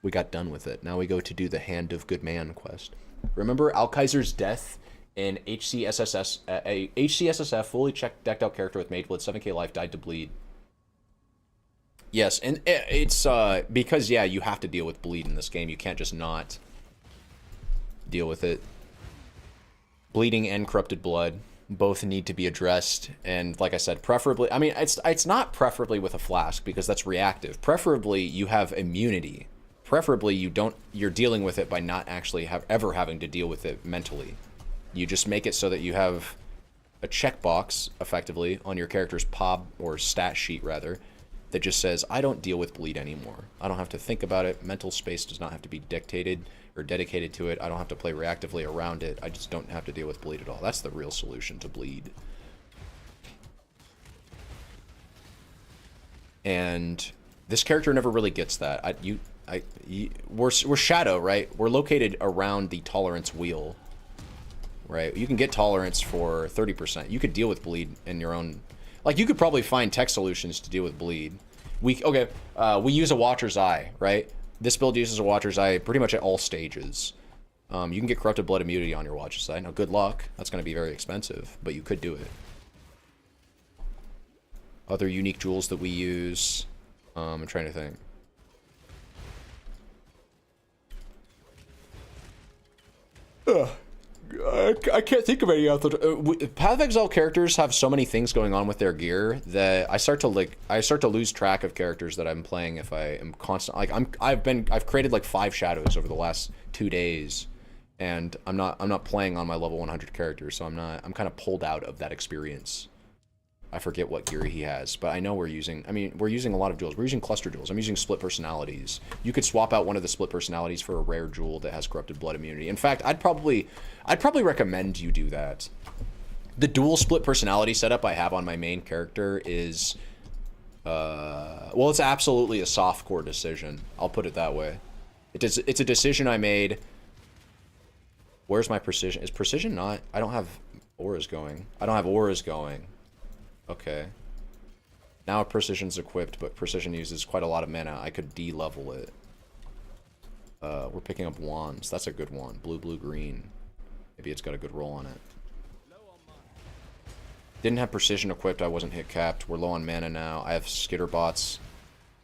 We got done with it. Now we go to do the Hand of Good Man quest. Remember Alkaiser's death in HCSSF, fully decked out character with Mage Blood, 7k life, died to bleed. Yes, and it's because, yeah, you have to deal with bleed in this game. You can't just not deal with it. Bleeding and corrupted blood both need to be addressed, and like I said, preferably, I mean, it's not preferably with a flask because that's reactive. Preferably you have immunity. Preferably you're dealing with it by not actually ever having to deal with it mentally. You just make it so that you have a checkbox effectively on your character's POB or stat sheet rather that just says, I don't deal with bleed anymore. I don't have to think about it. Mental space does not have to be dictated or dedicated to it. I don't have to play reactively around it. I just don't have to deal with bleed at all. That's the real solution to bleed. And this character never really gets that. We're Shadow, right? We're located around the tolerance wheel, right? You can get tolerance for 30%. You could deal with bleed in your own... Like, you could probably find tech solutions to deal with bleed. We use a Watcher's Eye, right? This build uses a Watcher's Eye pretty much at all stages. You can get Corrupted Blood immunity on your Watcher's Eye. Now, good luck. That's going to be very expensive, but you could do it. Other unique jewels that we use. I'm trying to think. I can't think of any other. Path of Exile characters have so many things going on with their gear that I start to lose track of characters that I'm playing if I am constant. Like I've created like 5 shadows over the last 2 days, and I'm not playing on my level 100 characters, so I'm kind of pulled out of that experience. I forget what gear he has, but I know we're using a lot of jewels. We're using cluster jewels. I'm using split personalities. You could swap out one of the split personalities for a rare jewel that has corrupted blood immunity. In fact, I'd probably recommend you do that. The dual split personality setup I have on my main character is, well, it's absolutely a softcore decision. I'll put it that way. It's a decision I made. Where's my precision? Is precision not? I don't have auras going. I don't have auras going. Okay. Now precision's equipped, but precision uses quite a lot of mana. I could de-level it. We're picking up wands. That's a good one. Blue, blue, green. Maybe it's got a good roll on it. Didn't have precision equipped. I wasn't hit capped. We're low on mana now. I have skitterbots.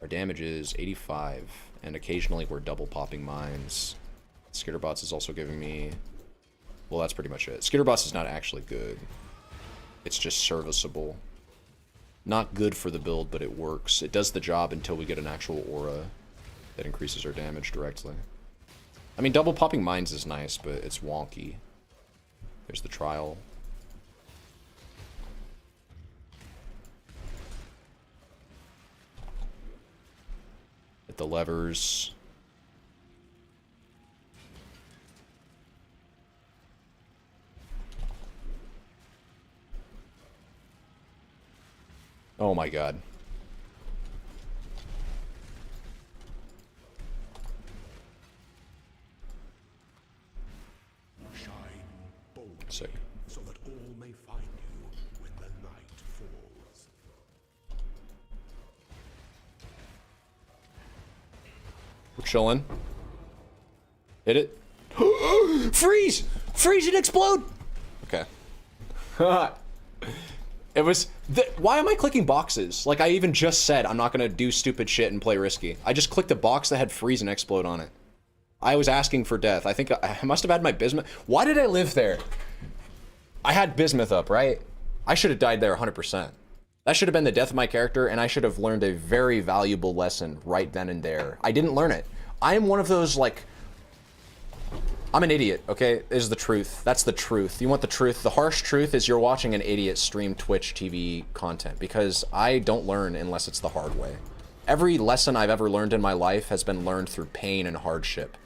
Our damage is 85. And occasionally we're double popping mines. Skitterbots is also giving me... Well, that's pretty much it. Skitterbots is not actually good. It's just serviceable. Not good for the build, but it works. It does the job until we get an actual aura that increases our damage directly. I mean, double popping mines is nice, but it's wonky. There's the trial. Hit the levers. Oh my god. Shine boldly, Sick. so that all may find you when the night falls. We're chilling. Hit it. Freeze! Freeze and explode! Okay. It was... why am I clicking boxes? Like, I even just said I'm not gonna do stupid shit and play risky. I just clicked a box that had freeze and explode on it. I was asking for death. I think I must have had my bismuth... Why did I live there? I had bismuth up, right? I should have died there 100%. That should have been the death of my character, and I should have learned a very valuable lesson right then and there. I didn't learn it. I am one of those, like... I'm an idiot, okay? Is the truth. That's the truth. You want the truth? The harsh truth is you're watching an idiot stream Twitch TV content, because I don't learn unless it's the hard way. Every lesson I've ever learned in my life has been learned through pain and hardship.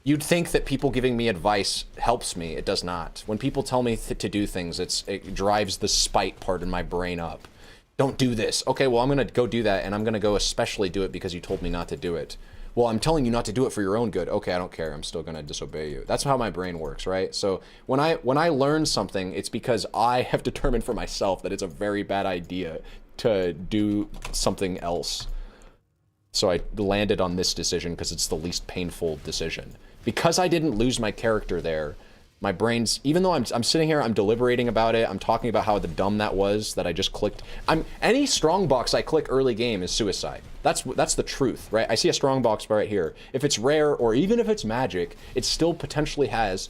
You'd think that people giving me advice helps me. It does not. When people tell me to do things, it drives the spite part in my brain up. Don't do this. Okay, well, I'm going to go do that, and I'm going to go especially do it because you told me not to do it. Well, I'm telling you not to do it for your own good. Okay, I don't care. I'm still going to disobey you. That's how my brain works, right? So when I learn something, it's because I have determined for myself that it's a very bad idea to do something else. So I landed on this decision because it's the least painful decision. Because I didn't lose my character there, my brain's, even though I'm sitting here, I'm deliberating about it, I'm talking about how dumb that was, that I just clicked. Any strong box I click early game is suicide. That's the truth, right? I see a strong box right here. If it's rare, or even if it's magic, it still potentially has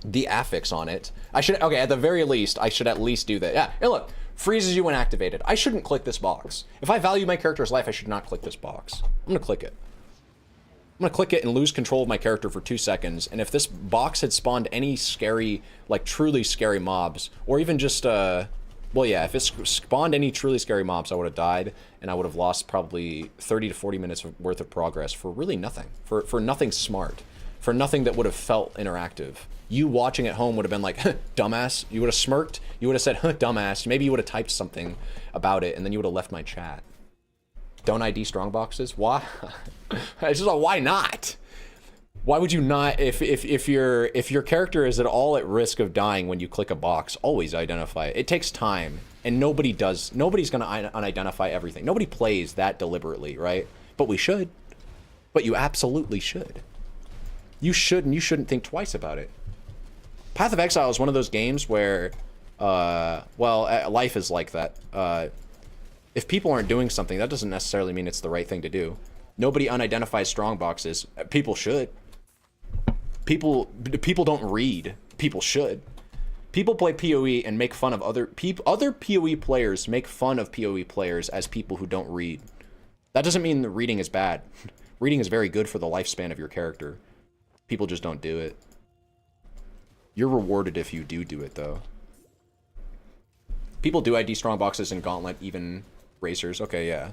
the affix on it. Okay, at the very least, I should at least do that. Yeah, and look, freezes you when activated. I shouldn't click this box. If I value my character's life, I should not click this box. I'm gonna click it. I'm gonna click it and lose control of my character for 2 seconds, and if this box had spawned any scary, like truly scary mobs, or even just, well yeah, if it spawned any truly scary mobs, I would have died, and I would have lost probably 30 to 40 minutes worth of progress for really nothing. For nothing smart. For nothing that would have felt interactive. You watching at home would have been like, huh, dumbass. You would have smirked, you would have said, huh, dumbass. Maybe you would have typed something about it, and then you would have left my chat. Don't ID strong boxes? Why? It's just like, why not? Why would you not? If your character is at all at risk of dying when you click a box, always identify it. It takes time, and nobody's gonna unidentify everything. Nobody plays that deliberately, right? But we should. But you absolutely should. You should, and you shouldn't think twice about it. Path of Exile is one of those games where, life is like that. If people aren't doing something, that doesn't necessarily mean it's the right thing to do. Nobody unidentifies strong boxes. People should. People don't read. People should. People play PoE and make fun of other PoE players make fun of PoE players as people who don't read. That doesn't mean that reading is bad. Reading is very good for the lifespan of your character. People just don't do it. You're rewarded if you do it, though. People do ID strong boxes in Gauntlet, even racers. Okay, yeah.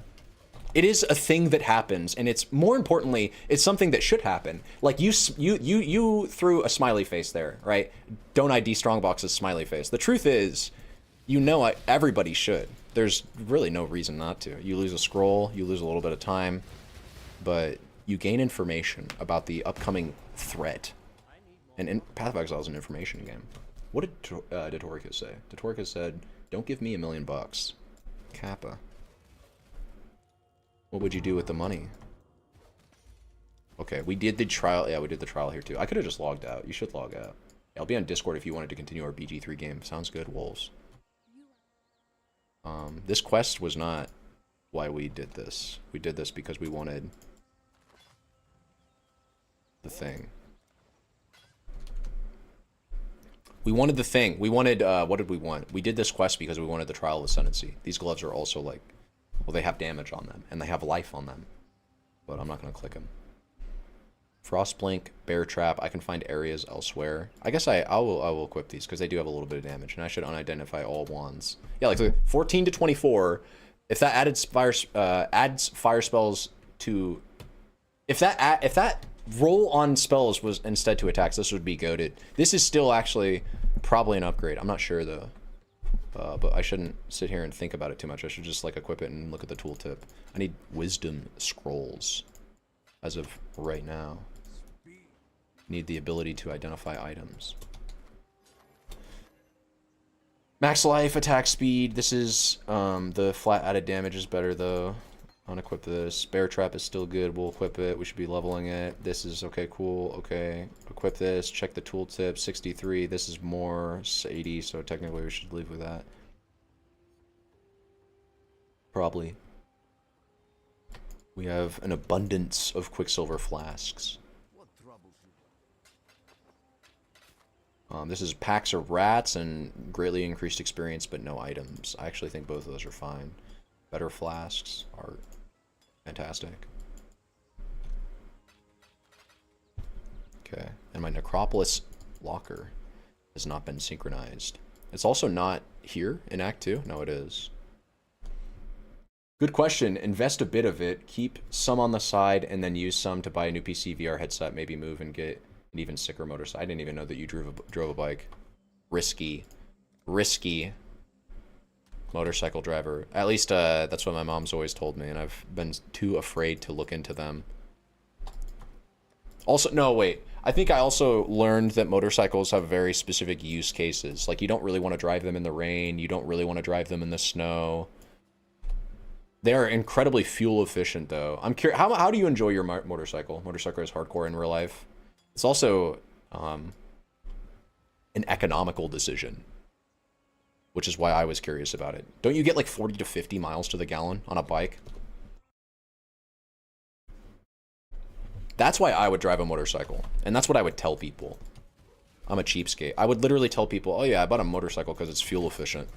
It is a thing that happens, and it's, more importantly, it's something that should happen. Like, you threw a smiley face there, right? Don't ID strong boxes, smiley face. The truth is, everybody should. There's really no reason not to. You lose a scroll, you lose a little bit of time, but you gain information about the upcoming threat. And Path of Exile is an information game. What did Datoricus say? Datoricus said, don't give me $1 million. Kappa. What would you do with the money? Okay, we did the trial. Yeah, we did the trial here too. I could have just logged out. You should log out. I'll be on Discord if you wanted to continue our BG3 game. Sounds good, Wolves. This quest was not why we did this. We did this because we wanted the thing. We wanted the thing. We wanted, what did we want? We did this quest because we wanted the Trial of Ascendancy. These gloves are also like, well, they have damage on them, and they have life on them. But I'm not going to click them. Frostblink, Bear Trap, I can find areas elsewhere. I guess I will equip these, because they do have a little bit of damage, and I should unidentify all wands. Yeah, like 14 to 24, if that adds fire spells to... If that roll on spells was instead to attacks, this would be goated. This is still actually probably an upgrade. I'm not sure though. But I shouldn't sit here and think about it too much. I should just like equip it and look at the tooltip. I need wisdom scrolls as of right now. Need the ability to identify items. Max life, attack speed. This is the flat added damage is better though. Unequip this. Bear Trap is still good. We'll equip it. We should be leveling it. This is okay, cool. Okay. Equip this. Check the tooltip. 63. This is more. It's 80, so technically we should leave with that. Probably. We have an abundance of Quicksilver flasks. This is packs of rats and greatly increased experience, but no items. I actually think both of those are fine. Better flasks are fantastic. Okay, and my Necropolis locker has not been synchronized. It's also not here in Act 2? No, it is. Good question. Invest a bit of it, keep some on the side, and then use some to buy a new PC VR headset, maybe move and get an even sicker motorcycle. I didn't even know that you drove a bike. Risky. Risky. Motorcycle driver. At least that's what my mom's always told me, and I've been too afraid to look into them. Also, no, wait. I think I also learned that motorcycles have very specific use cases. Like, you don't really want to drive them in the rain. You don't really want to drive them in the snow. They are incredibly fuel efficient, though. I'm curious, how do you enjoy your motorcycle? Motorcycle is hardcore in real life. It's also an economical decision, which is why I was curious about it. Don't you get like 40 to 50 miles to the gallon on a bike? That's why I would drive a motorcycle, and that's what I would tell people. I'm a cheapskate. I would literally tell people, oh yeah, I bought a motorcycle because it's fuel efficient.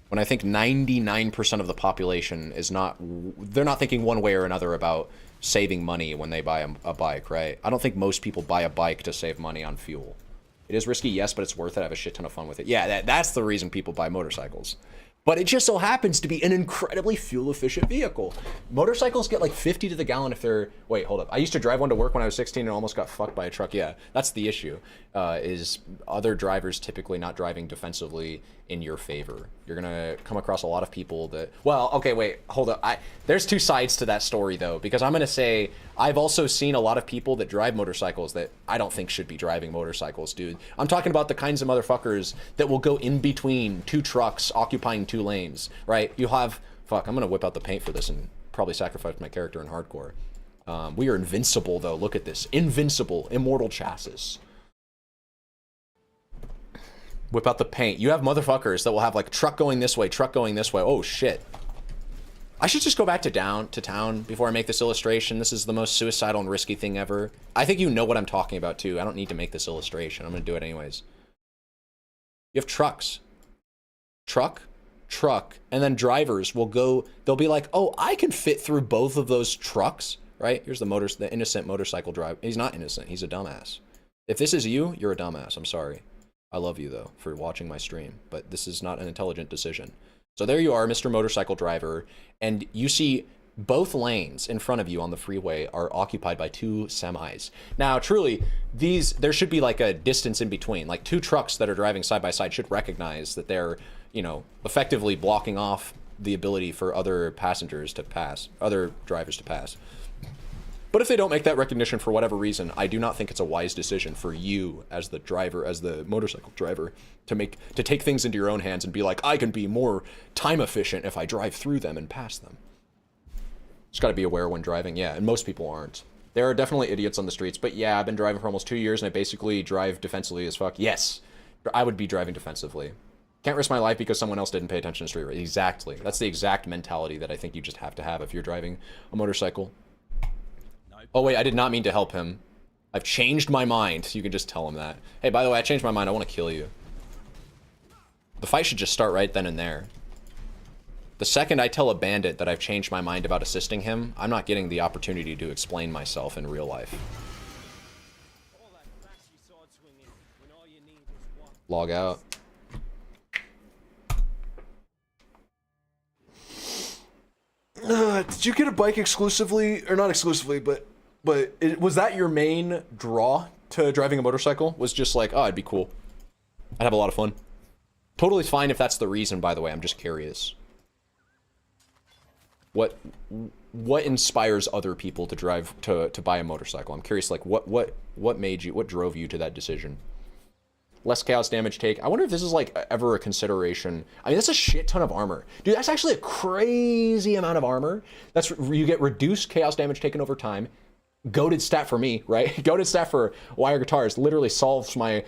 When I think 99% of the population is not, they're not thinking one way or another about saving money when they buy a bike, right? I don't think most people buy a bike to save money on fuel. It is risky, yes, but it's worth it. I have a shit ton of fun with it. Yeah, that's the reason people buy motorcycles. But it just so happens to be an incredibly fuel-efficient vehicle. Motorcycles get like 50 to the gallon if they're... Wait, hold up. I used to drive one to work when I was 16 and almost got fucked by a truck. Yeah, that's the issue, is other drivers typically not driving defensively in your favor. You're going to come across a lot of people that... Well, okay, wait, hold up. There's two sides to that story, though, because I'm going to say I've also seen a lot of people that drive motorcycles that I don't think should be driving motorcycles, dude. I'm talking about the kinds of motherfuckers that will go in between two trucks occupying two lanes, right? You'll have... Fuck, I'm going to whip out the paint for this and probably sacrifice my character in hardcore. We are invincible, though. Look at this. Invincible. Immortal chassis. Whip out the paint. You have motherfuckers that will have like truck going this way, truck going this way. Oh shit. I should just go back to town before I make this illustration. This is the most suicidal and risky thing ever. I think you know what I'm talking about too. I don't need to make this illustration. I'm gonna do it anyways. You have trucks. Truck, and then drivers will go, they'll be like, oh, I can fit through both of those trucks, right? Here's the innocent motorcycle driver. He's not innocent, he's a dumbass. If this is you, you're a dumbass, I'm sorry. I love you, though, for watching my stream, but this is not an intelligent decision. So there you are, Mr. Motorcycle Driver, and you see both lanes in front of you on the freeway are occupied by two semis. Now, truly, there should be like a distance in between. Like two trucks that are driving side by side should recognize that they're, you know, effectively blocking off the ability for other passengers to pass, other drivers to pass. But if they don't make that recognition for whatever reason, I do not think it's a wise decision for you as the driver, as the motorcycle driver, to take things into your own hands and be like, I can be more time efficient if I drive through them and pass them. Just got to be aware when driving, yeah, and most people aren't. There are definitely idiots on the streets, but yeah, I've been driving for almost 2 years and I basically drive defensively as fuck. Yes, I would be driving defensively. Can't risk my life because someone else didn't pay attention to street race. Exactly. That's the exact mentality that I think you just have to have if you're driving a motorcycle. Oh wait, I did not mean to help him. I've changed my mind. You can just tell him that. Hey, by the way, I changed my mind. I want to kill you. The fight should just start right then and there. The second I tell a bandit that I've changed my mind about assisting him, I'm not getting the opportunity to explain myself in real life. All that flashy sword swinging when all you need is one. Log out. Did you get a bike exclusively, or not exclusively, but was that your main draw to driving a motorcycle? Was just like, oh, it'd be cool. I'd have a lot of fun. Totally fine if that's the reason, by the way. I'm just curious. What inspires other people to drive to buy a motorcycle? I'm curious, like what made you, what drove you to that decision? Less chaos damage take. I wonder if this is like ever a consideration. I mean, that's a shit ton of armor. Dude, that's actually a crazy amount of armor. That's, you get reduced chaos damage taken over time. Goated stat for me, right? Goated stat for wire guitars literally solves my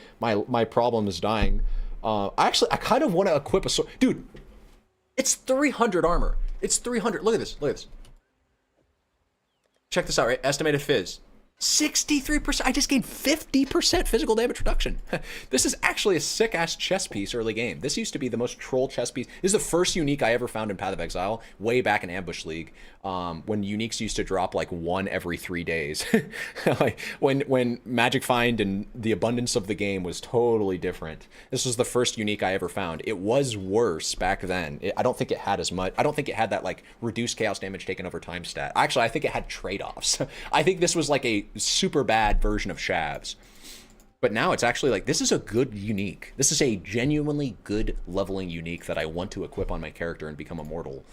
problems dying. I kind of want to equip a sword. Dude, it's 300 armor. It's 300. Look at this. Look at this. Check this out, right? Estimated fizz. 63%. I just gained 50% physical damage reduction. This is actually a sick-ass chess piece early game. This used to be the most troll chess piece. This is the first unique I ever found in Path of Exile, way back in Ambush League, when uniques used to drop like one every 3 days. Like when Magic Find and the abundance of the game was totally different. This was the first unique I ever found. It was worse back then. I don't think it had as much. I don't think it had that like reduced chaos damage taken over time stat. Actually, I think it had trade-offs. I think this was like a super bad version of Shavs. But now it's actually like, this is a good unique. This is a genuinely good leveling unique that I want to equip on my character and become immortal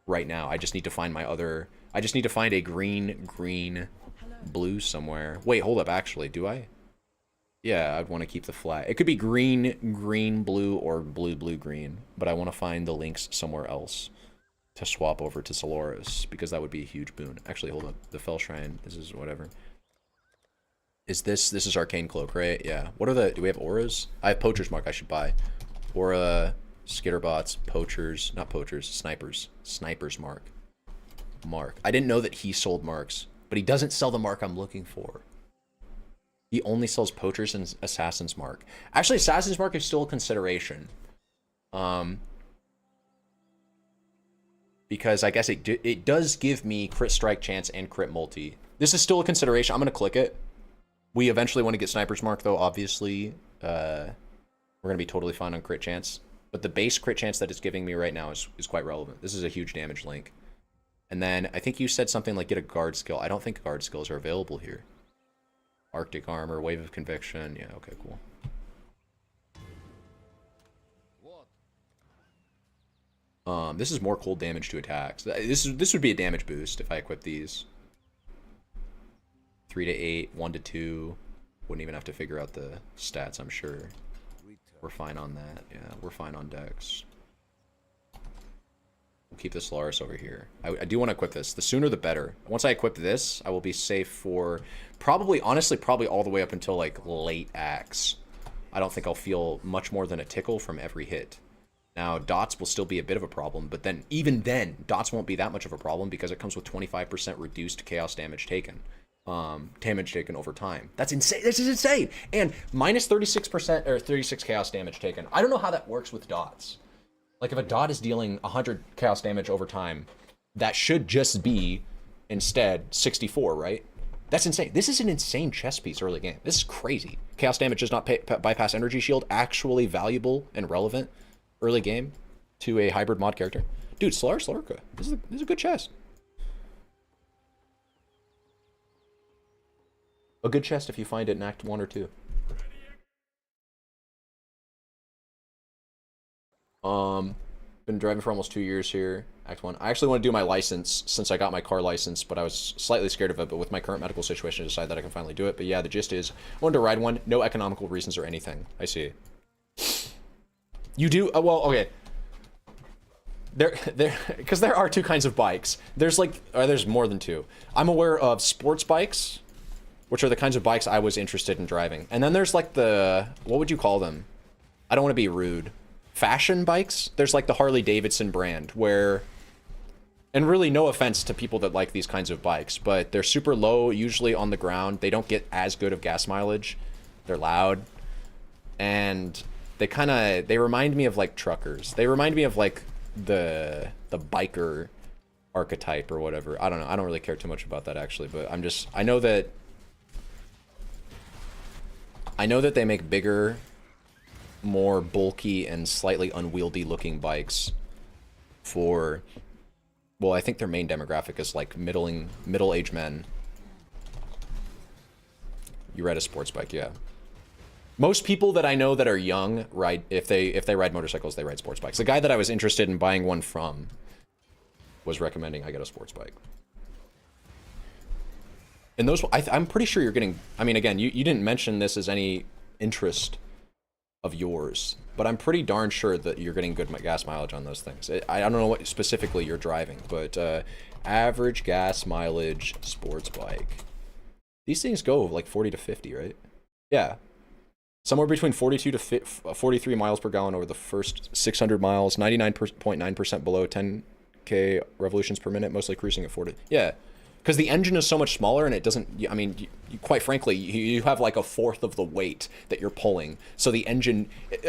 right now. I just need to find my other, I just need to find a green, blue somewhere. Wait, hold up, actually, do I? Yeah, I'd want to keep the flat. It could be green, blue, or blue, green. But I want to find the links somewhere else to swap over to Solaris, because that would be a huge boon. Actually, hold up, the Fell Shrine, this is whatever. Is this is Arcane Cloak, right? Yeah. What are the, do we have auras? I have Poacher's Mark I should buy. Aura, Skitterbots, Poachers, not Poachers, Snipers. Sniper's Mark. Mark. I didn't know that he sold marks, but he doesn't sell the mark I'm looking for. He only sells Poachers and Assassin's Mark. Actually, Assassin's Mark is still a consideration. Because I guess it does give me crit strike chance and crit multi. This is still a consideration. I'm going to click it. We eventually want to get Sniper's Mark, though, obviously. We're going to be totally fine on crit chance. But the base crit chance that it's giving me right now is quite relevant. This is a huge damage link. And then I think you said something like get a guard skill. I don't think guard skills are available here. Arctic Armor, Wave of Conviction. Yeah, okay, cool. This is more cold damage to attacks. This would be a damage boost if I equip these. 3 to 8, 1 to 2. Wouldn't even have to figure out the stats, I'm sure. We're fine on that. Yeah, we're fine on Dex. We'll keep the Solaris over here. I do want to equip this. The sooner the better. Once I equip this, I will be safe for probably, honestly, probably all the way up until like late Axe. I don't think I'll feel much more than a tickle from every hit. Now, dots will still be a bit of a problem, but then, even then, dots won't be that much of a problem because it comes with 25% reduced chaos damage taken. Damage taken over time. That's insane. This is insane. And minus 36% or 36 chaos damage taken. I don't know how that works with dots. Like if a dot is dealing 100 chaos damage over time, that should just be instead 64, right? That's insane. This is an insane chess piece early game. This is crazy. Chaos damage does not bypass energy shield. Actually valuable and relevant early game to a hybrid mod character. Dude, Solaris Lorca. This is a good chest. A good chest if you find it in Act 1 or 2. Been driving for almost 2 years here. Act 1. I actually want to do my license since I got my car license, but I was slightly scared of it. But with my current medical situation, I decided that I can finally do it. But yeah, the gist is, I wanted to ride one. No economical reasons or anything. I see. You do? Well, okay. Because there are two kinds of bikes. There's like, there's more than two. I'm aware of sports bikes, which are the kinds of bikes I was interested in driving. And then there's like the, what would you call them? I don't want to be rude. Fashion bikes? There's like the Harley Davidson brand where, And really, no offense to people that like these kinds of bikes, but they're super low, usually on the ground. They don't get as good of gas mileage. They're loud. And they remind me of like truckers. They remind me of like the biker archetype or whatever. I don't know. I don't really care too much about that actually, but I know that they make bigger, more bulky and slightly unwieldy looking bikes for, well, I think their main demographic is like middle-aged men. You ride a sports bike, yeah. Most people that I know that are young ride, if they ride motorcycles, they ride sports bikes. The guy that I was interested in buying one from was recommending I get a sports bike. And those, I'm pretty sure you're getting, I mean, again, you didn't mention this as any interest of yours, but I'm pretty darn sure that you're getting good gas mileage on those things. I don't know what specifically you're driving, but average gas mileage sports bike. These things go like 40 to 50, right? Yeah. Somewhere between 42 to 43 miles per gallon over the first 600 miles, 99.9% below 10K revolutions per minute, mostly cruising at 40. Yeah. Because the engine is so much smaller and it doesn't, I mean, quite frankly, you have like a fourth of the weight that you're pulling. So the engine,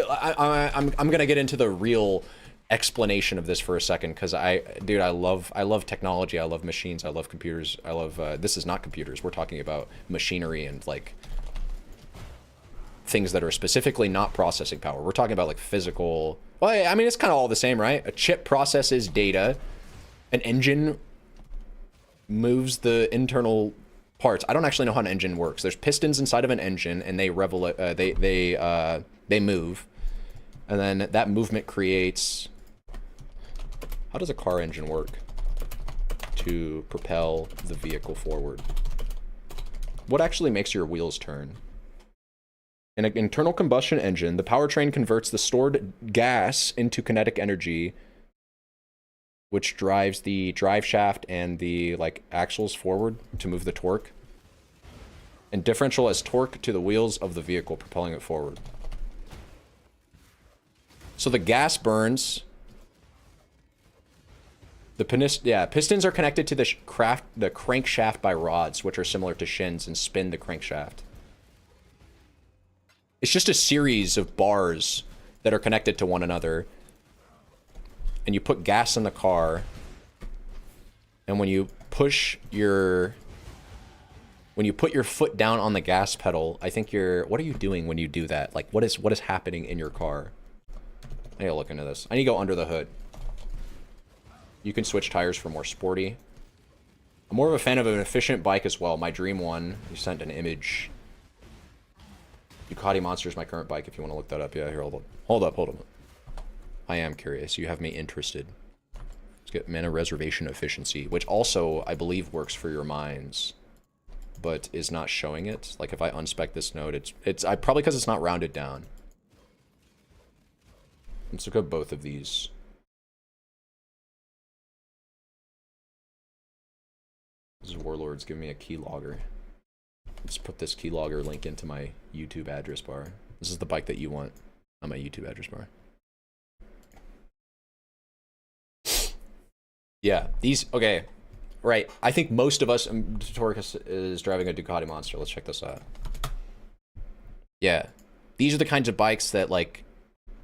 I'm going to get into the real explanation of this for a second because I love technology. I love machines. I love computers. I love, this is not computers. We're talking about machinery and like things that are specifically not processing power. We're talking about like physical, well, I mean, it's kind of all the same, right? A chip processes data. An engine moves the internal parts. I don't actually know how an engine works. There's pistons inside of an engine, and they move, and then that movement creates. How does a car engine work to propel the vehicle forward? What actually makes your wheels turn? In an internal combustion engine, the powertrain converts the stored gas into kinetic energy, which drives the drive shaft and the like axles forward to move the torque, and differential as torque to the wheels of the vehicle, propelling it forward. So the gas burns. The pistons are connected to the crankshaft by rods, which are similar to shins and spin the crankshaft. It's just a series of bars that are connected to one another. And you put gas in the car, and when you put your foot down on the gas pedal, I think what are you doing when you do that? Like, what is happening in your car? I need to look into this. I need to go under the hood. You can switch tires for more sporty. I'm more of a fan of an efficient bike as well. My dream one, you sent an image. Ducati Monster is my current bike if you want to look that up. Yeah, here, hold up. I am curious. You have me interested. Let's get mana reservation efficiency, which also, I believe, works for your mines, but is not showing it. Like, if I unspec this node, it's probably because it's not rounded down. Let's look at both of these. This is Warlords giving me a keylogger. Let's put this keylogger link into my YouTube address bar. This is the bike that you want on my YouTube address bar. Yeah, these, okay, right. I think most of us, Torcus is driving a Ducati Monster. Let's check this out. Yeah, these are the kinds of bikes that, like,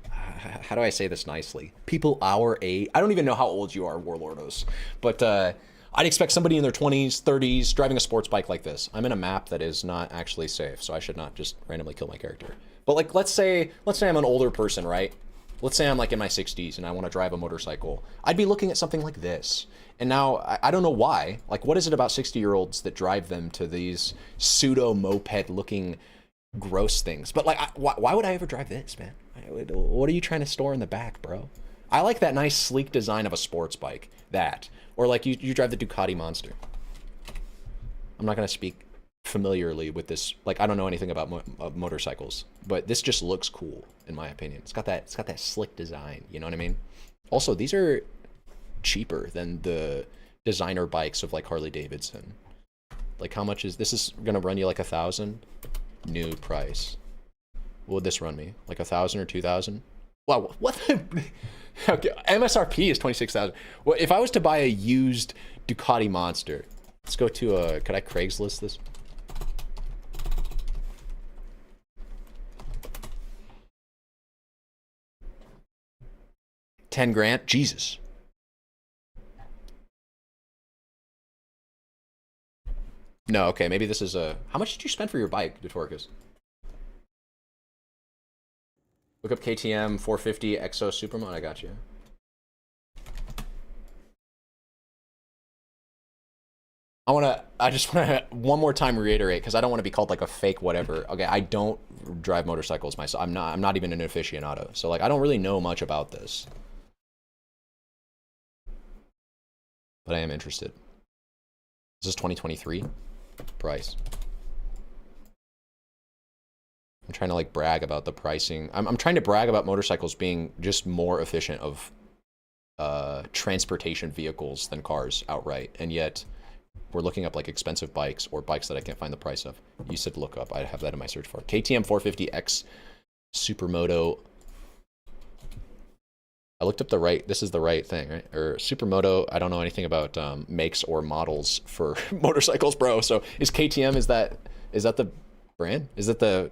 how do I say this nicely? People our age, I don't even know how old you are, Warlordos, but I'd expect somebody in their 20s, 30s, driving a sports bike like this. I'm in a map that is not actually safe, so I should not just randomly kill my character. But like, let's say I'm an older person, right? Let's say I'm like in my 60s and I want to drive a motorcycle. I'd be looking at something like this. And now, I don't know why. Like, what is it about 60-year-olds that drive them to these pseudo-moped-looking gross things? But like, why would I ever drive this, man? What are you trying to store in the back, bro? I like that nice, sleek design of a sports bike. That. Or like, you drive the Ducati Monster. I'm not going to speak familiarly with this. Like, I don't know anything about motorcycles, but this just looks cool, in my opinion. It's got that slick design, you know what I mean? Also, these are cheaper than the designer bikes of like Harley Davidson. Like, how much is this? Is gonna run you like 1,000 new price. What would this run me? Like 1,000 or 2,000? Wow, what? Okay, MSRP is 26,000. Well, if I was to buy a used Ducati Monster, let's go to could I Craigslist this? $10,000? Jesus. No, okay, maybe this is a... How much did you spend for your bike, Detorcus? Look up KTM 450 Exo Supermod. I got you. I just want to one more time reiterate, because I don't want to be called like a fake whatever. Okay, I don't drive motorcycles myself. I'm not even an aficionado. So like, I don't really know much about this. But I am interested. Is this 2023? Price. I'm trying to like brag about the pricing. I'm trying to brag about motorcycles being just more efficient of transportation vehicles than cars outright. And yet we're looking up like expensive bikes or bikes that I can't find the price of. You said look up. I have that in my search for. KTM 450X Supermoto. I looked up the right, this is the right thing, right? Or Supermoto, I don't know anything about makes or models for motorcycles, bro. So is KTM, is that the brand? Is it the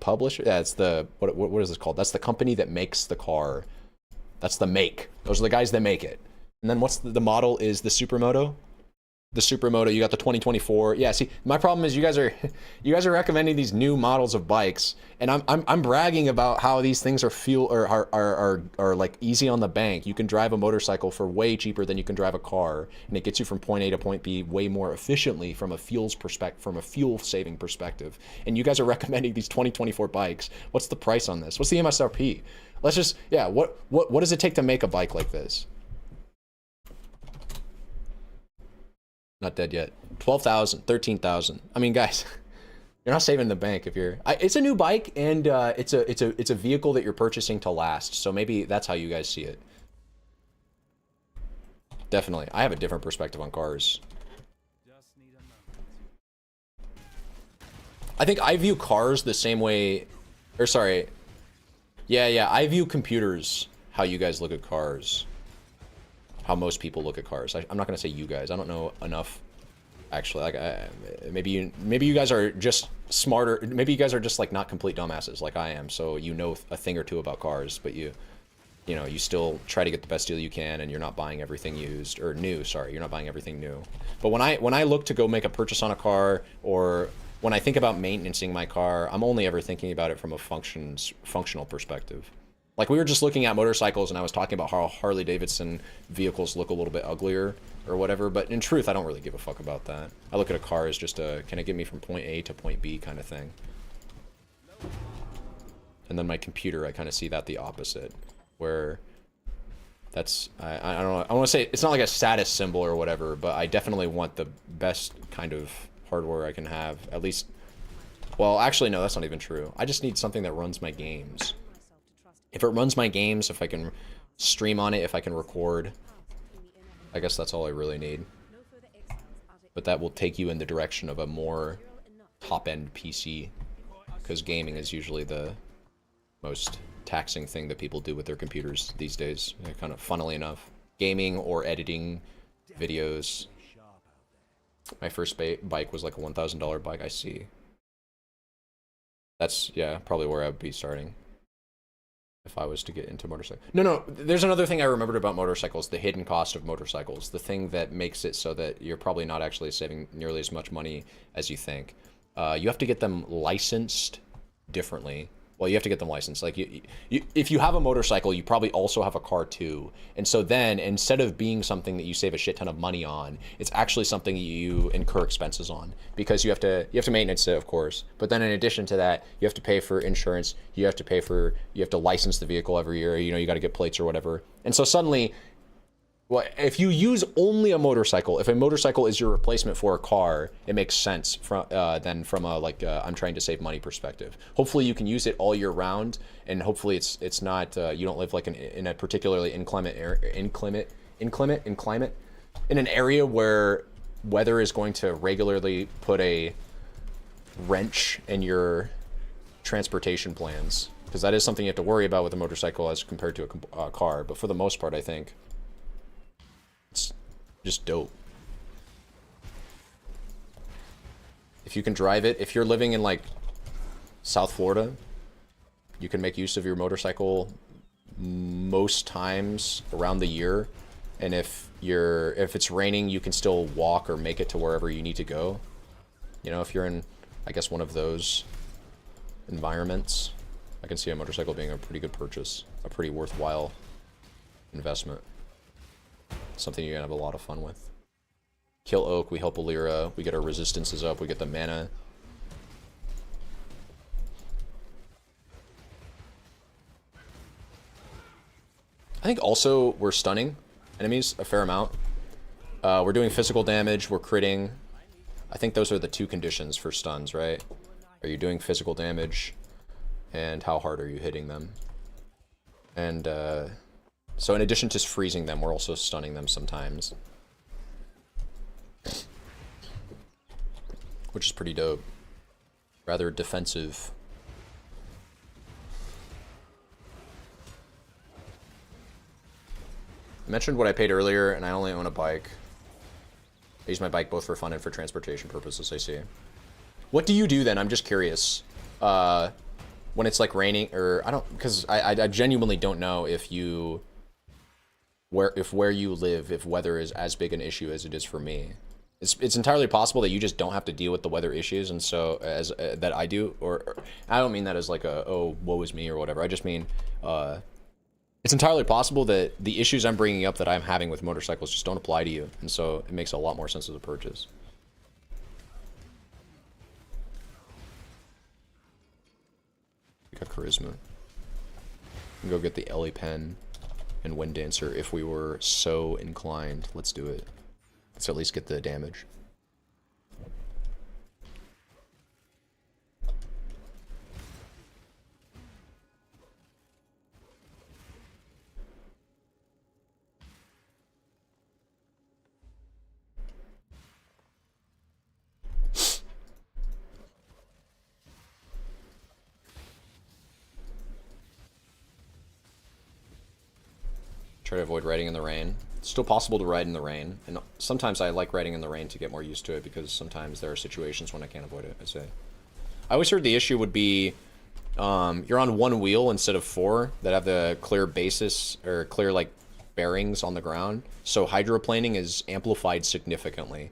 publisher? Yeah, it's the, what is this called? That's the company that makes the car. That's the make. Those are the guys that make it. And then what's the model is the Supermoto? The Supermoto, you got the 2024. Yeah, see, my problem is you guys are recommending these new models of bikes, and I'm bragging about how these things are are like easy on the bank. You can drive a motorcycle for way cheaper than you can drive a car, and it gets you from point A to point B way more efficiently from a fuel saving perspective. And you guys are recommending these 2024 bikes. What's the price on this? What's the MSRP? Let's just, yeah, what does it take to make a bike like this? Not dead yet. 12,000, 13,000. I mean, guys, you're not saving the bank if you're. It's a new bike, and it's a vehicle that you're purchasing to last. So maybe that's how you guys see it. Definitely, I have a different perspective on cars. I think I view cars the same way. Or sorry, yeah. I view computers how you guys look at cars. How most people look at cars. I'm not gonna say you guys. I don't know enough, actually. Like, maybe you guys are just smarter. Maybe you guys are just like not complete dumbasses like I am. So you know a thing or two about cars, but you still try to get the best deal you can, and you're not buying everything used or new. Sorry, you're not buying everything new. But when I look to go make a purchase on a car, or when I think about maintaining my car, I'm only ever thinking about it from a functional perspective. Like, we were just looking at motorcycles, and I was talking about how Harley-Davidson vehicles look a little bit uglier or whatever, but in truth, I don't really give a fuck about that. I look at a car as just a, can it get me from point A to point B kind of thing. And then my computer, I kind of see that the opposite, where that's, I don't know, I want to say, it's not like a status symbol or whatever, but I definitely want the best kind of hardware I can have, at least, well, actually, no, that's not even true. I just need something that runs my games. If it runs my games, if I can stream on it, if I can record, I guess that's all I really need. But that will take you in the direction of a more top-end PC, because gaming is usually the most taxing thing that people do with their computers these days, kind of funnily enough. Gaming or editing videos. My first bike was like a $1,000 bike, I see. That's, yeah, probably where I would be starting if I was to get into motorcycles. No, there's another thing I remembered about motorcycles, the hidden cost of motorcycles, the thing that makes it so that you're probably not actually saving nearly as much money as you think. You have to get them licensed differently. Well, you have to get them licensed. Like, if you have a motorcycle, you probably also have a car too. And so then, instead of being something that you save a shit ton of money on, it's actually something you incur expenses on, because you have to maintenance it, of course. But then in addition to that, you have to pay for insurance. You have to license the vehicle every year. You got to get plates or whatever. And so suddenly, well, if you use only a motorcycle, if a motorcycle is your replacement for a car, it makes sense from a I'm trying to save money perspective. Hopefully you can use it all year round, and hopefully it's not you don't live like in a particularly inclement in an area where weather is going to regularly put a wrench in your transportation plans. Because that is something you have to worry about with a motorcycle as compared to a car. But for the most part, I think it's just dope. If you can drive it, if you're living in like South Florida, you can make use of your motorcycle most times around the year. And if it's raining, you can still walk or make it to wherever you need to go. You know, if you're in, I guess, one of those environments, I can see a motorcycle being a pretty good purchase, a pretty worthwhile investment. Something you're gonna have a lot of fun with. Kill Oak, we help Alira, we get our resistances up, we get the mana. I think also we're stunning enemies a fair amount. We're doing physical damage, we're critting. I think those are the two conditions for stuns, right? Are you doing physical damage, and how hard are you hitting them? And so in addition to freezing them, we're also stunning them sometimes. Which is pretty dope. Rather defensive. I mentioned what I paid earlier, and I only own a bike. I use my bike both for fun and for transportation purposes, I see. What do you do then? I'm just curious. When it's like raining, or I don't, because I genuinely don't know if you, where you live, if weather is as big an issue as it is for me. It's entirely possible that you just don't have to deal with the weather issues, and so as that I do, or I don't mean that as like a, oh, woe is me or whatever. I just mean it's entirely possible that the issues I'm bringing up that I'm having with motorcycles just don't apply to you, and so it makes a lot more sense as a purchase. We got charisma. We can go get the Ellie pen and Wind Dancer if we were so inclined. Let's do it. Let's at least get the damage. Try to avoid riding in the rain. It's still possible to ride in the rain, and sometimes I like riding in the rain to get more used to it, because sometimes there are situations when I can't avoid it, I say. I always heard the issue would be you're on one wheel instead of four that have the clear basis, or clear like bearings on the ground, so hydroplaning is amplified significantly.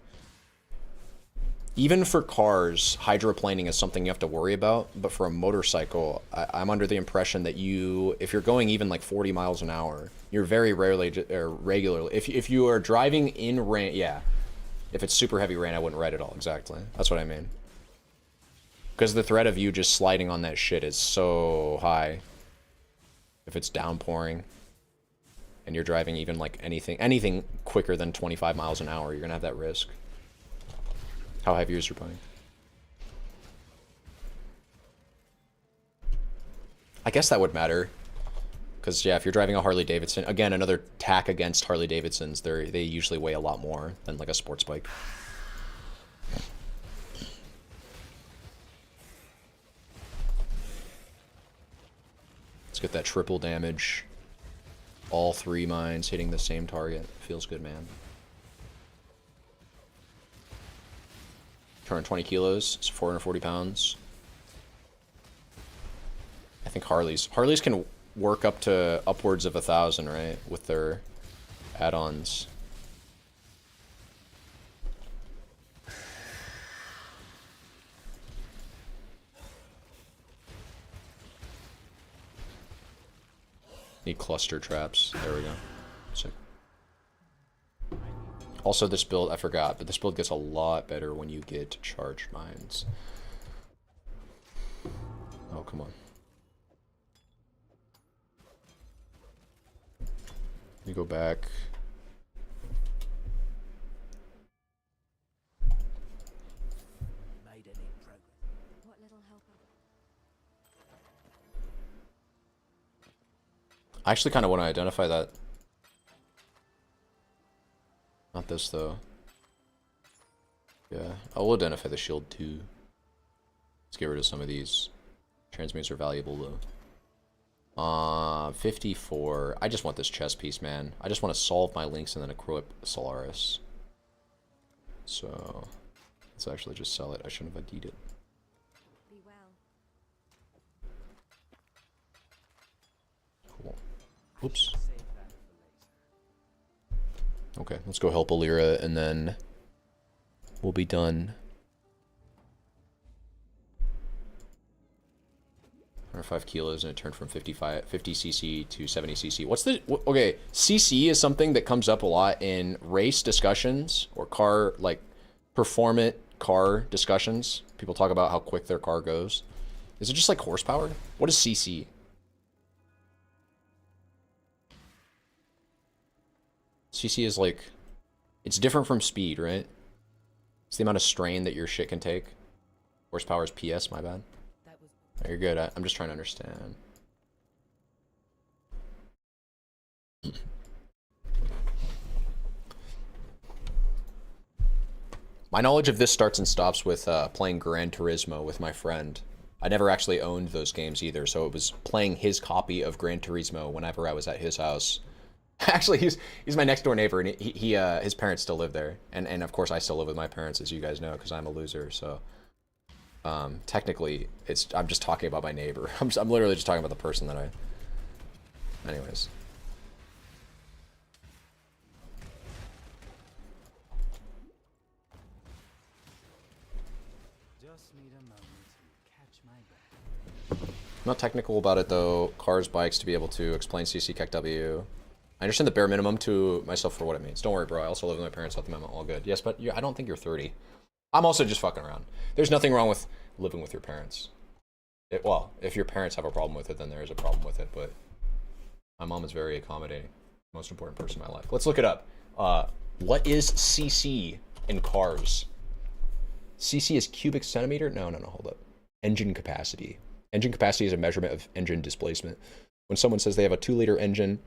Even for cars, hydroplaning is something you have to worry about, but for a motorcycle, I'm under the impression that if you're going even like 40 miles an hour, you're very rarely, or regularly, if you are driving in rain, yeah, if it's super heavy rain, I wouldn't ride at all, exactly. That's what I mean. Because the threat of you just sliding on that shit is so high. If it's downpouring, and you're driving even like anything quicker than 25 miles an hour, you're gonna have that risk. How heavy is your bike? I guess that would matter. Because, yeah, if you're driving a Harley-Davidson, again, another tack against Harley-Davidsons, they usually weigh a lot more than, like, a sports bike. Let's get that triple damage. All three mines hitting the same target. Feels good, man. 220 kilos, it's 440 pounds. I think Harleys can work up to upwards of 1,000, right? With their add-ons. Need cluster traps. There we go. Sick. Also, this build, I forgot, but this build gets a lot better when you get charged mines. Oh, come on. Let me go back. What little help I actually kind of want to identify that. Not this, though. Yeah, I will identify the shield, too. Let's get rid of some of these. Transmutes are valuable, though. 54. I just want this chess piece, man. I just want to solve my links and then equip Solaris. So, let's actually just sell it. I shouldn't have ID'd it. Be well. Cool. Oops. Save that for later. Okay, let's go help Alira, and then we'll be done. 105 kilos, and it turned from 50 cc to 70 cc. What's the... Okay, cc is something that comes up a lot in race discussions, or car, like, performant car discussions. People talk about how quick their car goes. Is it just like horsepower? What is cc? CC is like, it's different from speed, right? It's the amount of strain that your shit can take. Horsepower is PS, my bad. That was No, you're good. I'm just trying to understand. My knowledge of this starts and stops with playing Gran Turismo with my friend. I never actually owned those games either, so it was playing his copy of Gran Turismo whenever I was at his house. Actually, he's my next door neighbor, and his parents still live there, and of course I still live with my parents, as you guys know, because I'm a loser. So technically, I'm just talking about my neighbor. I'm literally just talking about the person that I. Anyways. Just need a moment to catch my breath. I'm not technical about it though. Cars, bikes, to be able to explain CC, KEKW. I understand the bare minimum to myself for what it means. Don't worry, bro. I also live with my parents without the memo. All good. Yes, but I don't think you're 30. I'm also just fucking around. There's nothing wrong with living with your parents. Well, if your parents have a problem with it, then there is a problem with it. But my mom is very accommodating. Most important person in my life. Let's look it up. What is CC in cars? CC is cubic centimeter? No, hold up. Engine capacity. Engine capacity is a measurement of engine displacement. When someone says they have a 2-liter engine,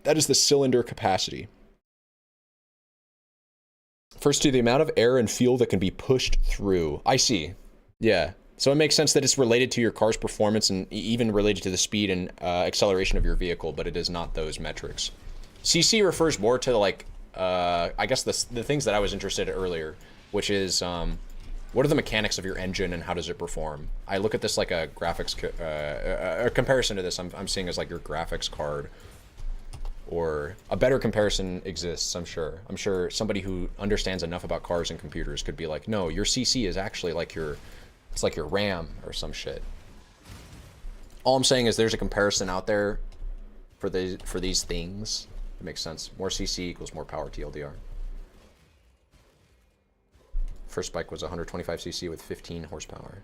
that is the cylinder capacity. First to the amount of air and fuel that can be pushed through. I see. Yeah. So it makes sense that it's related to your car's performance and even related to the speed and acceleration of your vehicle, but it is not those metrics. CC refers more to like, I guess the things that I was interested in earlier, which is what are the mechanics of your engine and how does it perform? I look at this like a graphics, a comparison to this I'm seeing as like your graphics card, or a better comparison exists, I'm sure. I'm sure somebody who understands enough about cars and computers could be like, no, your CC is actually like it's like your RAM or some shit. All I'm saying is there's a comparison out there for these things. It makes sense. More CC equals more power TLDR. First bike was 125cc with 15 horsepower.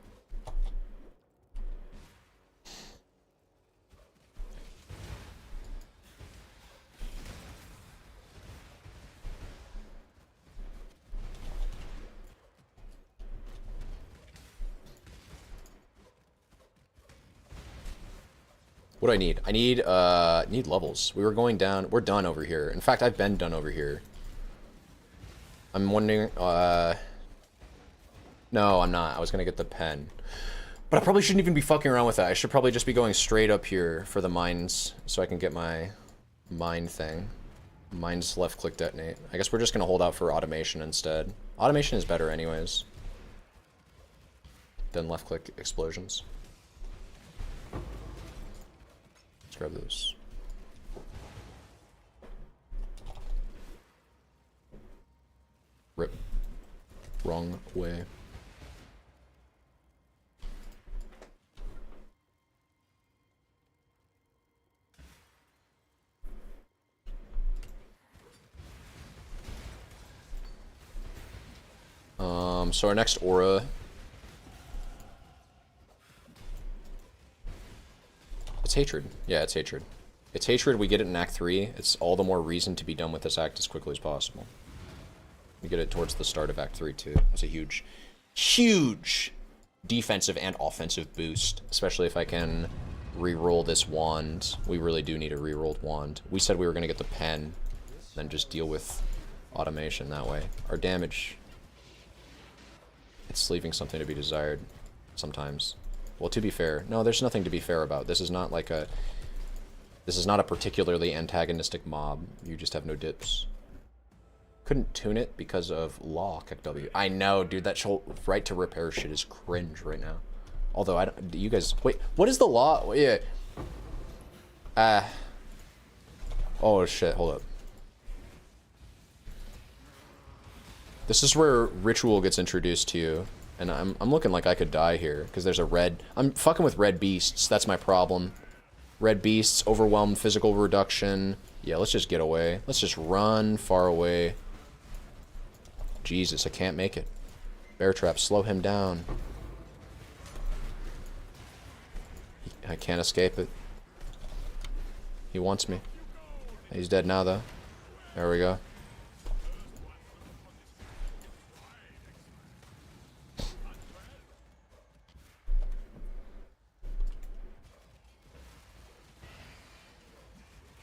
What do I need? I need levels. We were going down. We're done over here. In fact, I've been done over here. I'm wondering, no, I'm not. I was gonna get the pen. But I probably shouldn't even be fucking around with that. I should probably just be going straight up here for the mines so I can get my mine thing. Mines left click detonate. I guess we're just gonna hold out for automation instead. Automation is better anyways than left click explosions. Let's grab those. Rip. Wrong way. So our next aura. It's hatred. Yeah, it's hatred. It's hatred. We get it in Act 3. It's all the more reason to be done with this act as quickly as possible. We get it towards the start of Act 3 too. That's a huge, huge defensive and offensive boost. Especially if I can re-roll this wand. We really do need a re-rolled wand. We said we were going to get the pen, then just deal with automation that way. Our damage, it's leaving something to be desired sometimes. Well, to be fair, no, there's nothing to be fair about. This is not like a This is not a particularly antagonistic mob. You just have no dips. Couldn't tune it because of law. Kick W. I know, dude. That right to repair shit is cringe right now. Although I don't. You guys wait. What is the law? Yeah. Oh shit. Hold up. This is where ritual gets introduced to you, and I'm looking like I could die here because there's a red. I'm fucking with red beasts. That's my problem. Red beasts, overwhelm, physical reduction. Yeah, let's just get away. Let's just run far away. Jesus, I can't make it. Bear trap, slow him down. I can't escape it. He wants me. He's dead now, though. There we go.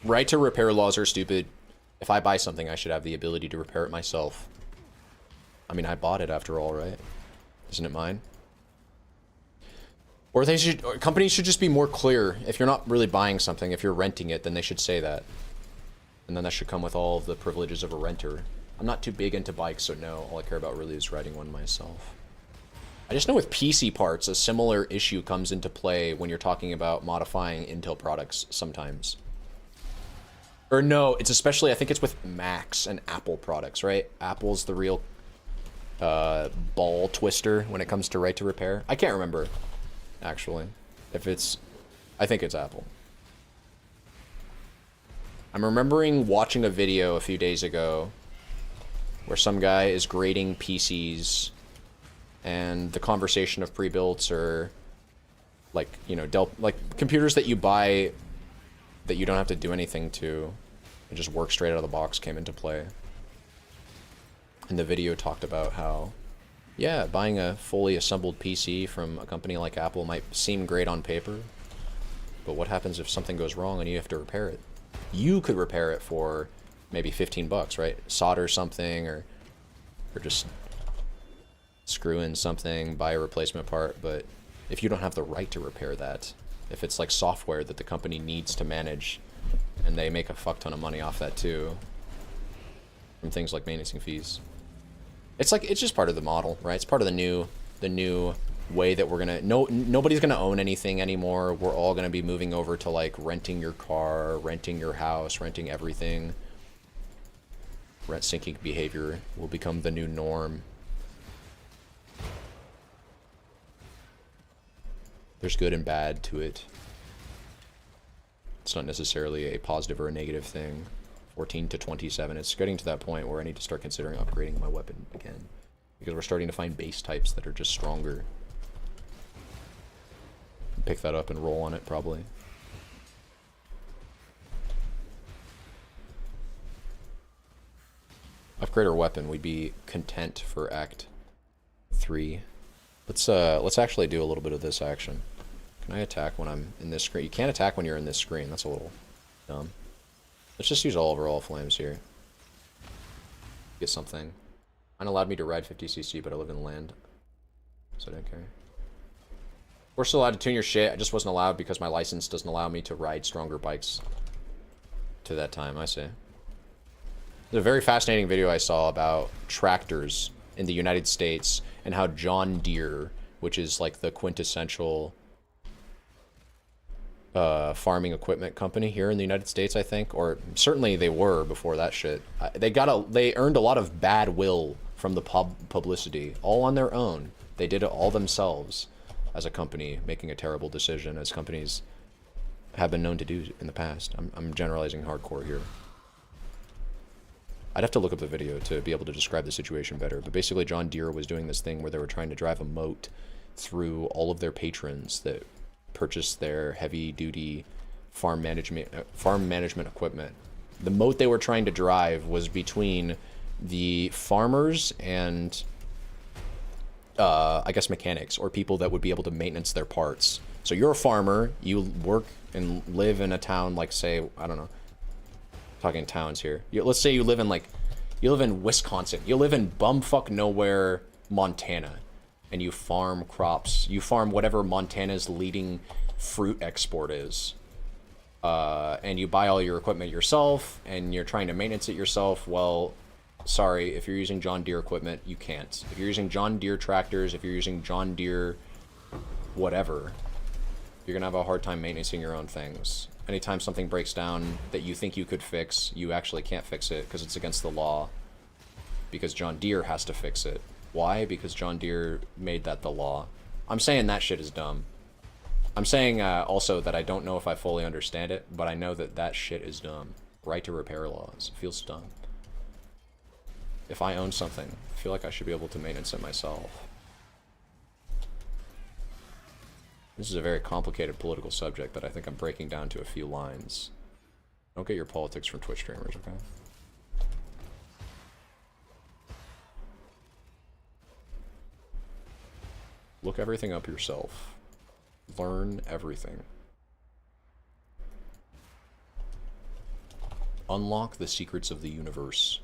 Right to repair laws are stupid. If I buy something, I should have the ability to repair it myself. I mean, I bought it after all, right? Isn't it mine? Or they should, or companies should just be more clear. If you're not really buying something, if you're renting it, then they should say that. And then that should come with all of the privileges of a renter. I'm not too big into bikes, so no. All I care about really is riding one myself. I just know with PC parts, a similar issue comes into play when you're talking about modifying Intel products sometimes. Or no, it's especially, I think it's with Macs and Apple products, right? Apple's the real ball twister when it comes to right to repair. I can't remember, actually. If it's, I think it's Apple. I'm remembering watching a video a few days ago where some guy is grading PCs and the conversation of pre-builts or like, you know, like computers that you buy that you don't have to do anything to. It just works straight out of the box came into play. And the video talked about how, yeah, buying a fully assembled PC from a company like Apple might seem great on paper, but what happens if something goes wrong and you have to repair it? You could repair it for maybe 15 bucks, right? Solder something or just screw in something, buy a replacement part, but if you don't have the right to repair that, if it's like software that the company needs to manage, and they make a fuck ton of money off that too, from things like maintenance fees. It's like, it's just part of the model, right? It's part of the new way that we're gonna, nobody's gonna own anything anymore. We're all gonna be moving over to like renting your car, renting your house, renting everything. Rent-seeking behavior will become the new norm. There's good and bad to it. It's not necessarily a positive or a negative thing. 14 to 27. It's getting to that point where I need to start considering upgrading my weapon again. Because we're starting to find base types that are just stronger. Pick that up and roll on it, probably. Upgrade our weapon. We'd be content for Act 3. Let's actually do a little bit of this action. Can I attack when I'm in this screen? You can't attack when you're in this screen. That's a little dumb. Let's just use all overall flames here. Get something. Mine allowed me to ride 50cc, but I live in land, so I don't care. We're still allowed to tune your shit. I just wasn't allowed because my license doesn't allow me to ride stronger bikes to that time, I say. There's a very fascinating video I saw about tractors in the United States and how John Deere, which is like the quintessential farming equipment company here in the United States, I think, or certainly they were before that shit. They earned a lot of bad will from the publicity, all on their own. They did it all themselves as a company, making a terrible decision, as companies have been known to do in the past. I'm generalizing hardcore here. I'd have to look up the video to be able to describe the situation better, but basically John Deere was doing this thing where they were trying to drive a moat through all of their patrons that purchased their heavy-duty farm management equipment. The moat they were trying to drive was between the farmers and, I guess, mechanics, or people that would be able to maintenance their parts. So you're a farmer, you work and live in a town like, say, I don't know, talking towns here. Let's say you live in Wisconsin. You live in bumfuck nowhere, Montana. And you farm crops. You farm whatever Montana's leading fruit export is. and you buy all your equipment yourself, and you're trying to maintenance it yourself, well, sorry, if you're using John Deere equipment, you can't. If you're using John Deere tractors, if you're using John Deere whatever, you're gonna have a hard time maintaining your own things. Anytime something breaks down that you think you could fix, you actually can't fix it because it's against the law. Because John Deere has to fix it. Why? Because John Deere made that the law. I'm saying that shit is dumb. I'm saying also that I don't know if I fully understand it, but I know that that shit is dumb. Right to repair laws. It feels dumb. If I own something, I feel like I should be able to maintenance it myself. This is a very complicated political subject that I think I'm breaking down to a few lines. Don't get your politics from Twitch streamers, okay? Look everything up yourself. Learn everything. Unlock the secrets of the universe.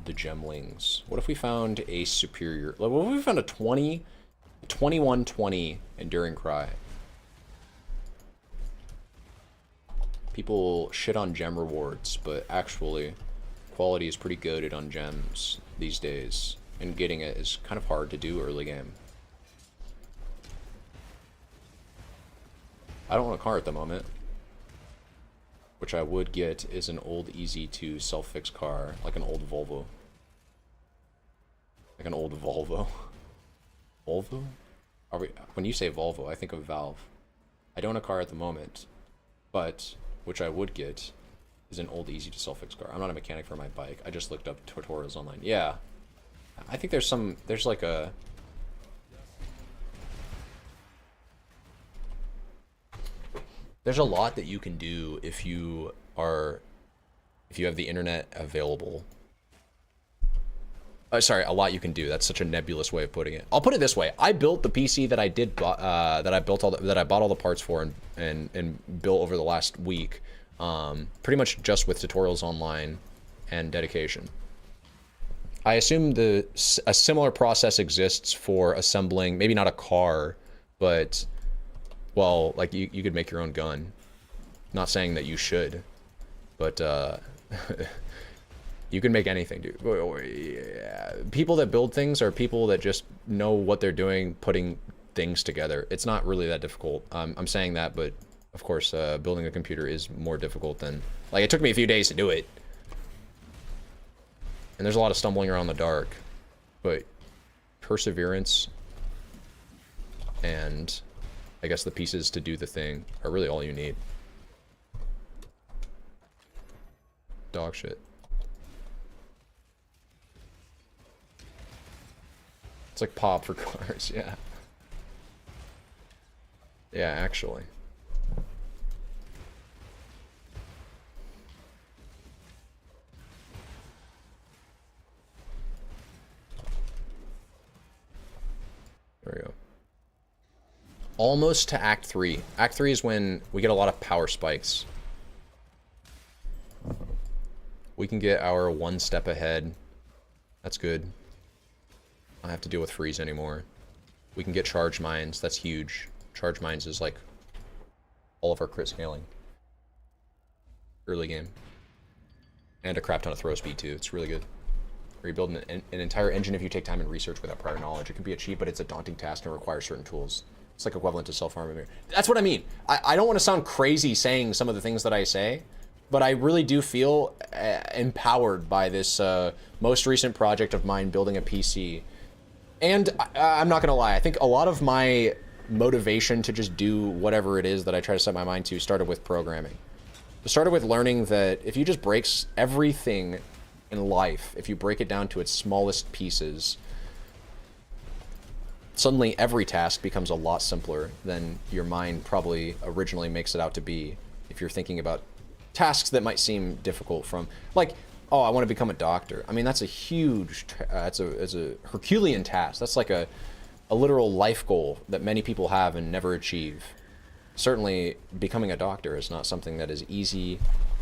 The gemlings. What if we found a superior... Like, what if we found a 2120 enduring cry? People shit on gem rewards, but actually, quality is pretty good on gems these days. And getting it is kind of hard to do early game. I don't want a car at the moment. Which I would get is an old, easy to self-fix car, like an old Volvo. Like an old Volvo. Volvo? Are we, when you say Volvo, I think of Valve. I don't own a car at the moment, but which I would get is an old, easy to self-fix car. I'm not a mechanic for my bike. I just looked up tutorials online. Yeah. I think there's like a... There's a lot that you can do if you have the internet available. Sorry, a lot you can do. That's such a nebulous way of putting it. I'll put it this way: I built the PC that I did, that I bought all the parts for and built over the last week, pretty much just with tutorials online and dedication. I assume a similar process exists for assembling, maybe not a car, but well, like you could make your own gun. Not saying that you should, but you can make anything, dude. Yeah. People that build things are people that just know what they're doing, putting things together. It's not really that difficult. I'm saying that, but of course, building a computer is more difficult than... Like, it took me a few days to do it. And there's a lot of stumbling around in the dark. But perseverance and, I guess, the pieces to do the thing are really all you need. Dog shit. It's like pop for cars, yeah. Yeah, actually. There we go. Almost to Act 3. Act 3 is when we get a lot of power spikes. We can get our one step ahead. That's good. I don't have to deal with freeze anymore. We can get charge mines. That's huge. Charge mines is like all of our crit scaling. Early game. And a crap ton of throw speed too. It's really good. Rebuild an entire engine if you take time and research without prior knowledge. It can be achieved, but it's a daunting task and requires certain tools. It's like equivalent to self-harm. That's what I mean. I don't want to sound crazy saying some of the things that I say, but I really do feel empowered by this most recent project of mine, building a PC. And I'm not going to lie, I think a lot of my motivation to just do whatever it is that I try to set my mind to started with programming. It started with learning that if you just break everything in life, if you break it down to its smallest pieces, suddenly every task becomes a lot simpler than your mind probably originally makes it out to be if you're thinking about tasks that might seem difficult from, like, oh, I want to become a doctor. I mean, that's a huge, it's a Herculean task. That's like a literal life goal that many people have and never achieve. Certainly, becoming a doctor is not something that is easy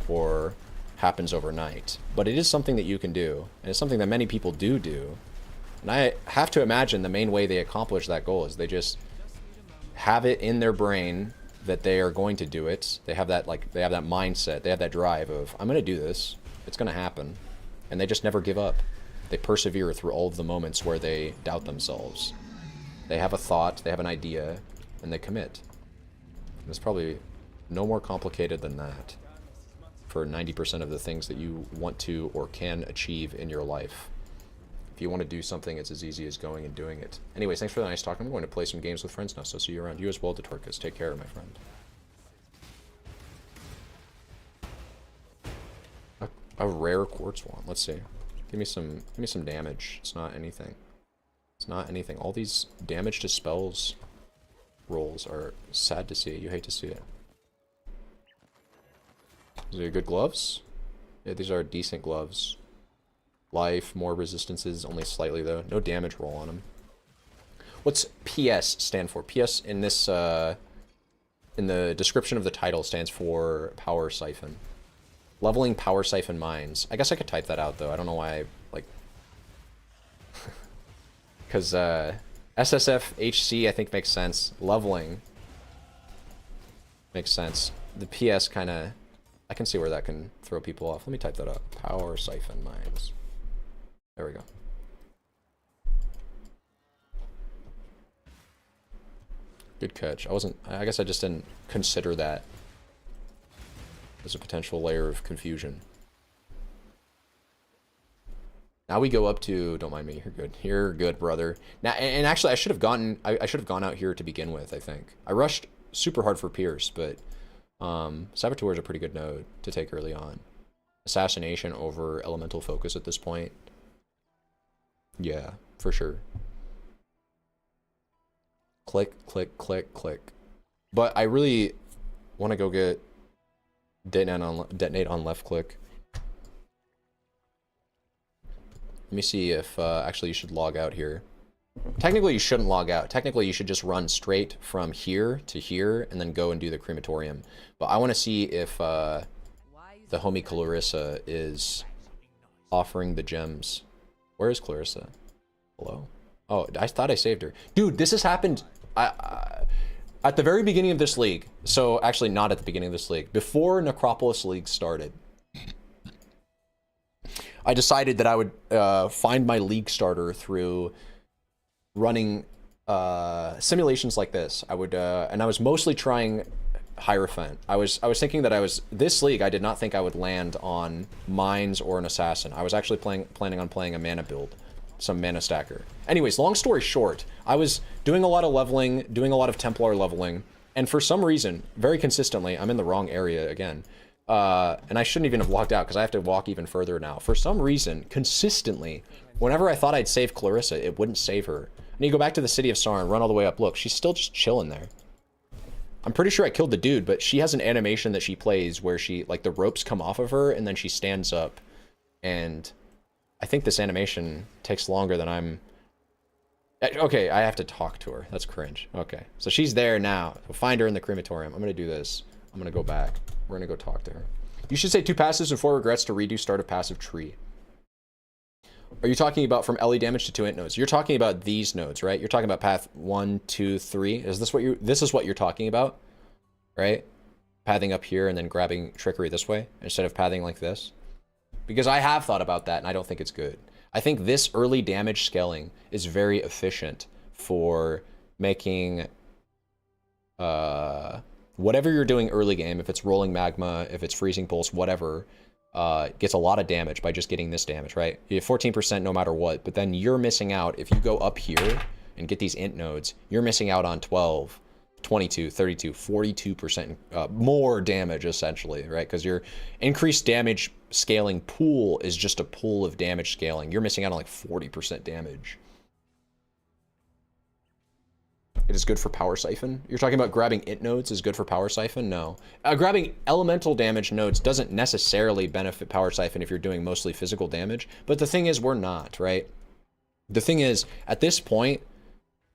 or happens overnight, but it is something that you can do, and it's something that many people do. And I have to imagine the main way they accomplish that goal is they just have it in their brain that they are going to do it. They have that mindset. They have that drive of, I'm going to do this. It's going to happen. And they just never give up. They persevere through all of the moments where they doubt themselves. They have a thought, they have an idea, and they commit. And it's probably no more complicated than that for 90% of the things that you want to or can achieve in your life. If you want to do something, it's as easy as going and doing it. Anyways, thanks for the nice talk. I'm going to play some games with friends now, so see you around. You as well, Detorcus. Take care, my friend. A rare quartz wand. Let's see. Give me some damage. It's not anything. It's not anything. All these damage to spells rolls are sad to see. You hate to see it. These are good gloves? Yeah, these are decent gloves. Life, more resistances, only slightly though. No damage roll on them. What's PS stand for? PS in this, in the description of the title stands for Power Siphon. Leveling Power Siphon mines. I guess I could type that out though. I don't know why I, like... Because, SSFHC I think makes sense. Leveling makes sense. The PS kind of... I can see where that can throw people off. Let me type that up. Power Siphon mines. There we go. Good catch. I guess I just didn't consider that as a potential layer of confusion. Now we go up to, don't mind me, you're good. You're good, brother. Now, and actually I should have gone out here to begin with, I think. I rushed super hard for Pierce, but Saboteur is a pretty good node to take early on. Assassination over Elemental Focus at this point. Yeah, for sure. Click, click, click, click. But I really want to go get detonate on left click. Let me see if actually you should log out here. Technically you shouldn't log out. Technically you should just run straight from here to here and then go and do the crematorium. But I want to see if the homie Clarissa is offering the gems. Where is Clarissa? Hello? Oh, I thought I saved her. Dude, this has happened at the very beginning of this league. So actually not at the beginning of this league. Before Necropolis League started, I decided that I would find my league starter through running simulations like this. I would, and I was mostly trying Hierophant. I was thinking that this league, I did not think I would land on mines or an assassin. I was actually planning on playing a mana build, some mana stacker. Anyways, long story short, I was doing a lot of leveling, doing a lot of Templar leveling, and for some reason, very consistently, I'm in the wrong area again. And I shouldn't even have walked out because I have to walk even further now. For some reason, consistently, whenever I thought I'd save Clarissa, it wouldn't save her. And you go back to the City of Sarn, run all the way up. Look, she's still just chilling there. I'm pretty sure I killed the dude, but she has an animation that she plays where she, like, the ropes come off of her and then she stands up. And I think this animation takes longer than I'm... Okay, I have to talk to her. That's cringe. Okay, so she's there now. We'll find her in the crematorium. I'm going to do this. I'm going to go back. We're going to go talk to her. You should say 2 passives and 4 regrets to redo start of passive tree. Are you talking about from LE damage to 2 int nodes? You're talking about these nodes, right? You're talking about path 1, 2, 3. Is this what this is what you're talking about? Right? Pathing up here and then grabbing trickery this way instead of pathing like this? Because I have thought about that and I don't think it's good. I think this early damage scaling is very efficient for making whatever you're doing early game, if it's rolling magma, if it's freezing pulse, whatever, gets a lot of damage by just getting this damage, right? You have 14% no matter what, but then you're missing out. If you go up here and get these int nodes, you're missing out on 12, 22, 32, 42% more damage, essentially, right? Because your increased damage scaling pool is just a pool of damage scaling. You're missing out on like 40% damage. It is good for Power Siphon? You're talking about grabbing int nodes is good for Power Siphon? No. Grabbing elemental damage nodes doesn't necessarily benefit Power Siphon if you're doing mostly physical damage, but the thing is, we're not, right? The thing is, at this point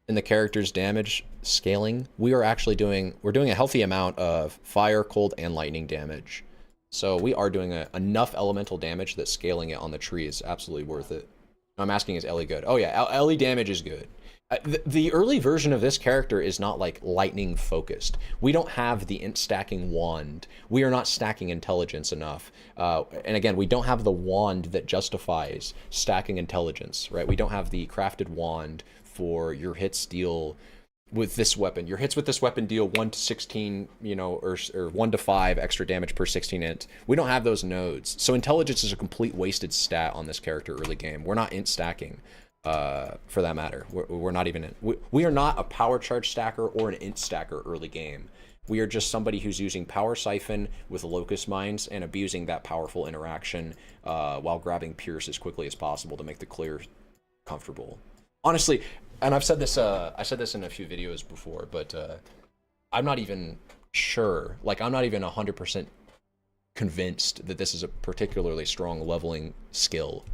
in the character's damage scaling, we are actually doing a healthy amount of fire, cold, and lightning damage. So we are doing enough elemental damage that scaling it on the tree is absolutely worth it. I'm asking, is LE good? Oh yeah, LE damage is good. The early version of this character is not like lightning focused. We don't have the int stacking wand. We are not stacking intelligence enough. And again, we don't have the wand that justifies stacking intelligence, right? We don't have the crafted wand for your hits deal with this weapon. Your hits with this weapon deal 1 to 16, you know, or 1 to 5 extra damage per 16 int. We don't have those nodes. So intelligence is a complete wasted stat on this character early game. We're not int stacking. For that matter, we're not even in, we are not a power charge stacker or an int stacker early game. We are just somebody who's using power siphon with locust mines and abusing that powerful interaction while grabbing Pierce as quickly as possible to make the clear comfortable. Honestly, and I've said this I said this in a few videos before, but I'm not even sure, like I'm not even 100% convinced that this is a particularly strong leveling skill.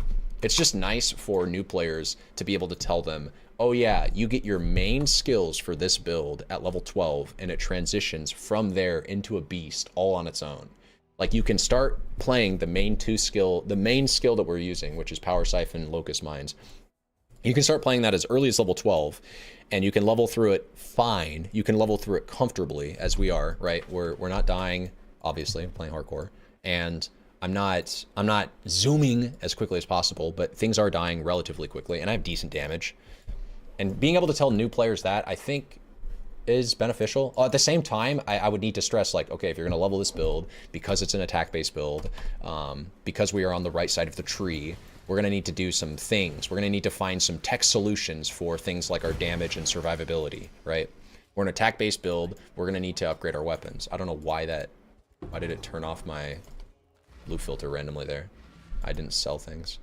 It's just nice for new players to be able to tell them, oh yeah, you get your main skills for this build at level 12, and it transitions from there into a beast all on its own. Like you can start playing the main skill that we're using, which is Power Siphon, Locust Mines. You can start playing that as early as level 12, and you can level through it fine. You can level through it comfortably, as we are, right? We're not dying, obviously, playing hardcore, and I'm not zooming as quickly as possible, but things are dying relatively quickly, and I have decent damage. And being able to tell new players that, I think, is beneficial. At the same time, I would need to stress, like, okay, if you're going to level this build, because it's an attack-based build, because we are on the right side of the tree, we're going to need to do some things. We're going to need to find some tech solutions for things like our damage and survivability, right? We're an attack-based build. We're going to need to upgrade our weapons. I don't know why did it turn off my blue filter randomly there. I didn't sell things.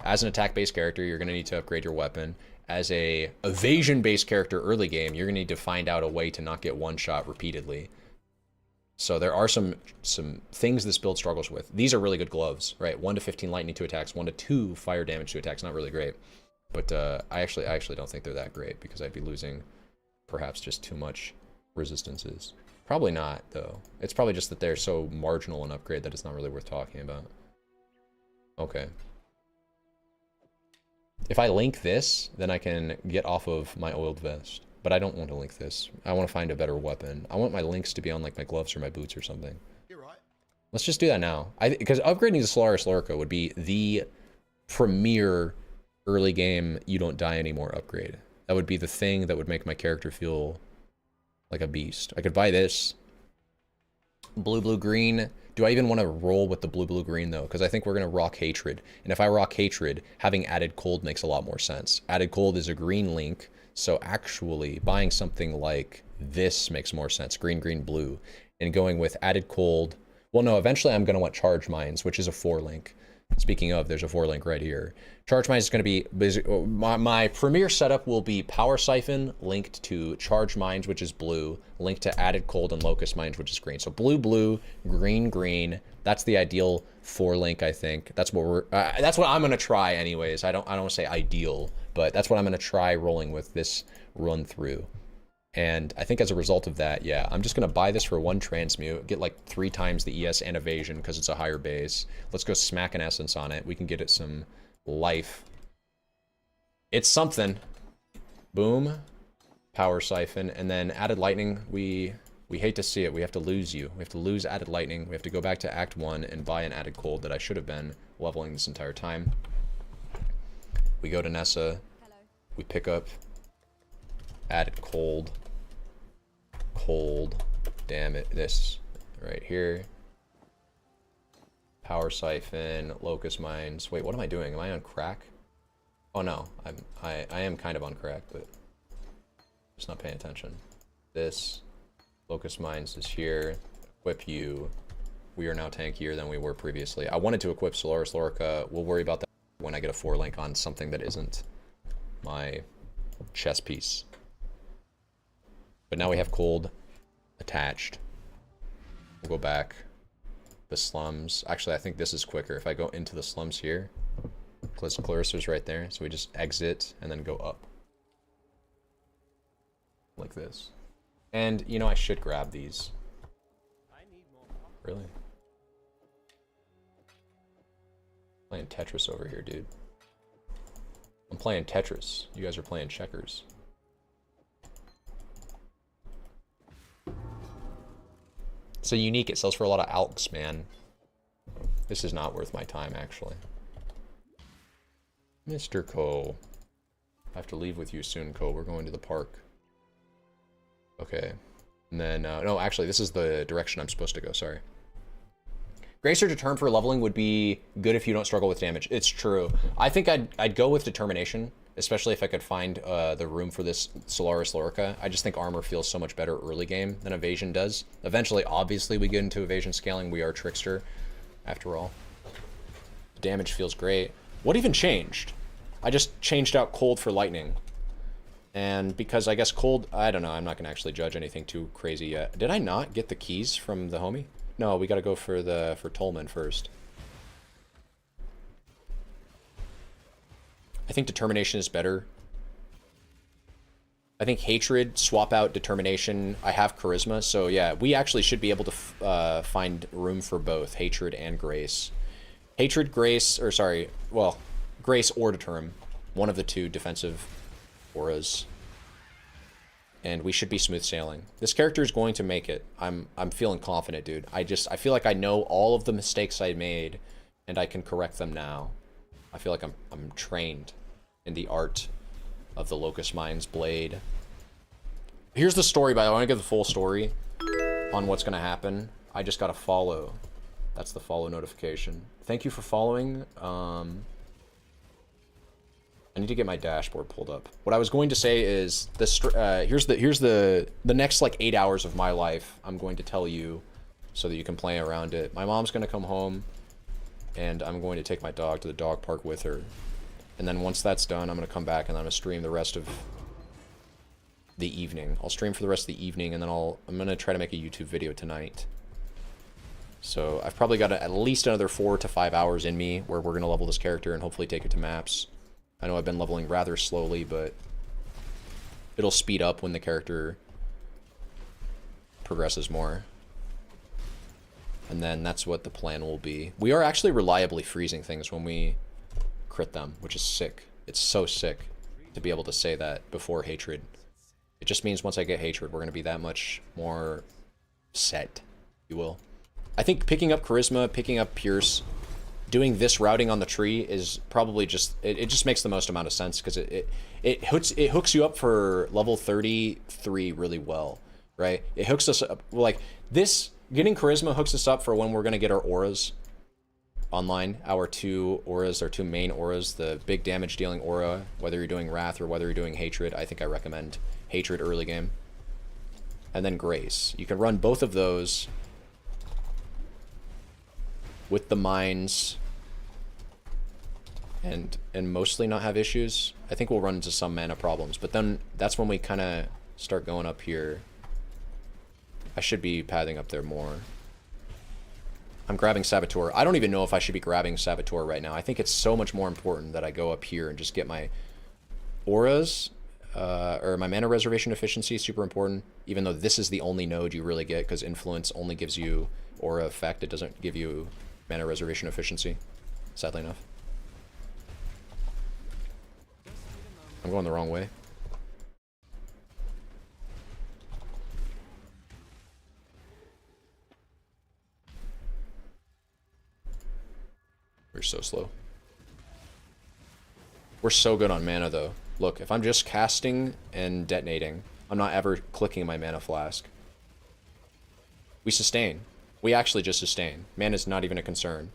As an attack-based character, you're going to need to upgrade your weapon. As a evasion-based character early game, you're going to need to find out a way to not get one-shot repeatedly. So there are some things this build struggles with. These are really good gloves, right? 1 to 15 lightning to attacks, 1 to 2 fire damage to attacks. Not really great. But I actually don't think they're that great because I'd be losing perhaps just too much resistances. Probably not, though. It's probably just that they're so marginal an upgrade that it's not really worth talking about. Okay. If I link this, then I can get off of my oiled vest. But I don't want to link this. I want to find a better weapon. I want my links to be on like my gloves or my boots or something. You're right. Let's just do that now. Because upgrading to Solaris Lorica would be the premier early game you don't die anymore upgrade. That would be the thing that would make my character feel like a beast. I could buy this. Blue, green. Do I even want to roll with the blue, green though? Because I think we're going to rock Hatred. And if I rock Hatred, having added cold makes a lot more sense. Added cold is a green link. So actually buying something like this makes more sense. Green, blue. And going with added cold. Well, no, eventually I'm going to want charge mines, which is a 4 link. Speaking of, there's a 4 link right here. Charge mines is going to be my premier setup will be power siphon linked to charge mines, which is blue, linked to added cold and locust mines, which is green. So blue, green. That's the ideal 4 link, I think. That's what that's what I'm going to try anyways. I don't want to say ideal, but that's what I'm going to try rolling with this run through. And I think as a result of that, yeah, I'm just going to buy this for 1 transmute, get like 3 times the ES and evasion because it's a higher base. Let's go smack an essence on it. We can get it some life. It's something. Boom. Power siphon. And then added lightning, we hate to see it. We have to lose you. We have to lose added lightning. We have to go back to Act 1 and buy an added cold that I should have been leveling this entire time. We go to Nessa. Hello. We pick up added cold. Damn it, this right here. Power siphon, locust mines. Wait, what am I doing? Am I on crack? Oh no, I am kind of on crack, but just not paying attention. This locust mines is here. Equip you. We are now tankier than we were previously. I wanted to equip Solaris Lorica. We'll worry about that when I get a 4 link on something that isn't my chess piece. But now we have cold attached. We'll go back. The slums. Actually, I think this is quicker. If I go into the slums here, Clarissa's right there. So we just exit and then go up. Like this. And, you know, I should grab these. Really? Playing Tetris over here, dude. I'm playing Tetris. You guys are playing checkers. It's a unique. It sells for a lot of alks, man. This is not worth my time, actually. Mr. Cole. I have to leave with you soon, Cole. We're going to the park. Okay. And then, no, actually, this is the direction I'm supposed to go. Sorry. Grace or Determ for leveling would be good if you don't struggle with damage. It's true. I think I'd go with Determination, especially if I could find the room for this Solaris Lorica. I just think armor feels so much better early game than evasion does. Eventually, obviously, we get into evasion scaling. We are trickster, after all. Damage feels great. What even changed? I just changed out cold for lightning. And because I guess cold, I don't know, I'm not going to actually judge anything too crazy yet. Did I not get the keys from the homie? No, we got to go for Tolman first. I think Determination is better. I think Hatred, swap out Determination. I have Charisma, so yeah, we actually should be able to find room for both Hatred and Grace. Hatred, Grace, or sorry, well, Grace or Determ. One of the two defensive auras. And we should be smooth sailing. This character is going to make it. I'm feeling confident, dude. I feel like I know all of the mistakes I made, and I can correct them now. I feel like I'm trained in the art of the Locust Mine's blade. Here's the story, by the way. I want to give the full story on what's going to happen. I just got a follow. That's the follow notification. Thank you for following. I need to get my dashboard pulled up. What I was going to say is this. Here's the next like 8 hours of my life. I'm going to tell you, so that you can play around it. My mom's gonna come home, and I'm going to take my dog to the dog park with her. And then once that's done, I'm gonna come back and I'm gonna stream the rest of the evening. I'll stream for the rest of the evening, and then I'm gonna try to make a YouTube video tonight. So I've probably got at least another 4 to 5 hours in me where we're gonna level this character and hopefully take it to maps. I know I've been leveling rather slowly, but it'll speed up when the character progresses more. And then that's what the plan will be. We are actually reliably freezing things when we crit them, which is sick. It's so sick to be able to say that before Hatred. It just means once I get Hatred, we're going to be that much more set, if you will. I think picking up Charisma, picking up Pierce, doing this routing on the tree is probably just... It just makes the most amount of sense, because it hooks you up for level 33 really well, right? It hooks us up... Like, this... Getting Charisma hooks us up for when we're going to get our auras online. Our two auras, our two main auras, the big damage dealing aura, whether you're doing Wrath or whether you're doing Hatred. I think I recommend Hatred early game. And then Grace. You can run both of those with the mines and mostly not have issues. I think we'll run into some mana problems, but then that's when we kind of start going up here. I should be pathing up there more. I'm grabbing Saboteur. I don't even know if I should be grabbing Saboteur right now. I think it's so much more important that I go up here and just get my auras, or my mana reservation efficiency is super important, even though this is the only node you really get, because Influence only gives you aura effect. It doesn't give you mana reservation efficiency, sadly enough. I'm going the wrong way. We're so slow. We're so good on mana, though. Look, if I'm just casting and detonating, I'm not ever clicking my mana flask. We sustain. We actually just sustain. Mana's not even a concern.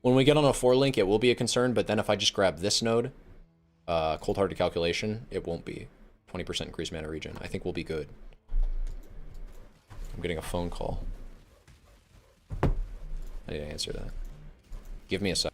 When we get on a 4-link, it will be a concern, but then if I just grab this node, cold-hearted calculation, it won't be. 20% increased mana regen. I think we'll be good. I'm getting a phone call. I need to answer that. Give me a sec.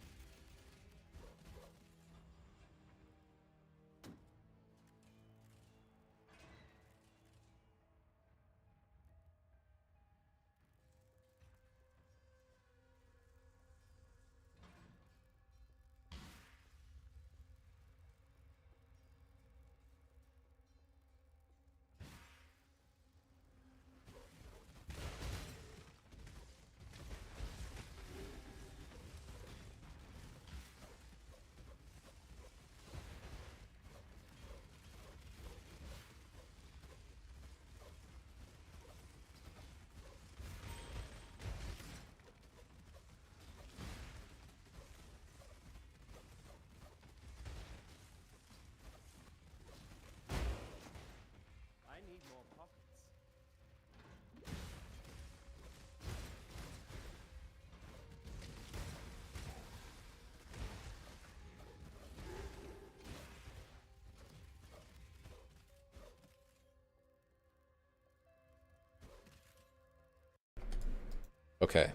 Okay.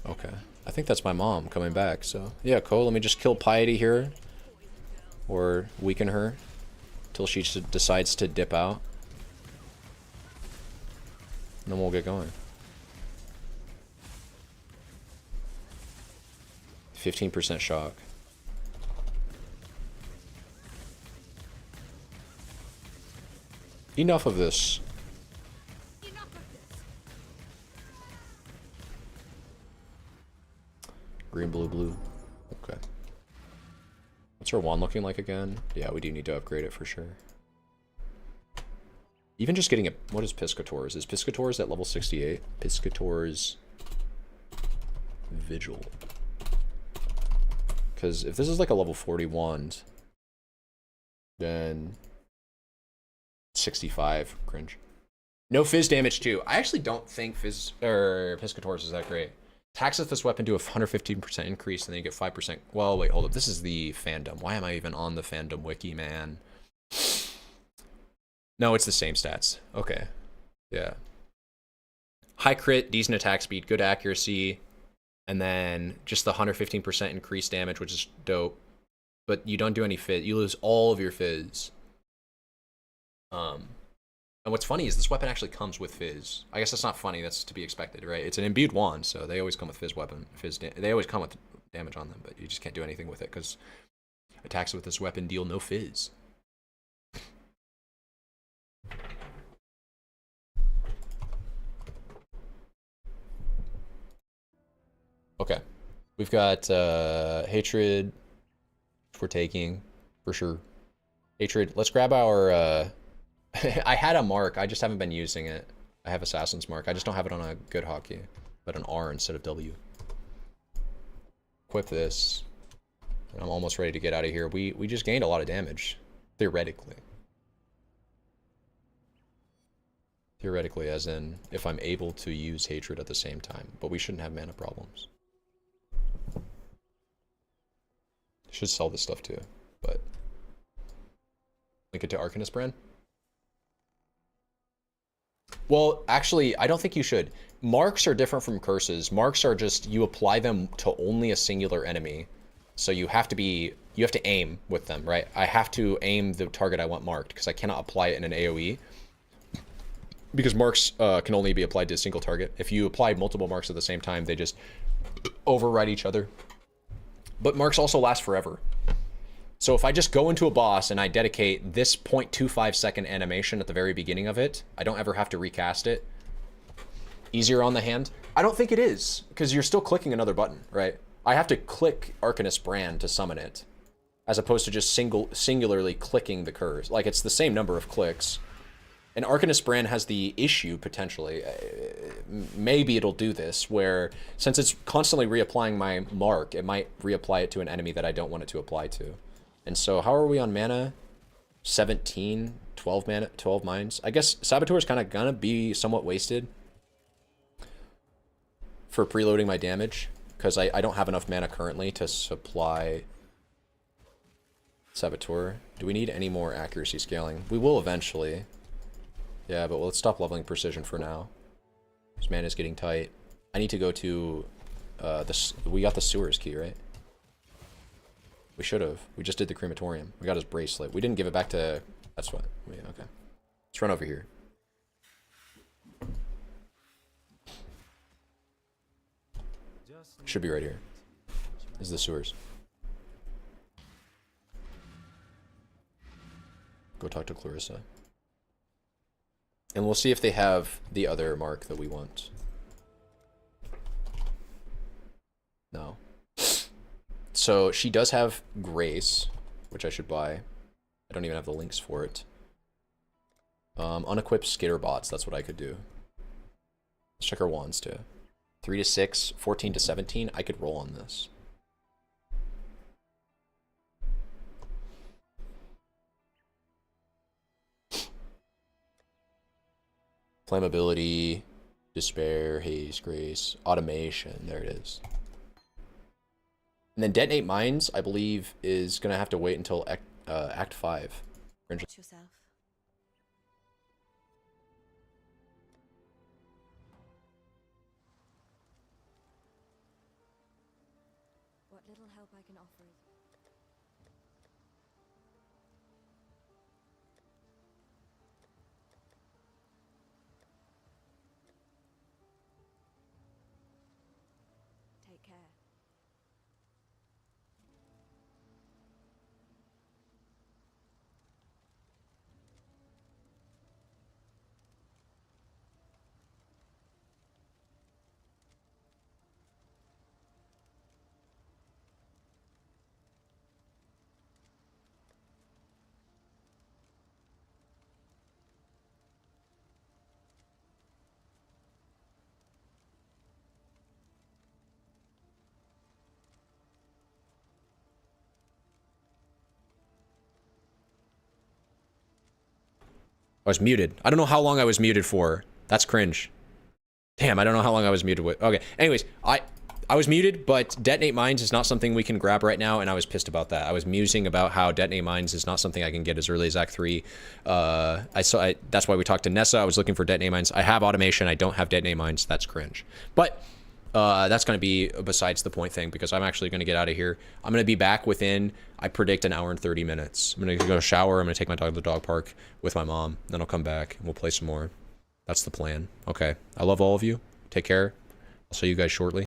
Okay. I think that's my mom coming back, so... Yeah, cool. Let me just kill Piety here. Or weaken her. Till she decides to dip out. And then we'll get going. 15% shock. Enough of this. Green, blue, blue. Okay. What's our wand looking like again? Yeah, we do need to upgrade it for sure. Even just getting a... What is Piscator's? Is Piscator's at level 68? Piscator's... Vigil. Because if this is like a level 41, then... 65. Cringe. No fizz damage too. I actually don't think fizz... or Piscator's is that great. Attacks with this weapon do a 115% increase, and then you get 5%. Well, wait, hold up. This is the fandom. Why am I even on the fandom wiki, man? No, it's the same stats. Okay. Yeah. High crit, decent attack speed, good accuracy, and then just the 115% increased damage, which is dope. But you don't do any fizz. You lose all of your fizz. And what's funny is this weapon actually comes with fizz. I guess that's not funny. That's to be expected, right? It's an imbued wand, so they always come with fizz weapon. They always come with damage on them, but you just can't do anything with it because attacks with this weapon deal no fizz. Okay, we've got hatred. We're taking for sure. Hatred. Let's grab our. I had a mark, I just haven't been using it. I have Assassin's Mark, I just don't have it on a good hotkey, but an R instead of W. Equip this. And I'm almost ready to get out of here. We just gained a lot of damage, theoretically. Theoretically, as in, if I'm able to use Hatred at the same time. But we shouldn't have mana problems. Should sell this stuff too, but... Link it to Arcanist brand? Well, actually, I don't think you should. Marks are different from curses. Marks are just, you apply them to only a singular enemy. So you have to aim with them, right? I have to aim the target I want marked, because I cannot apply it in an AoE. Because marks can only be applied to a single target. If you apply multiple marks at the same time, they just override each other. But marks also last forever. So if I just go into a boss and I dedicate this 0.25 second animation at the very beginning of it, I don't ever have to recast it. Easier on the hand? I don't think it is, because you're still clicking another button, right? I have to click Arcanist brand to summon it, as opposed to just singularly clicking the curse. Like, it's the same number of clicks. And Arcanist brand has the issue, potentially, maybe it'll do this, where since it's constantly reapplying my mark, it might reapply it to an enemy that I don't want it to apply to. And so, how are we on mana? 17, 12 mana, 12 mines. I guess Saboteur is kind of gonna be somewhat wasted for preloading my damage, because I don't have enough mana currently to supply Saboteur. Do we need any more accuracy scaling? We will eventually. Yeah, but let's stop leveling precision for now. This mana is getting tight. I need to go to we got the sewers key, right? We should have. We just did the crematorium. We got his bracelet. We didn't give it back to... That's what... Yeah, okay. Let's run over here. Should be right here. This is the sewers. Go talk to Clarissa. And we'll see if they have the other mark that we want. No. So she does have Grace, which I should buy. I don't even have the links for it. Unequipped skitter bots, that's what I could do. Let's check our wands too. 3 to 6, 14 to 17. I could roll on this. Flammability, Despair, Haze, Grace, Automation. There it is. And then Detonate Mines, I believe, is going to have to wait until Act 5. Watch yourself. Little help I can offer is... Take care. I was muted. I don't know how long I was muted for. That's cringe. Damn, I don't know how long I was muted with. Okay. Anyways, I was muted, but detonate mines is not something we can grab right now, and I was pissed about that. I was musing about how detonate mines is not something I can get as early as Act 3. That's why we talked to Nessa. I was looking for detonate mines. I have automation. I don't have detonate mines. That's cringe. But that's going to be besides the point thing, because I'm actually going to get out of here. I'm going to be back within, I predict, an hour and 30 minutes. I'm going to go shower. I'm going to take my dog to the dog park with my mom. Then I'll come back and we'll play some more. That's the plan. Okay. I love all of you. Take care. I'll see you guys shortly.